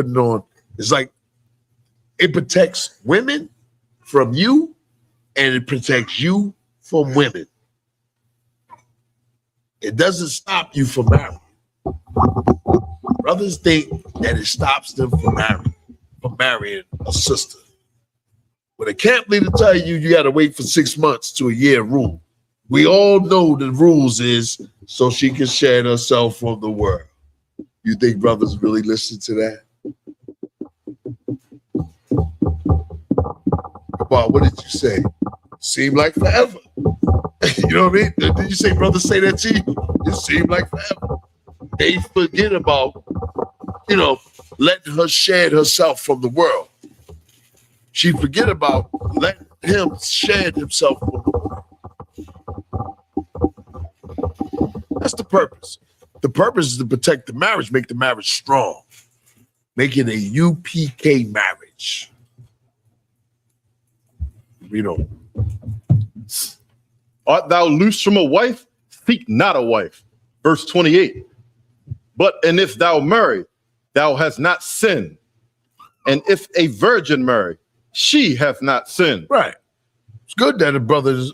it's like it protects women from you, and it protects you from women. It doesn't stop you from marrying. Brothers think that it stops them from marrying a sister. When a camp leader tell you got to wait for 6 months to a year rule, we all know the rules is so she can shed herself from the world. You think brothers really listen to that? Wow, what did you say? Seemed like forever. You know what I mean? Did you say brothers say that to you? It seemed like forever. They forget about, letting her shed herself from the world. She forget about letting him shed himself from the world. That's the purpose. The purpose is to protect the marriage, make the marriage strong. Make it a UPK marriage. Art thou loose from a wife? Seek not a wife. Verse 28. And if thou marry, thou hast not sinned. And if a virgin marry, she hath not sinned. Right. It's good that the brothers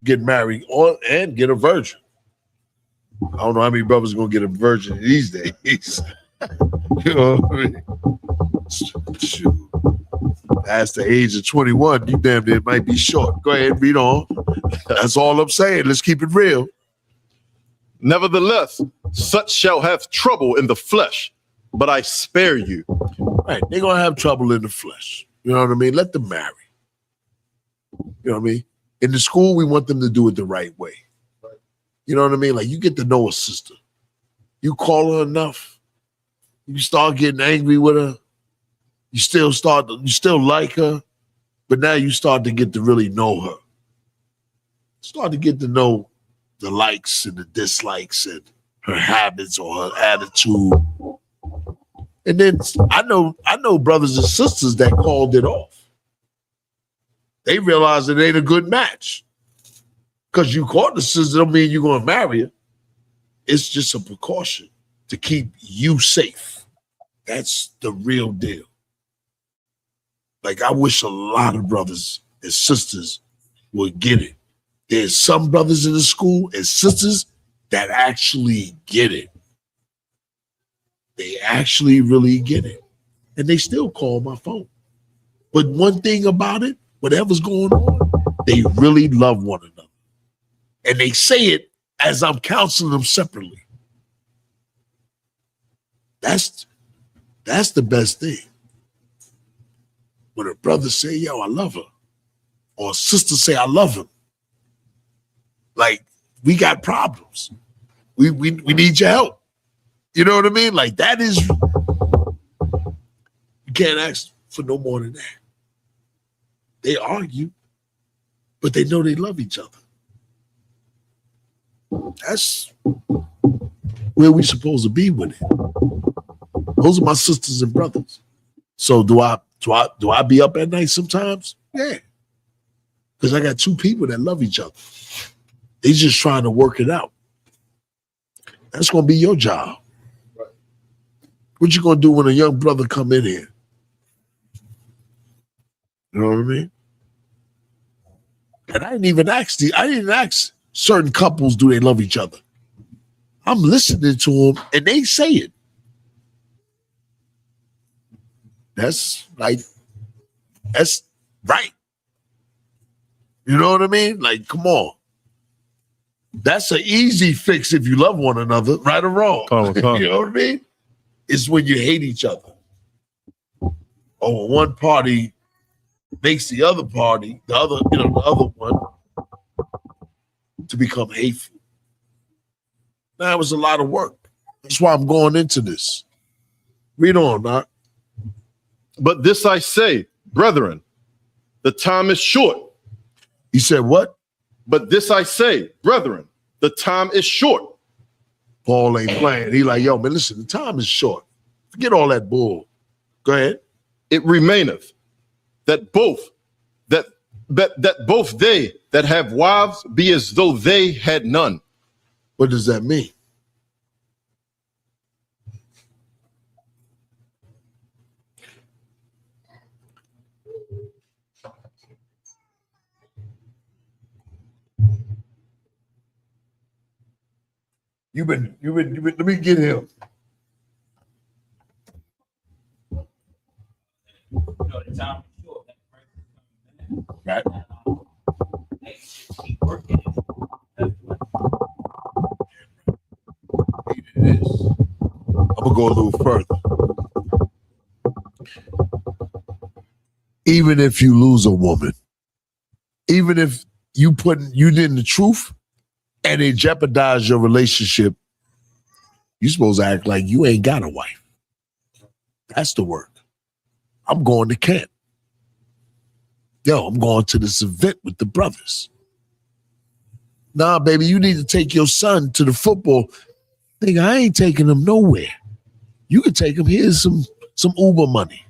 get married and get a virgin. I don't know how many brothers are gonna get a virgin these days. You know what I mean? Shoot. Past the age of 21, you damn near might be short. Go ahead, read on. That's all I'm saying. Let's keep it real. Nevertheless, such shall have trouble in the flesh, but I spare you. Right, they're gonna have trouble in the flesh. You know what I mean? Let them marry. You know what I mean? In the school, we want them to do it the right way. You know what I mean? Like, you get to know a sister. You call her enough. You start getting angry with her. You still like her, but now you start to get to really know her. Start to get to know the likes and the dislikes and her habits or her attitude. And then I know brothers and sisters that called it off. They realized it ain't a good match. Because you caught the sister don't mean you're going to marry her. It's just a precaution to keep you safe. That's the real deal. Like, I wish a lot of brothers and sisters would get it. There's some brothers in the school and sisters that actually get it. They actually really get it. And they still call my phone. But one thing about it, whatever's going on, they really love one another. And they say it as I'm counseling them separately. That's the best thing. When a brother say, yo, I love her, or a sister say, I love him, like, we got problems. We need your help. You know what I mean? Like, that is, you can't ask for no more than that. They argue, but they know they love each other. That's where we supposed to be with it. Those are my sisters and brothers. So do I be up at night sometimes? Yeah. Because I got two people that love each other. They just trying to work it out. That's going to be your job. Right. What you going to do when a young brother come in here? You know what I mean? And I didn't ask certain couples, do they love each other? I'm listening to them and they say it. That's right. You know what I mean? Like, come on. That's an easy fix if you love one another, right or wrong. You know what I mean? It's when you hate each other. Or when one party makes the other party, the other one, to become hateful. That was a lot of work. That's why I'm going into this. Read on, Doc. But this I say, brethren, the time is short. He said what? But this I say, brethren, the time is short. Paul ain't playing. He like, yo, man, listen, the time is short. Forget all that bull. Go ahead. It remaineth that both they that have wives be as though they had none. What does that mean? You've been, let me get him. Right. I'm gonna go a little further. Even if you lose a woman, even if you did the truth and it jeopardized your relationship, you're supposed to act like you ain't got a wife. That's the work. I'm going to camp. Yo, I'm going to this event with the brothers. Nah, baby, you need to take your son to the football. Nigga, I ain't taking him nowhere. You can take him. Here's some Uber money.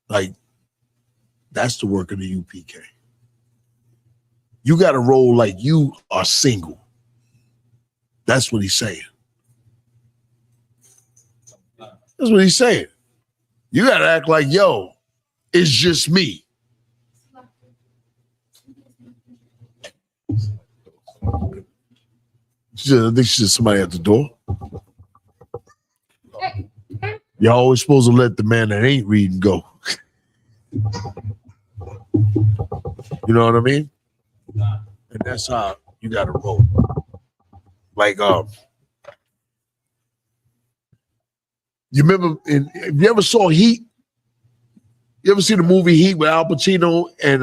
Like, that's the work of the UPK. You got to roll like you are single. That's what he's saying. That's what he's saying. You got to act like, yo, it's just me. I think she's somebody at the door. Y'all always supposed to let the man that ain't reading go. You know what I mean? And that's how you gotta roll. Like you remember if you ever saw Heat? You ever see the movie Heat with Al Pacino and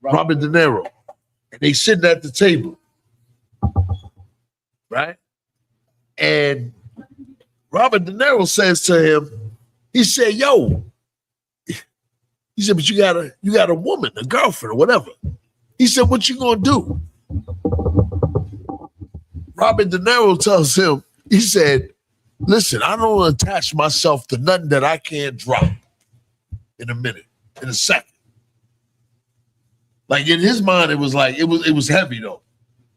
Robert De Niro? And they sitting at the table. Right? And Robert De Niro says to him, he said, yo, he said, but you got a woman, a girlfriend or whatever. He said, what you gonna do? Robert De Niro tells him, he said, listen, I don't attach myself to nothing that I can't drop in a minute, in a second. Like in his mind, it was like, it was heavy though.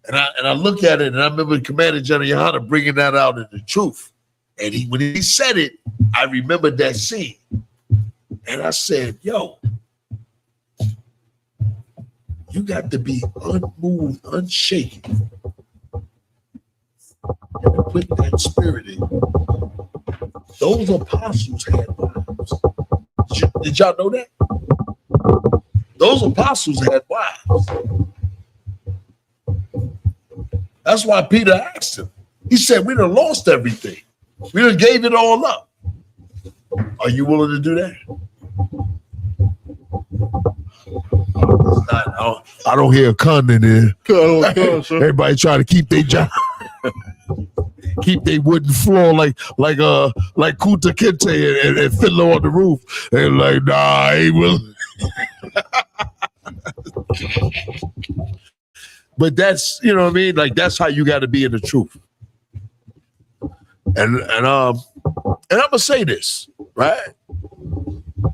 And I look at it and I remember Commander General Yohana bringing that out in the truth. And when he said it, I remembered that scene. And I said, yo, you got to be unmoved, unshaken. And to put that spirit in. Those apostles had wives. Did y'all know that? Those apostles had wives. That's why Peter asked him. He said, we done lost everything. We done gave it all up. Are you willing to do that? I don't hear a con in there. Everybody trying to keep their job. Keep their wooden floor like Kunta Kinte and Fiddler on the Roof. They're like, nah, I ain't willing. But that's, you know what I mean? Like, that's how you got to be in the truth. And I'm going to say this, right?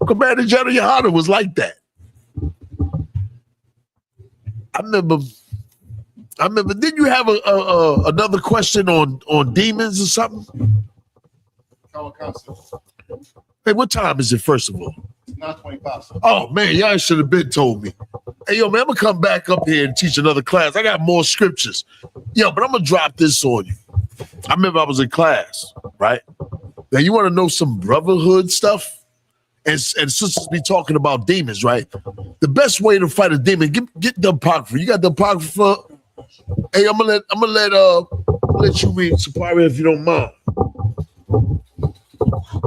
Commander General Yohana was like that. I remember, didn't you have another question on demons or something? Hey, what time is it, first of all? It's 9:25. Oh, man, y'all should have been told me. Hey, yo, man, I'm going to come back up here and teach another class. I got more scriptures. Yo, but I'm going to drop this on you. I remember I was in class, right? Now, you want to know some brotherhood stuff? And sisters be talking about demons, right? The best way to fight a demon, get the apocrypha. You got the apocrypha? Hey, I'm gonna let you read Sapari if you don't mind.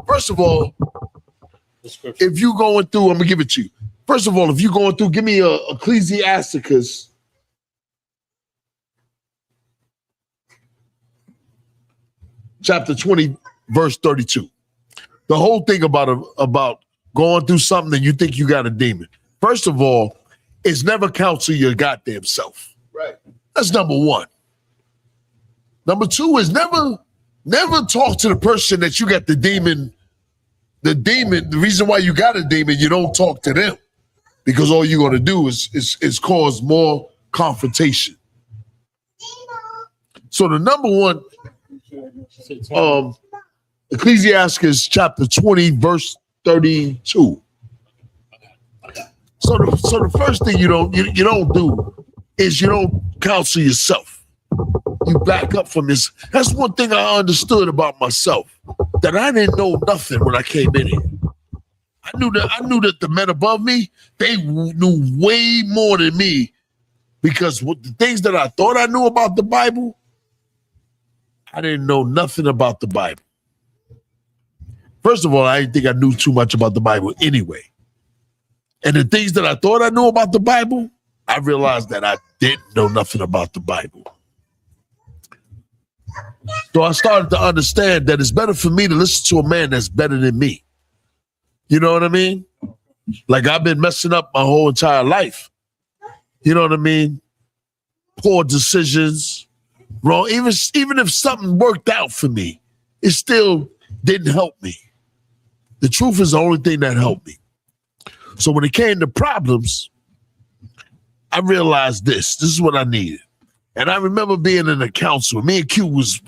First of all, if you going through, I'm gonna give it to you. First of all, if you going through, give me Ecclesiasticus. Chapter 20, verse 32. The whole thing about going through something and you think you got a demon. First of all, it's never counsel your goddamn self. Right. That's number one. Number two is never talk to the person that you got the demon. The reason why you got a demon, you don't talk to them. Because all you're gonna do is cause more confrontation. So the number one, Ecclesiastes chapter 20, verse 32. So the first thing you don't do is you don't counsel yourself. You back up from this. That's one thing I understood about myself, that I didn't know nothing when I came in here. I knew that the men above me, they knew way more than me, because with the things that I thought I knew about the Bible, I didn't know nothing about the Bible. First of all, I didn't think I knew too much about the Bible anyway. And the things that I thought I knew about the Bible, I realized that I didn't know nothing about the Bible. So I started to understand that it's better for me to listen to a man that's better than me. You know what I mean? Like, I've been messing up my whole entire life. You know what I mean? Poor decisions, wrong. Even if something worked out for me, it still didn't help me. The truth is the only thing that helped me. So when it came to problems, I realized this is what I needed. And I remember being in a council. Me and Q was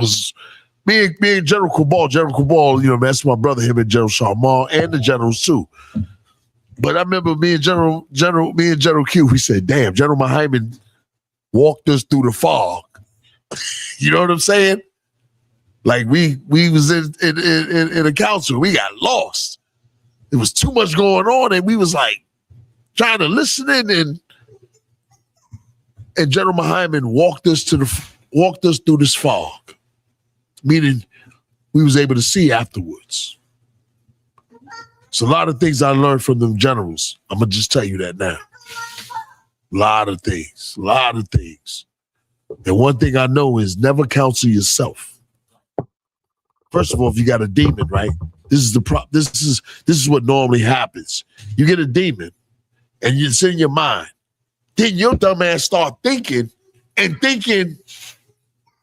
me and General Cabal, you know, that's my brother, him and General Sharmal, and the generals too. But I remember me and General Q, we said, damn, General Muhammad, walked us through the fog. You know what I'm saying? Like we was in a council. We got lost. There was too much going on, and we was like trying to listen in, and General Hyman walked us through this fog, meaning we was able to see afterwards. So a lot of things I learned from them generals. I'm gonna just tell you that now. A lot of things. And one thing I know is never counsel yourself. First of all, if you got a demon, right? This is what normally happens. You get a demon, and it's in your mind. Then your dumb ass start thinking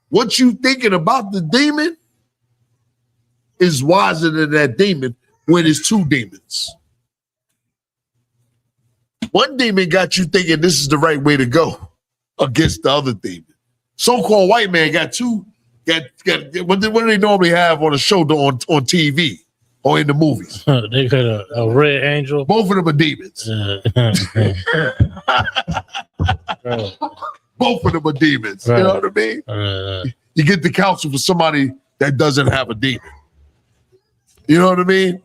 what you thinking about the demon is wiser than that demon when it's two demons. One demon got you thinking this is the right way to go against the other demon. So-called white man got what do they normally have on a show on TV or in the movies? They got a red angel. Both of them are demons. Both of them are demons. You know what I mean? You get the counsel for somebody that doesn't have a demon. You know what I mean?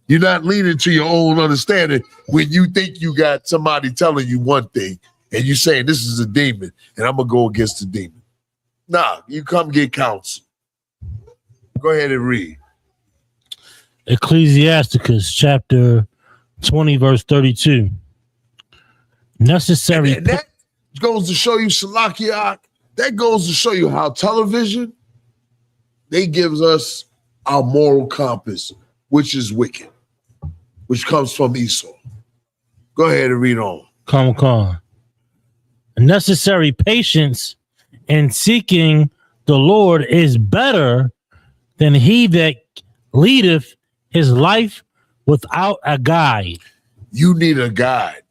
You're not leaning to your own understanding when you think you got somebody telling you one thing and you saying this is a demon and I'm going to go against the demon. Nah, you come get counsel. Go ahead and read. Ecclesiasticus chapter 20, verse 32. Necessary. And that goes to show you, Salakiak, that goes to show you how television, they gives us our moral compass, which is wicked, which comes from Esau. Go ahead and read on. Come on. Necessary patience in seeking the Lord is better than he that leadeth his life without a guide. You need a guide.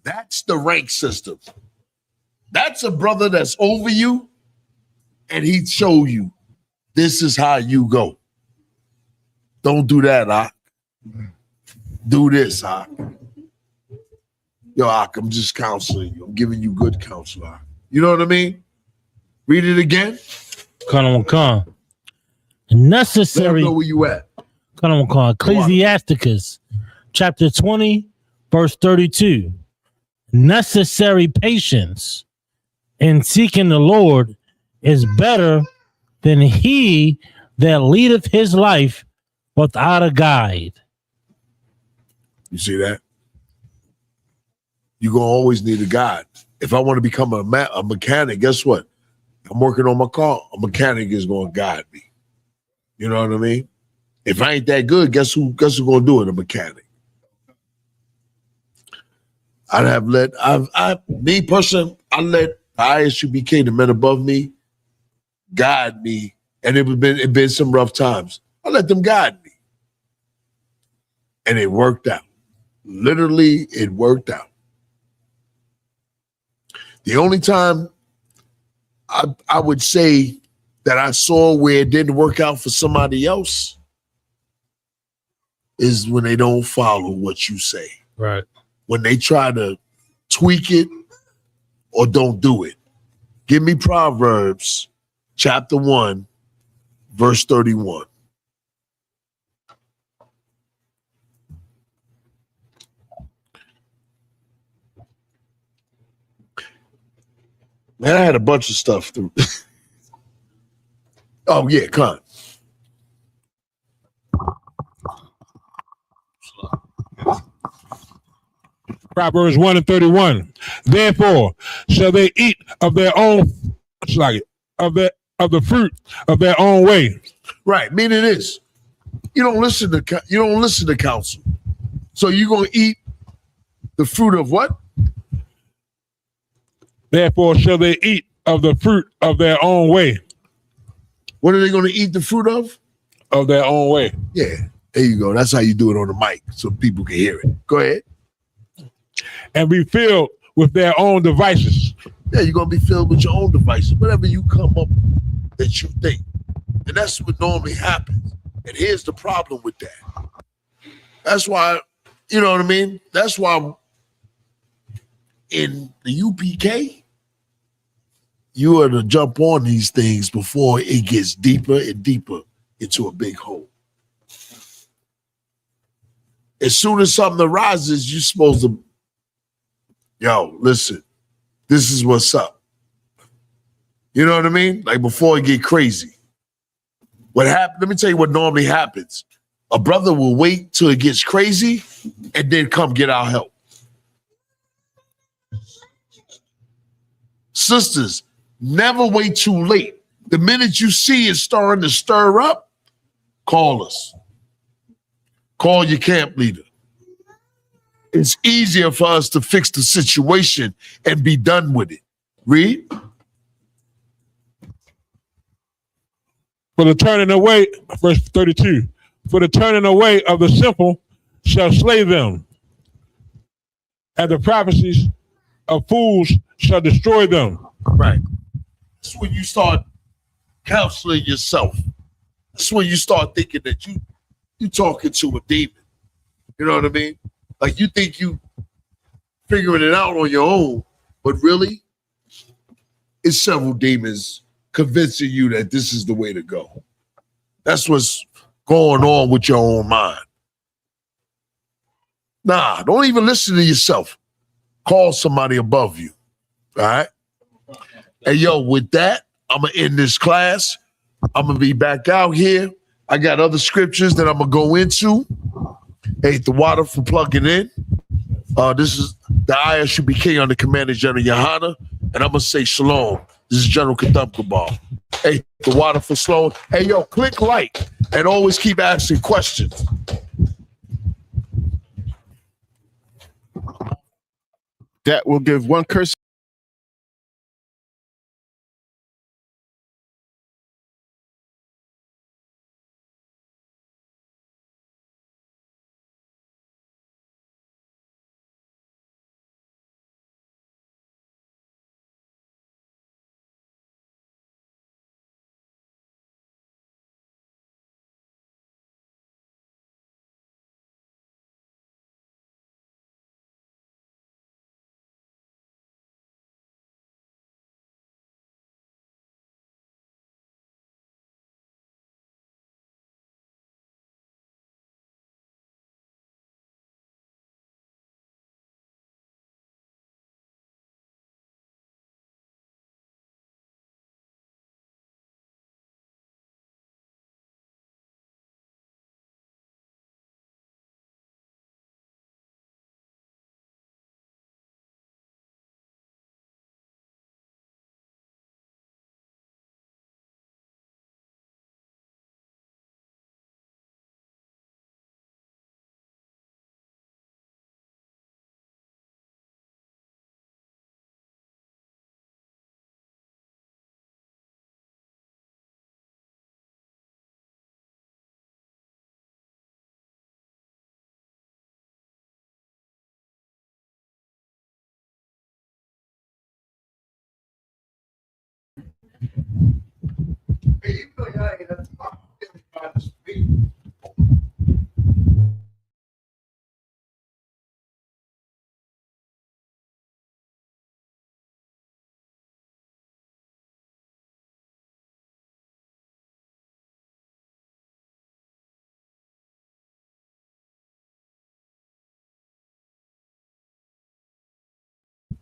That's the rank system. That's a brother that's over you, and he show you this is how you go. Don't do that, Ak. Do this, Ak. Yo, Ak, I'm just counseling you. I'm giving you good counsel, Ak. You know what I mean? Read it again. Come. Necessary. Know where you at. Come. Ecclesiasticus chapter 20, verse 32. Necessary patience in seeking the Lord is better than he that leadeth his life without a guide. You see that? You're going to always need a guide. If I want to become a mechanic, guess what? I'm working on my car. A mechanic is going to guide me. You know what I mean? If I ain't that good, guess who going to do it? A mechanic. I let the ISUBK, the men above me, guide me. And it been some rough times. I let them guide me. And it worked out. Literally, it worked out. The only time I would say that I saw where it didn't work out for somebody else is when they don't follow what you say. Right. When they try to tweak it or don't do it. Give me Proverbs chapter 1, verse 31. Man, I had a bunch of stuff through. Oh, yeah, come on. Proverbs 1 and 31. Therefore shall they eat of their own, of the fruit of their own way. Right, meaning this. You don't listen to counsel. So you're going to eat the fruit of what? Therefore shall they eat of the fruit of their own way. What are they going to eat the fruit of? Of their own way. Yeah, there you go. That's how you do it on the mic so people can hear it. Go ahead. And be filled with their own devices. Yeah, you're going to be filled with your own devices. Whatever you come up with that you think. And that's what normally happens. And here's the problem with that. That's why, you know what I mean? That's why in the UPK, you are to jump on these things before it gets deeper and deeper into a big hole. As soon as something arises, you're supposed to, yo, listen, this is what's up. You know what I mean? Like before it get crazy. What happened? Let me tell you what normally happens. A brother will wait till it gets crazy and then come get our help. Sisters, never wait too late. The minute you see it starting to stir up, call us. Call your camp leader. It's easier for us to fix the situation and be done with it. Read. For the turning away, verse 32, for the turning away of the simple shall slay them, and the prophecies of fools shall destroy them. Right. That's when you start counseling yourself. That's when you start thinking that you talking to a demon. You know what I mean? Like you think you figuring it out on your own, but really, it's several demons convincing you that this is the way to go. That's what's going on with your own mind. Nah, don't even listen to yourself. Call somebody above you. All right? Hey, yo, with that, I'm going to end this class. I'm going to be back out here. I got other scriptures that I'm going to go into. Hey, the water for plugging in. This is the ayah should be king under Commander General Yohana. And I'm going to say shalom. This is General Katham Kabal. Hey, the water for Sloan. Hey, yo, click like and always keep asking questions. That will give one curse.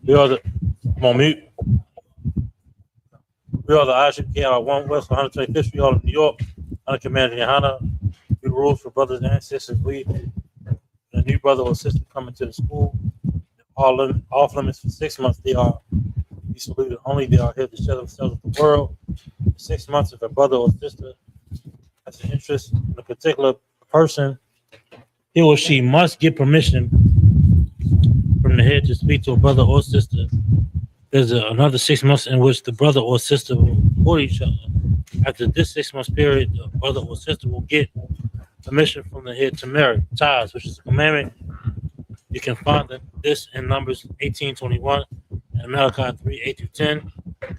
We are the I'm on mute. We are the Ashik King 1 West 125th Street, all of New York, under Commander Yohana. We rules for brothers and sisters. We a new brother or sister coming to the school. Off limits for 6 months. They are we saluted only. They are here to share themselves with the world. For 6 months, if a brother or sister has an interest in a particular person, he or she must get permission from the head to speak to a brother or sister. There's another 6 months in which the brother or sister will support each other. After this 6 months period, the brother or sister will get permission from the head to marry ties, which is a commandment. You can find this in Numbers 18:21 and Malachi 3:8-10.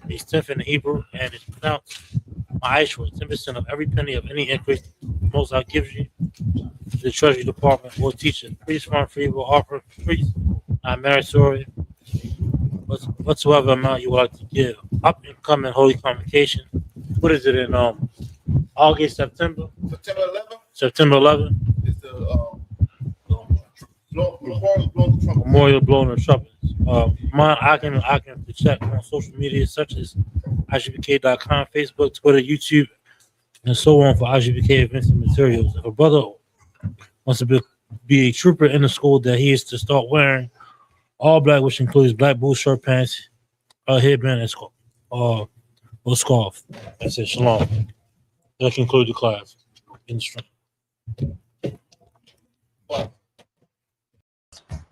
It's 10th in the Hebrew, and it's pronounced Ma'ashra, 10% of every penny of any increase the Most High gives you to the Treasury Department or teacher. Priest, farm, free will offer priests, not mandatory. whatsoever amount you would like to give. Up and coming Holy Convocation. What is it in August, September? September 11th September 11th. is the Memorial blowing the trumpets. Mine, I can check on social media such as IGBK.com, Facebook, Twitter, YouTube, and so on for IGBK events and materials. If a brother wants to be a trooper in the school, that he is to start wearing all black, which includes black boots, short pants, a headband, and scarf. That's it. Shalom. That concludes the class.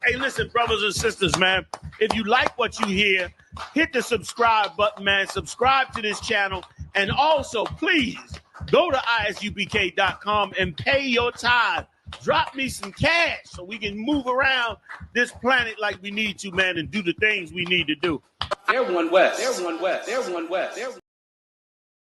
Hey, listen, brothers and sisters, man. If you like what you hear, hit the subscribe button, man. Subscribe to this channel. And also, please, go to isubk.com and pay your tithe. Drop me some cash so we can move around this planet like we need to, man, and do the things we need to do. They're one West. They're one West. They're one West. They're